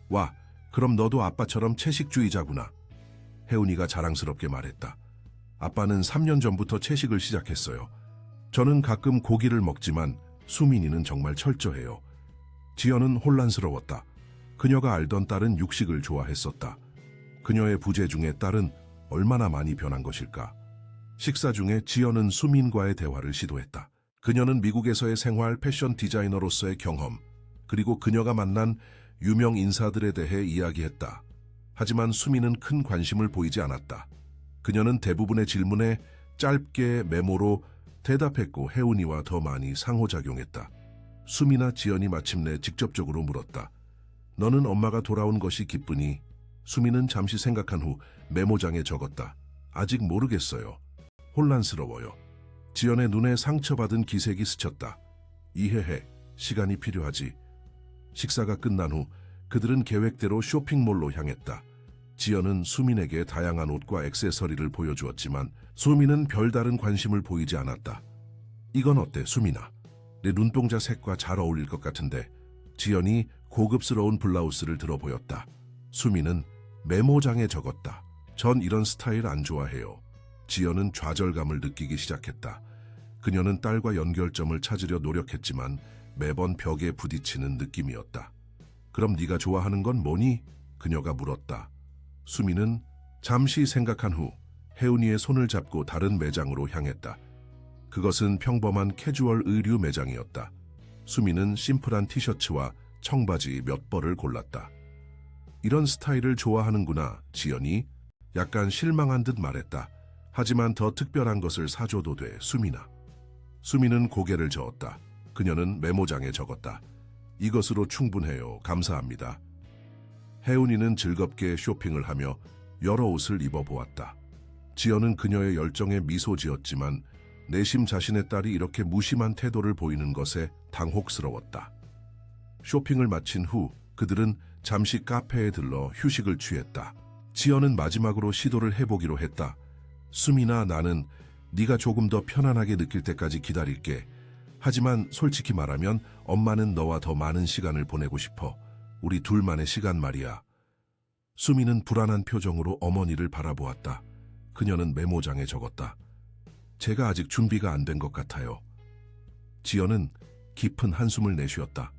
A: 와, 그럼 너도 아빠처럼 채식주의자구나. 혜운이가 자랑스럽게 말했다. 아빠는 3년 전부터 채식을 시작했어요. 저는 가끔 고기를 먹지만 수민이는 정말 철저해요. 지연은 혼란스러웠다. 그녀가 알던 딸은 육식을 좋아했었다. 그녀의 부재 중에 딸은 얼마나 많이 변한 것일까? 식사 중에 지연은 수민과의 대화를 시도했다. 그녀는 미국에서의 생활 패션 디자이너로서의 경험, 그리고 그녀가 만난 유명 인사들에 대해 이야기했다. 하지만 수미는 큰 관심을 보이지 않았다. 그녀는 대부분의 질문에 짧게 메모로 대답했고 혜운이와 더 많이 상호작용했다. 수미나 지연이 마침내 직접적으로 물었다. 너는 엄마가 돌아온 것이 기쁘니? 수미는 잠시 생각한 후 메모장에 적었다. 아직 모르겠어요. 혼란스러워요. 지연의 눈에 상처받은 기색이 스쳤다. 이해해. 시간이 필요하지. 식사가 끝난 후 그들은 계획대로 쇼핑몰로 향했다. 지연은 수민에게 다양한 옷과 액세서리를 보여주었지만 수민은 별다른 관심을 보이지 않았다. 이건 어때, 수민아? 내 눈동자 색과 잘 어울릴 것 같은데. 지연이 고급스러운 블라우스를 들어 보였다. 수민은 메모장에 적었다. 전 이런 스타일 안 좋아해요. 지연은 좌절감을 느끼기 시작했다. 그녀는 딸과 연결점을 찾으려 노력했지만 매번 벽에 부딪히는 느낌이었다. 그럼 네가 좋아하는 건 뭐니? 그녀가 물었다. 수민은 잠시 생각한 후 혜운이의 손을 잡고 다른 매장으로 향했다. 그것은 평범한 캐주얼 의류 매장이었다. 수민은 심플한 티셔츠와 청바지 몇 벌을 골랐다. 이런 스타일을 좋아하는구나, 지연이. 약간 실망한 듯 말했다. 하지만 더 특별한 것을 사줘도 돼, 수민아. 수민은 고개를 저었다. 그녀는 메모장에 적었다. 이것으로 충분해요. 감사합니다. 혜운이는 즐겁게 쇼핑을 하며 여러 옷을 입어보았다. 지연은 그녀의 열정에 미소 지었지만 내심 자신의 딸이 이렇게 무심한 태도를 보이는 것에 당혹스러웠다. 쇼핑을 마친 후 그들은 잠시 카페에 들러 휴식을 취했다. 지연은 마지막으로 시도를 해보기로 했다. 수민아, 나는 네가 조금 더 편안하게 느낄 때까지 기다릴게. 하지만 솔직히 말하면 엄마는 너와 더 많은 시간을 보내고 싶어. 우리 둘만의 시간 말이야. 수민은 불안한 표정으로 어머니를 바라보았다. 그녀는 메모장에 적었다. 제가 아직 준비가 안 된 것 같아요. 지연은 깊은 한숨을 내쉬었다.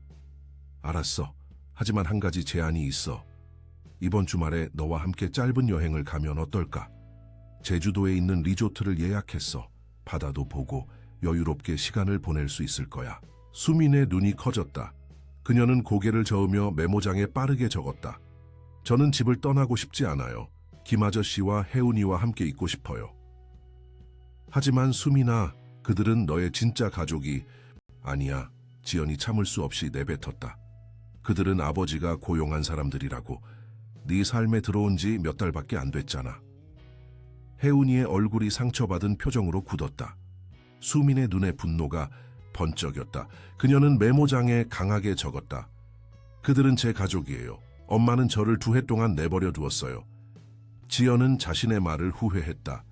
A: 알았어. 하지만 한 가지 제안이 있어. 이번 주말에 너와 함께 짧은 여행을 가면 어떨까? 제주도에 있는 리조트를 예약했어. 바다도 보고 여유롭게 시간을 보낼 수 있을 거야. 수민의 눈이 커졌다. 그녀는 고개를 저으며 메모장에 빠르게 적었다. 저는 집을 떠나고 싶지 않아요. 김 아저씨와 혜운이와 함께 있고 싶어요. 하지만 수민아, 그들은 너의 진짜 가족이 아니야. 지연이 참을 수 없이 내뱉었다. 그들은 아버지가 고용한 사람들이라고. 네 삶에 들어온 지 몇 달밖에 안 됐잖아. 혜운이의 얼굴이 상처받은 표정으로 굳었다. 수민의 눈에 분노가 번쩍였다. 그녀는 메모장에 강하게 적었다. 그들은 제 가족이에요. 엄마는 저를 2해 동안 내버려 두었어요. 지연은 자신의 말을 후회했다.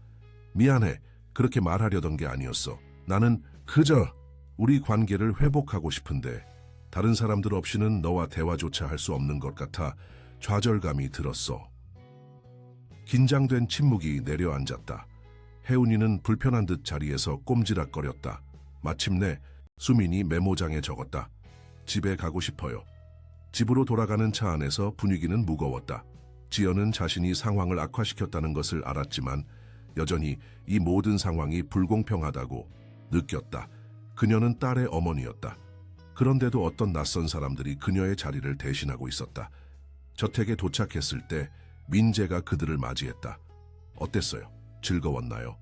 A: 미안해. 그렇게 말하려던 게 아니었어. 나는 그저 우리 관계를 회복하고 싶은데 다른 사람들 없이는 너와 대화조차 할 수 없는 것 같아 좌절감이 들었어. 긴장된 침묵이 내려앉았다. 혜운이는 불편한 듯 자리에서 꼼지락거렸다. 마침내 수민이 메모장에 적었다. 집에 가고 싶어요. 집으로 돌아가는 차 안에서 분위기는 무거웠다. 지연은 자신이 상황을 악화시켰다는 것을 알았지만 여전히 이 모든 상황이 불공평하다고 느꼈다. 그녀는 딸의 어머니였다. 그런데도 어떤 낯선 사람들이 그녀의 자리를 대신하고 있었다. 저택에 도착했을 때 민재가 그들을 맞이했다. 어땠어요? 즐거웠나요?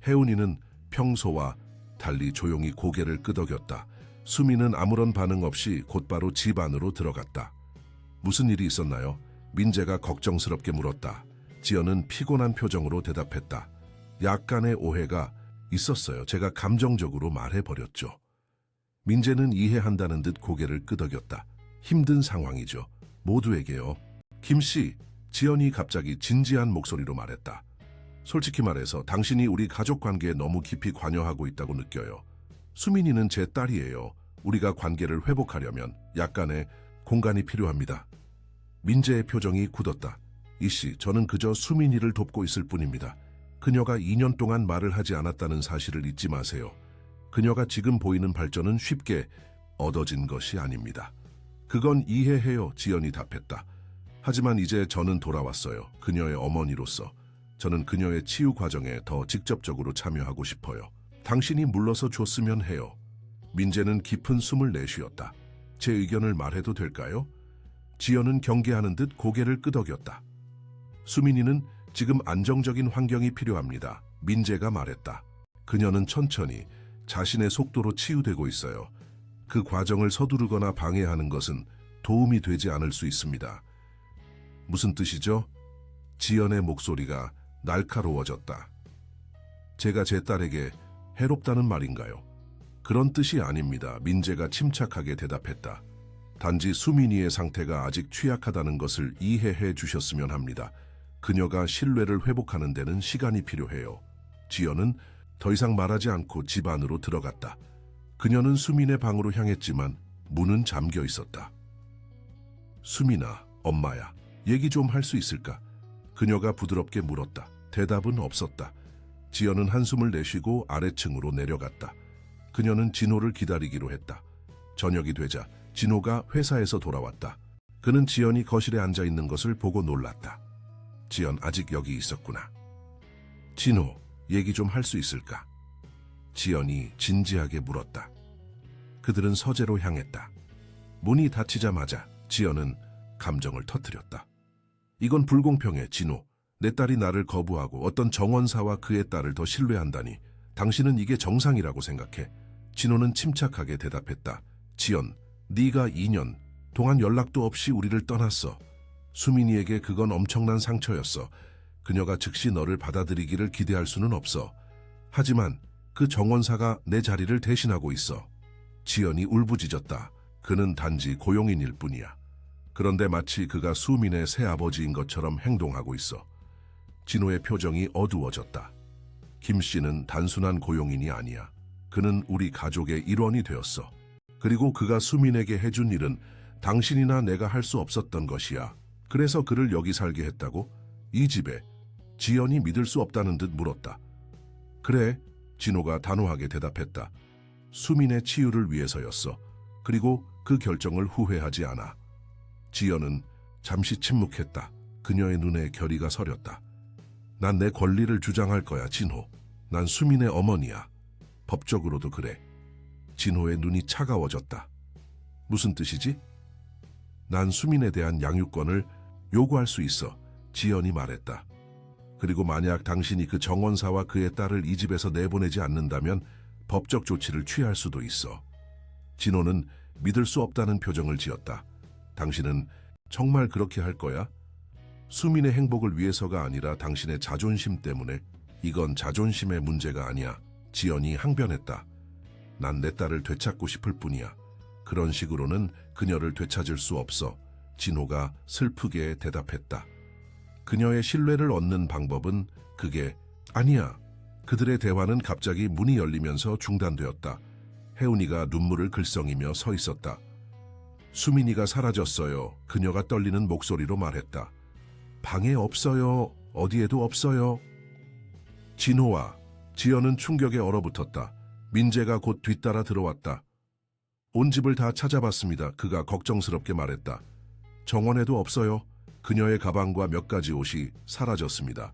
A: 혜운이는 평소와 달리 조용히 고개를 끄덕였다. 수미는 아무런 반응 없이 곧바로 집 안으로 들어갔다. 무슨 일이 있었나요? 민재가 걱정스럽게 물었다. 지연은 피곤한 표정으로 대답했다. 약간의 오해가 있었어요. 제가 감정적으로 말해버렸죠. 민재는 이해한다는 듯 고개를 끄덕였다. 힘든 상황이죠. 모두에게요. 김씨, 지연이 갑자기 진지한 목소리로 말했다. 솔직히 말해서 당신이 우리 가족 관계에 너무 깊이 관여하고 있다고 느껴요. 수민이는 제 딸이에요. 우리가 관계를 회복하려면 약간의 공간이 필요합니다. 민재의 표정이 굳었다. 이씨, 저는 그저 수민이를 돕고 있을 뿐입니다. 그녀가 2년 동안 말을 하지 않았다는 사실을 잊지 마세요. 그녀가 지금 보이는 발전은 쉽게 얻어진 것이 아닙니다. 그건 이해해요, 지연이 답했다. 하지만 이제 저는 돌아왔어요. 그녀의 어머니로서. 저는 그녀의 치유 과정에 더 직접적으로 참여하고 싶어요. 당신이 물러서 줬으면 해요. 민재는 깊은 숨을 내쉬었다. 제 의견을 말해도 될까요? 지연은 경계하는 듯 고개를 끄덕였다. 수민이는 지금 안정적인 환경이 필요합니다. 민재가 말했다. 그녀는 천천히 자신의 속도로 치유되고 있어요. 그 과정을 서두르거나 방해하는 것은 도움이 되지 않을 수 있습니다. 무슨 뜻이죠? 지연의 목소리가 날카로워졌다. 제가 제 딸에게 해롭다는 말인가요? 그런 뜻이 아닙니다. 민재가 침착하게 대답했다. 단지 수민이의 상태가 아직 취약하다는 것을 이해해 주셨으면 합니다. 그녀가 신뢰를 회복하는 데는 시간이 필요해요. 지연은 더 이상 말하지 않고 집 안으로 들어갔다. 그녀는 수민의 방으로 향했지만 문은 잠겨 있었다. 수민아, 엄마야, 얘기 좀 할 수 있을까? 그녀가 부드럽게 물었다. 대답은 없었다. 지연은 한숨을 내쉬고 아래층으로 내려갔다. 그녀는 진호를 기다리기로 했다. 저녁이 되자 진호가 회사에서 돌아왔다. 그는 지연이 거실에 앉아 있는 것을 보고 놀랐다. 지연 아직 여기 있었구나. 진호, 얘기 좀 할 수 있을까? 지연이 진지하게 물었다. 그들은 서재로 향했다. 문이 닫히자마자 지연은 감정을 터뜨렸다. 이건 불공평해, 진호. 내 딸이 나를 거부하고 어떤 정원사와 그의 딸을 더 신뢰한다니. 당신은 이게 정상이라고 생각해? 진호는 침착하게 대답했다. 지연, 네가 2년 동안 연락도 없이 우리를 떠났어. 수민이에게 그건 엄청난 상처였어. 그녀가 즉시 너를 받아들이기를 기대할 수는 없어. 하지만 그 정원사가 내 자리를 대신하고 있어. 지연이 울부짖었다. 그는 단지 고용인일 뿐이야. 그런데 마치 그가 수민의 새아버지인 것처럼 행동하고 있어. 진호의 표정이 어두워졌다. 김 씨는 단순한 고용인이 아니야. 그는 우리 가족의 일원이 되었어. 그리고 그가 수민에게 해준 일은 당신이나 내가 할 수 없었던 것이야. 그래서 그를 여기 살게 했다고? 이 집에. 지연이 믿을 수 없다는 듯 물었다. 그래, 진호가 단호하게 대답했다. 수민의 치유를 위해서였어. 그리고 그 결정을 후회하지 않아. 지연은 잠시 침묵했다. 그녀의 눈에 결의가 서렸다. 난 내 권리를 주장할 거야, 진호. 난 수민의 어머니야. 법적으로도 그래. 진호의 눈이 차가워졌다. 무슨 뜻이지? 난 수민에 대한 양육권을 요구할 수 있어. 지연이 말했다. 그리고 만약 당신이 그 정원사와 그의 딸을 이 집에서 내보내지 않는다면 법적 조치를 취할 수도 있어. 진호는 믿을 수 없다는 표정을 지었다. 당신은 정말 그렇게 할 거야? 수민의 행복을 위해서가 아니라 당신의 자존심 때문에. 이건 자존심의 문제가 아니야. 지연이 항변했다. 난 내 딸을 되찾고 싶을 뿐이야. 그런 식으로는 그녀를 되찾을 수 없어. 진호가 슬프게 대답했다. 그녀의 신뢰를 얻는 방법은 그게 아니야. 그들의 대화는 갑자기 문이 열리면서 중단되었다. 혜운이가 눈물을 글썽이며 서 있었다. 수민이가 사라졌어요. 그녀가 떨리는 목소리로 말했다. 방에 없어요. 어디에도 없어요. 진호와 지연은 충격에 얼어붙었다. 민재가 곧 뒤따라 들어왔다. 온 집을 다 찾아봤습니다. 그가 걱정스럽게 말했다. 정원에도 없어요. 그녀의 가방과 몇 가지 옷이 사라졌습니다.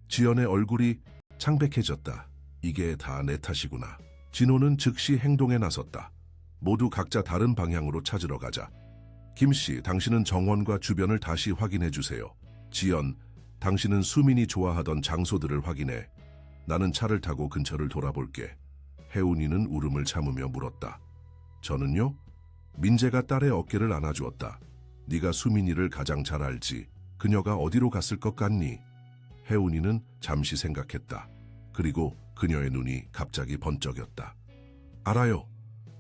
A: 지연의 얼굴이 창백해졌다. 이게 다 내 탓이구나. 진호는 즉시 행동에 나섰다. 모두 각자 다른 방향으로 찾으러 가자. 김씨, 당신은 정원과 주변을 다시 확인해 주세요. 지연, 당신은 수민이 좋아하던 장소들을 확인해. 나는 차를 타고 근처를 돌아볼게. 혜운이는 울음을 참으며 물었다. 저는요? 민재가 딸의 어깨를 안아주었다. 네가 수민이를 가장 잘 알지. 그녀가 어디로 갔을 것 같니? 혜운이는 잠시 생각했다. 그리고 그녀의 눈이 갑자기 번쩍였다. 알아요.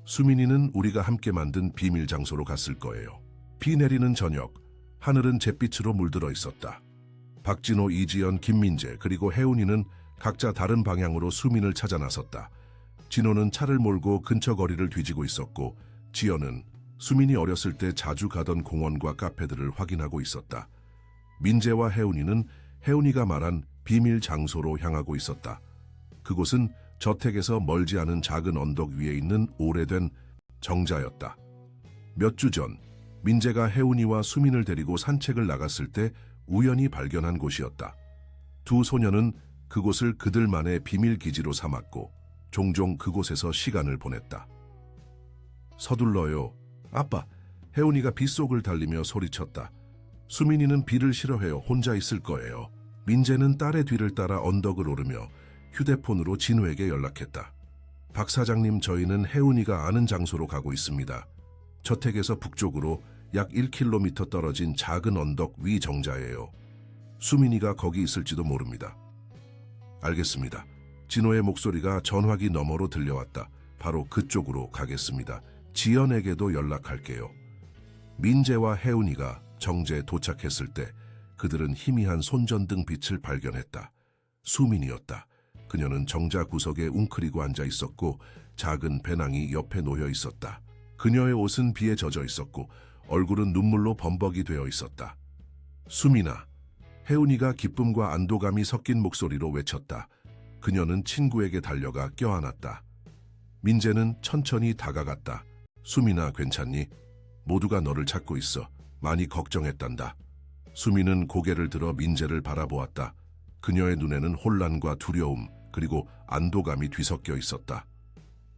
A: 수민이는 우리가 함께 만든 비밀 장소로 갔을 거예요. 비 내리는 저녁, 하늘은 잿빛으로 물들어 있었다. 박진호, 이지연, 김민재 그리고 혜운이는 각자 다른 방향으로 수민을 찾아 나섰다. 진호는 차를 몰고 근처 거리를 뒤지고 있었고 지연은 수민이 어렸을 때 자주 가던 공원과 카페들을 확인하고 있었다. 민재와 혜운이는 혜운이가 말한 비밀 장소로 향하고 있었다. 그곳은 저택에서 멀지 않은 작은 언덕 위에 있는 오래된 정자였다. 몇 주 전 민재가 혜운이와 수민을 데리고 산책을 나갔을 때 우연히 발견한 곳이었다. 두 소녀는 그곳을 그들만의 비밀 기지로 삼았고 종종 그곳에서 시간을 보냈다. 서둘러요. 아빠, 혜운이가 빗속을 달리며 소리쳤다. 수민이는 비를 싫어해요. 혼자 있을 거예요. 민재는 딸의 뒤를 따라 언덕을 오르며 휴대폰으로 진우에게 연락했다. 박 사장님, 저희는 혜운이가 아는 장소로 가고 있습니다. 저택에서 북쪽으로 약 1km 떨어진 작은 언덕 위 정자예요. 수민이가 거기 있을지도 모릅니다. 알겠습니다. 진호의 목소리가 전화기 너머로 들려왔다. 바로 그쪽으로 가겠습니다. 지연에게도 연락할게요. 민재와 혜운이가 정제에 도착했을 때 그들은 희미한 손전등 빛을 발견했다. 수민이었다. 그녀는 정자 구석에 웅크리고 앉아 있었고 작은 배낭이 옆에 놓여 있었다. 그녀의 옷은 비에 젖어 있었고 얼굴은 눈물로 범벅이 되어 있었다. 수민아. 혜운이가 기쁨과 안도감이 섞인 목소리로 외쳤다. 그녀는 친구에게 달려가 껴안았다. 민재는 천천히 다가갔다. 수민아, 괜찮니? 모두가 너를 찾고 있어. 많이 걱정했단다. 수민은 고개를 들어 민재를 바라보았다. 그녀의 눈에는 혼란과 두려움 그리고 안도감이 뒤섞여 있었다.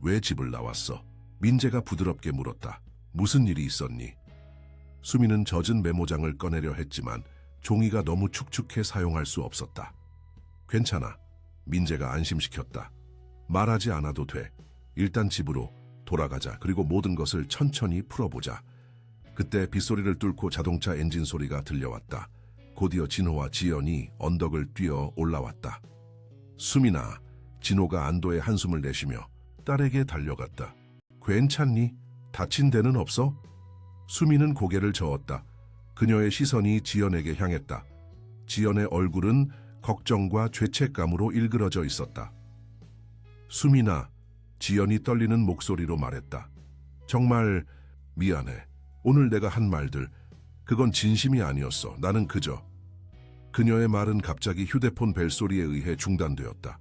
A: 왜 집을 나왔어? 민재가 부드럽게 물었다. 무슨 일이 있었니? 수민은 젖은 메모장을 꺼내려 했지만 종이가 너무 축축해 사용할 수 없었다. 괜찮아. 민재가 안심시켰다. 말하지 않아도 돼. 일단 집으로 돌아가자. 그리고 모든 것을 천천히 풀어보자. 그때 빗소리를 뚫고 자동차 엔진 소리가 들려왔다. 곧이어 진호와 지연이 언덕을 뛰어 올라왔다. 수민아. 진호가 안도의 한숨을 내쉬며 딸에게 달려갔다. 괜찮니? 다친 데는 없어? 수민은 고개를 저었다. 그녀의 시선이 지연에게 향했다. 지연의 얼굴은 걱정과 죄책감으로 일그러져 있었다. 수민아. 지연이 떨리는 목소리로 말했다. 정말 미안해. 오늘 내가 한 말들, 그건 진심이 아니었어. 나는 그저... 그녀의 말은 갑자기 휴대폰 벨소리에 의해 중단되었다.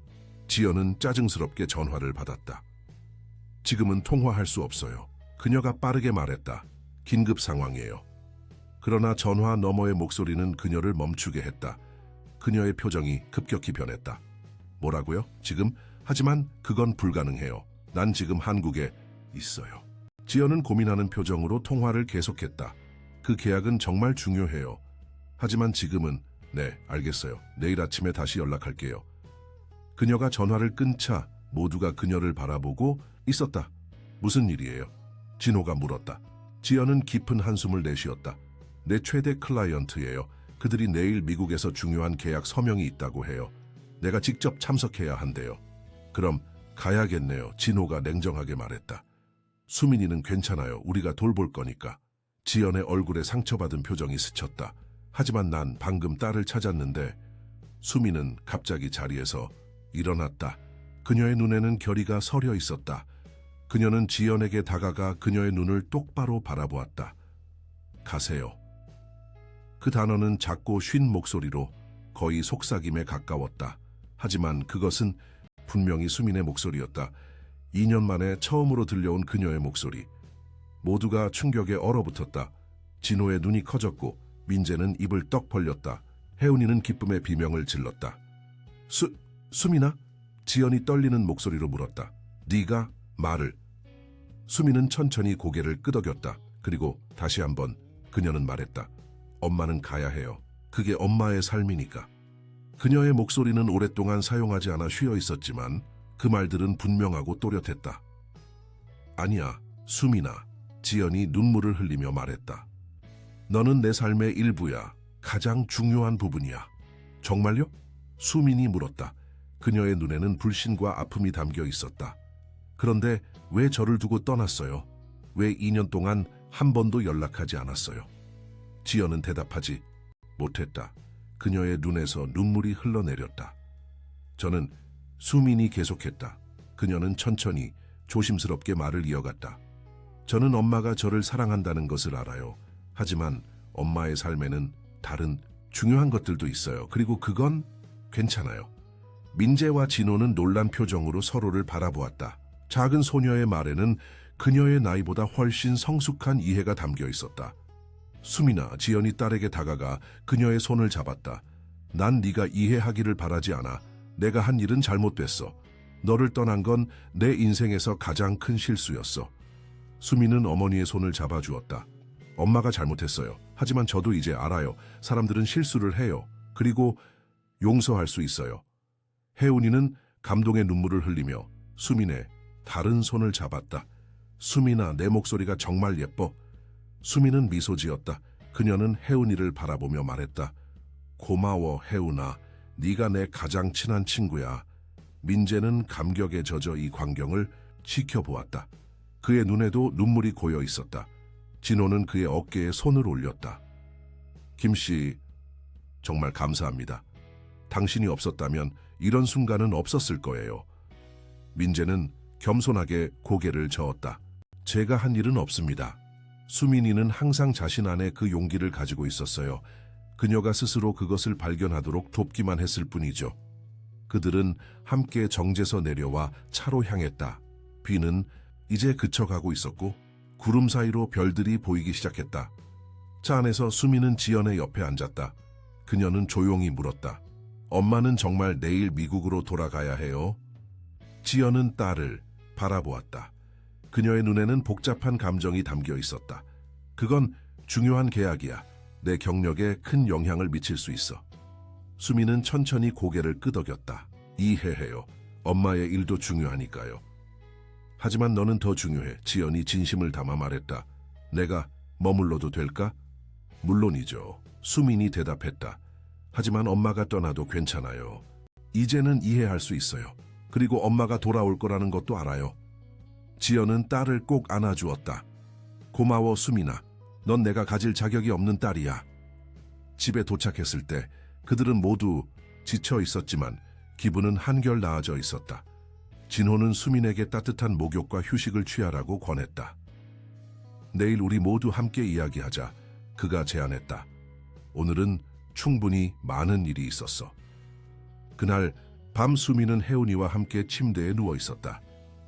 A: 지연은 짜증스럽게 전화를 받았다. 지금은 통화할 수 없어요. 그녀가 빠르게 말했다. 긴급 상황이에요. 그러나 전화 너머의 목소리는 그녀를 멈추게 했다. 그녀의 표정이 급격히 변했다. 뭐라고요? 지금? 하지만 그건 불가능해요. 난 지금 한국에 있어요. 지연은 고민하는 표정으로 통화를 계속했다. 그 계약은 정말 중요해요. 하지만 지금은... 네, 알겠어요. 내일 아침에 다시 연락할게요. 그녀가 전화를 끊자 모두가 그녀를 바라보고 있었다. 무슨 일이에요? 진호가 물었다. 지연은 깊은 한숨을 내쉬었다. 내 최대 클라이언트예요. 그들이 내일 미국에서 중요한 계약 서명이 있다고 해요. 내가 직접 참석해야 한대요. 그럼 가야겠네요. 진호가 냉정하게 말했다. 수민이는 괜찮아요. 우리가 돌볼 거니까. 지연의 얼굴에 상처받은 표정이 스쳤다. 하지만 난 방금 딸을 찾았는데. 수민은 갑자기 자리에서 일어났다. 그녀의 눈에는 결의가 서려 있었다. 그녀는 지연에게 다가가 그녀의 눈을 똑바로 바라보았다. 가세요. 그 단어는 작고 쉰 목소리로 거의 속삭임에 가까웠다. 하지만 그것은 분명히 수민의 목소리였다. 2년 만에 처음으로 들려온 그녀의 목소리. 모두가 충격에 얼어붙었다. 진호의 눈이 커졌고 민재는 입을 떡 벌렸다. 혜운이는 기쁨의 비명을 질렀다. 수민아? 지연이 떨리는 목소리로 물었다. 네가 말을... 수민은 천천히 고개를 끄덕였다. 그리고 다시 한번 그녀는 말했다. 엄마는 가야 해요. 그게 엄마의 삶이니까. 그녀의 목소리는 오랫동안 사용하지 않아 쉬어 있었지만 그 말들은 분명하고 또렷했다. 아니야, 수민아. 지연이 눈물을 흘리며 말했다. 너는 내 삶의 일부야. 가장 중요한 부분이야. 정말요? 수민이 물었다. 그녀의 눈에는 불신과 아픔이 담겨 있었다. 그런데 왜 저를 두고 떠났어요? 왜 2년 동안 한 번도 연락하지 않았어요? 지연은 대답하지 못했다. 그녀의 눈에서 눈물이 흘러내렸다. 저는... 수민이 계속했다. 그녀는 천천히 조심스럽게 말을 이어갔다. 저는 엄마가 저를 사랑한다는 것을 알아요. 하지만 엄마의 삶에는 다른 중요한 것들도 있어요. 그리고 그건 괜찮아요. 민재와 진호는 놀란 표정으로 서로를 바라보았다. 작은 소녀의 말에는 그녀의 나이보다 훨씬 성숙한 이해가 담겨 있었다. 수민아, 지연이 딸에게 다가가 그녀의 손을 잡았다. 난 네가 이해하기를 바라지 않아. 내가 한 일은 잘못됐어. 너를 떠난 건 내 인생에서 가장 큰 실수였어. 수민은 어머니의 손을 잡아주었다. 엄마가 잘못했어요. 하지만 저도 이제 알아요. 사람들은 실수를 해요. 그리고 용서할 수 있어요. 혜운이는 감동의 눈물을 흘리며 수민의 다른 손을 잡았다. 수민아, 내 목소리가 정말 예뻐. 수민은 미소 지었다. 그녀는 혜운이를 바라보며 말했다. 고마워, 혜운아. 네가 내 가장 친한 친구야. 민재는 감격에 젖어 이 광경을 지켜보았다. 그의 눈에도 눈물이 고여 있었다. 진호는 그의 어깨에 손을 올렸다. 김씨, 정말 감사합니다. 당신이 없었다면 이런 순간은 없었을 거예요. 민재는 겸손하게 고개를 저었다. 제가 한 일은 없습니다. 수민이는 항상 자신 안에 그 용기를 가지고 있었어요. 그녀가 스스로 그것을 발견하도록 돕기만 했을 뿐이죠. 그들은 함께 정제서 내려와 차로 향했다. 비는 이제 그쳐가고 있었고 구름 사이로 별들이 보이기 시작했다. 차 안에서 수민은 지연의 옆에 앉았다. 그녀는 조용히 물었다. 엄마는 정말 내일 미국으로 돌아가야 해요? 지연은 딸을 바라보았다. 그녀의 눈에는 복잡한 감정이 담겨 있었다. 그건 중요한 계약이야. 내 경력에 큰 영향을 미칠 수 있어. 수민은 천천히 고개를 끄덕였다. 이해해요. 엄마의 일도 중요하니까요. 하지만 너는 더 중요해. 지연이 진심을 담아 말했다. 내가 머물러도 될까? 물론이죠. 수민이 대답했다. 하지만 엄마가 떠나도 괜찮아요. 이제는 이해할 수 있어요. 그리고 엄마가 돌아올 거라는 것도 알아요. 지연은 딸을 꼭 안아주었다. 고마워, 수민아. 넌 내가 가질 자격이 없는 딸이야. 집에 도착했을 때 그들은 모두 지쳐 있었지만 기분은 한결 나아져 있었다. 진호는 수민에게 따뜻한 목욕과 휴식을 취하라고 권했다. 내일 우리 모두 함께 이야기하자. 그가 제안했다. 오늘은 충분히 많은 일이 있었어. 그날 밤 수민은 혜운이와 함께 침대에 누워 있었다.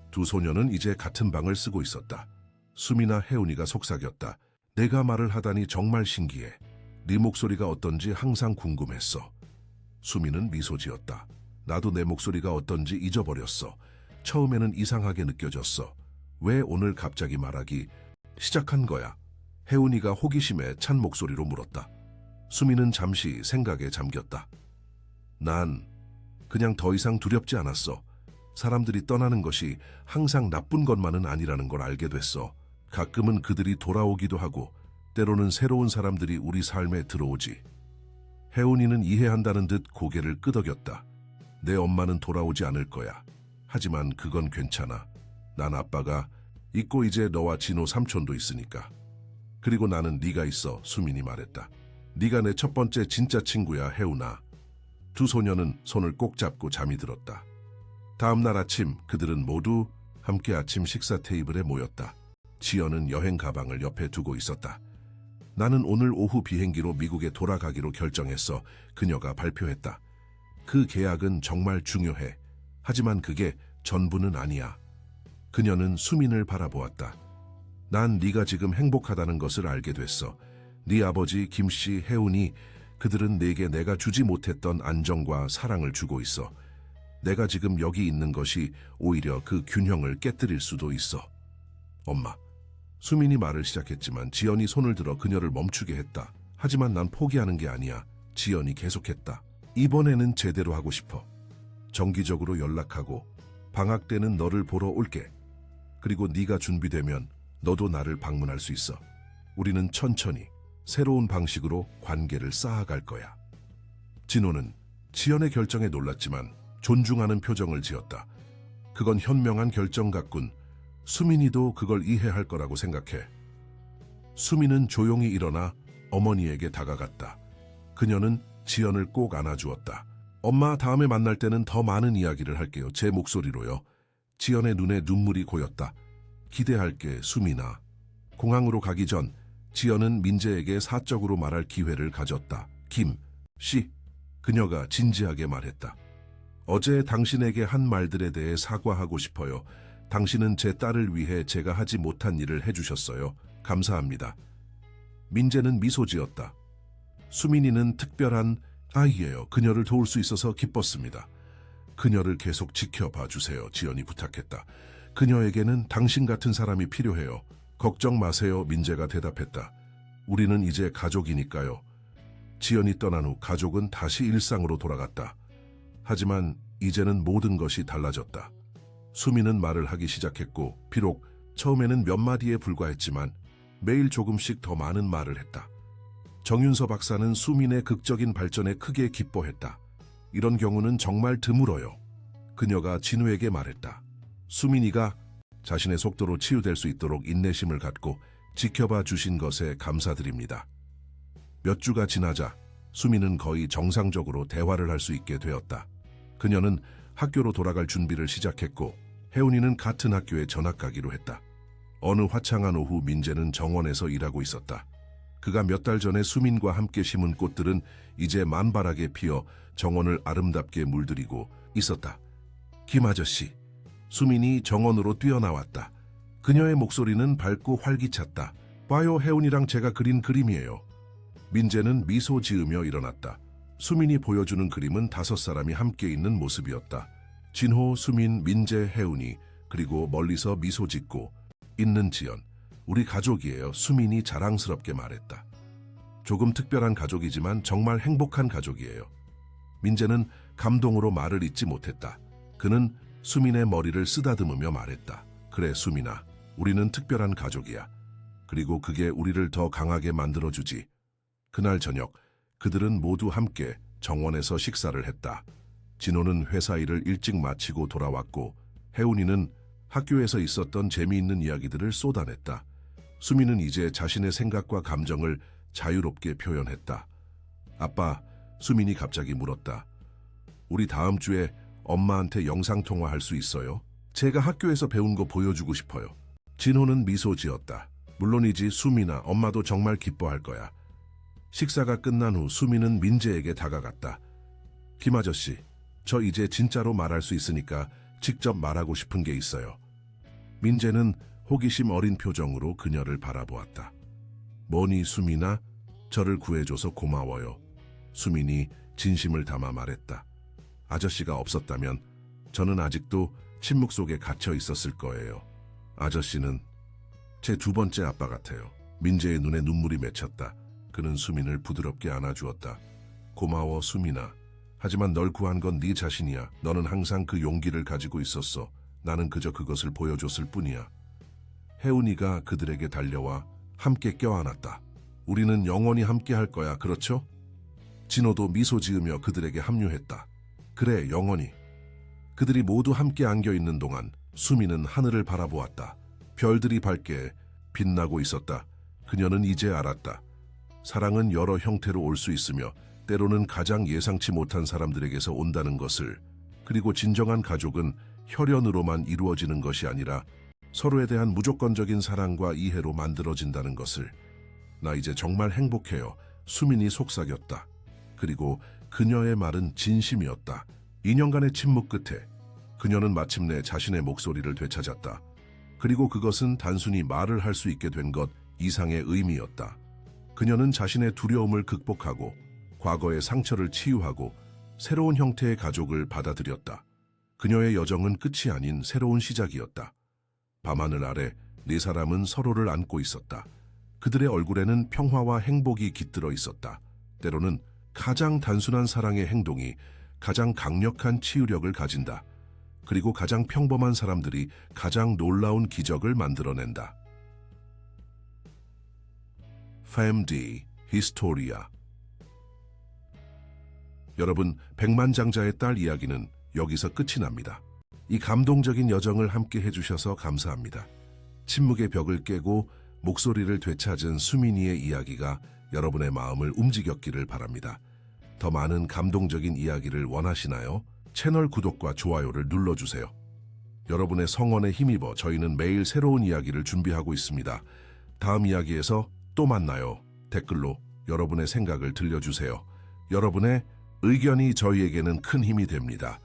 A: 두 소녀는 이제 같은 방을 쓰고 있었다. 수민아, 혜운이가 속삭였다. 내가 말을 하다니 정말 신기해. 네 목소리가 어떤지 항상 궁금했어. 수민은 미소 지었다. 나도 내 목소리가 어떤지 잊어버렸어. 처음에는 이상하게 느껴졌어. 왜 오늘 갑자기 말하기 시작한 거야? 혜운이가 호기심에 찬 목소리로 물었다. 수민은 잠시 생각에 잠겼다. 난 그냥 더 이상 두렵지 않았어. 사람들이 떠나는 것이 항상 나쁜 것만은 아니라는 걸 알게 됐어. 가끔은 그들이 돌아오기도 하고 때로는 새로운 사람들이 우리 삶에 들어오지. 혜운이는 이해한다는 듯 고개를 끄덕였다. 내 엄마는 돌아오지 않을 거야. 하지만 그건 괜찮아. 난 아빠가 있고 이제 너와 진호 삼촌도 있으니까. 그리고 나는 네가 있어, 수민이 말했다. 네가 내 첫 번째 진짜 친구야, 혜운아. 두 소녀는 손을 꼭 잡고 잠이 들었다. 다음 날 아침 그들은 모두 함께 아침 식사 테이블에 모였다. 지연은 여행 가방을 옆에 두고 있었다. 나는 오늘 오후 비행기로 미국에 돌아가기로 결정했어. 그녀가 발표했다. 그 계약은 정말 중요해. 하지만 그게 전부는 아니야. 그녀는 수민을 바라보았다. 난 네가 지금 행복하다는 것을 알게 됐어. 네 아버지 김씨, 혜운이 그들은 내게 내가 주지 못했던 안정과 사랑을 주고 있어. 내가 지금 여기 있는 것이 오히려 그 균형을 깨뜨릴 수도 있어. 엄마. 수민이 말을 시작했지만 지연이 손을 들어 그녀를 멈추게 했다. 하지만 난 포기하는 게 아니야. 지연이 계속했다. 이번에는 제대로 하고 싶어. 정기적으로 연락하고 방학 때는 너를 보러 올게. 그리고 네가 준비되면 너도 나를 방문할 수 있어. 우리는 천천히 새로운 방식으로 관계를 쌓아갈 거야. 진호는 지연의 결정에 놀랐지만 존중하는 표정을 지었다. 그건 현명한 결정 같군. 수민이도 그걸 이해할 거라고 생각해. 수민은 조용히 일어나 어머니에게 다가갔다. 그녀는 지연을 꼭 안아주었다. 엄마, 다음에 만날 때는 더 많은 이야기를 할게요. 제 목소리로요. 지연의 눈에 눈물이 고였다. 기대할게, 수민아. 공항으로 가기 전 지연은 민재에게 사적으로 말할 기회를 가졌다. 김 씨, 그녀가 진지하게 말했다. 어제 당신에게 한 말들에 대해 사과하고 싶어요. 당신은 제 딸을 위해 제가 하지 못한 일을 해주셨어요. 감사합니다. 민재는 미소 지었다. 수민이는 특별한 아이예요. 그녀를 도울 수 있어서 기뻤습니다. 그녀를 계속 지켜봐 주세요. 지연이 부탁했다. 그녀에게는 당신 같은 사람이 필요해요. 걱정 마세요. 민재가 대답했다. 우리는 이제 가족이니까요. 지연이 떠난 후 가족은 다시 일상으로 돌아갔다. 하지만 이제는 모든 것이 달라졌다. 수미는 말을 하기 시작했고 비록 처음에는 몇 마디에 불과했지만 매일 조금씩 더 많은 말을 했다. 정윤서 박사는 수민의 극적인 발전에 크게 기뻐했다. 이런 경우는 정말 드물어요. 그녀가 진우에게 말했다. 수민이가 자신의 속도로 치유될 수 있도록 인내심을 갖고 지켜봐 주신 것에 감사드립니다. 몇 주가 지나자 수민은 거의 정상적으로 대화를 할 수 있게 되었다. 그녀는 학교로 돌아갈 준비를 시작했고 혜운이는 같은 학교에 전학 가기로 했다. 어느 화창한 오후 민재는 정원에서 일하고 있었다. 그가 몇 달 전에 수민과 함께 심은 꽃들은 이제 만발하게 피어 정원을 아름답게 물들이고 있었다. 김 아저씨, 수민이 정원으로 뛰어나왔다. 그녀의 목소리는 밝고 활기찼다. 봐요, 혜운이랑 제가 그린 그림이에요. 민재는 미소 지으며 일어났다. 수민이 보여주는 그림은 5사람이 함께 있는 모습이었다. 진호, 수민, 민재, 혜운이, 그리고 멀리서 미소 짓고 있는 지연. 우리 가족이에요. 수민이 자랑스럽게 말했다. 조금 특별한 가족이지만 정말 행복한 가족이에요. 민재는 감동으로 말을 잇지 못했다. 그는 수민의 머리를 쓰다듬으며 말했다. 그래, 수민아. 우리는 특별한 가족이야. 그리고 그게 우리를 더 강하게 만들어주지. 그날 저녁 그들은 모두 함께 정원에서 식사를 했다. 진호는 회사 일을 일찍 마치고 돌아왔고 혜운이는 학교에서 있었던 재미있는 이야기들을 쏟아냈다. 수민은 이제 자신의 생각과 감정을 자유롭게 표현했다. 아빠, 수민이 갑자기 물었다. 우리 다음 주에 엄마한테 영상통화할 수 있어요? 제가 학교에서 배운 거 보여주고 싶어요. 진호는 미소 지었다. 물론이지, 수민아. 엄마도 정말 기뻐할 거야. 식사가 끝난 후 수민은 민재에게 다가갔다. 김 아저씨, 저 이제 진짜로 말할 수 있으니까 직접 말하고 싶은 게 있어요. 민재는 호기심 어린 표정으로 그녀를 바라보았다. 뭐니, 수민아? 저를 구해줘서 고마워요. 수민이 진심을 담아 말했다. 아저씨가 없었다면 저는 아직도 침묵 속에 갇혀 있었을 거예요. 아저씨는 제 2번째 아빠 같아요. 민재의 눈에 눈물이 맺혔다. 그는 수민을 부드럽게 안아주었다. 고마워, 수민아. 하지만 널 구한 건 네 자신이야. 너는 항상 그 용기를 가지고 있었어. 나는 그저 그것을 보여줬을 뿐이야. 혜운이가 그들에게 달려와 함께 껴안았다. 우리는 영원히 함께 할 거야, 그렇죠? 진호도 미소 지으며 그들에게 합류했다. 그래, 영원히. 그들이 모두 함께 안겨있는 동안 수민은 하늘을 바라보았다. 별들이 밝게 빛나고 있었다. 그녀는 이제 알았다. 사랑은 여러 형태로 올 수 있으며 때로는 가장 예상치 못한 사람들에게서 온다는 것을, 그리고 진정한 가족은 혈연으로만 이루어지는 것이 아니라 서로에 대한 무조건적인 사랑과 이해로 만들어진다는 것을. 나 이제 정말 행복해요. 수민이 속삭였다. 그리고 그녀의 말은 진심이었다. 2년간의 침묵 끝에 그녀는 마침내 자신의 목소리를 되찾았다. 그리고 그것은 단순히 말을 할 수 있게 된 것 이상의 의미였다. 그녀는 자신의 두려움을 극복하고 과거의 상처를 치유하고 새로운 형태의 가족을 받아들였다. 그녀의 여정은 끝이 아닌 새로운 시작이었다. 밤하늘 아래 4사람은 서로를 안고 있었다. 그들의 얼굴에는 평화와 행복이 깃들어 있었다. 때로는 가장 단순한 사랑의 행동이 가장 강력한 치유력을 가진다. 그리고 가장 평범한 사람들이 가장 놀라운 기적을 만들어낸다. FMD 히스토리아. 여러분, 백만장자의 딸 이야기는 여기서 끝이 납니다. 이 감동적인 여정을 함께 해주셔서 감사합니다. 침묵의 벽을 깨고 목소리를 되찾은 수민이의 이야기가 여러분의 마음을 움직였기를 바랍니다. 더 많은 감동적인 이야기를 원하시나요? 채널 구독과 좋아요를 눌러주세요. 여러분의 성원에 힘입어 저희는 매일 새로운 이야기를 준비하고 있습니다. 다음 이야기에서 또 만나요. 댓글로 여러분의 생각을 들려주세요. 여러분의 의견이 저희에게는 큰 힘이 됩니다.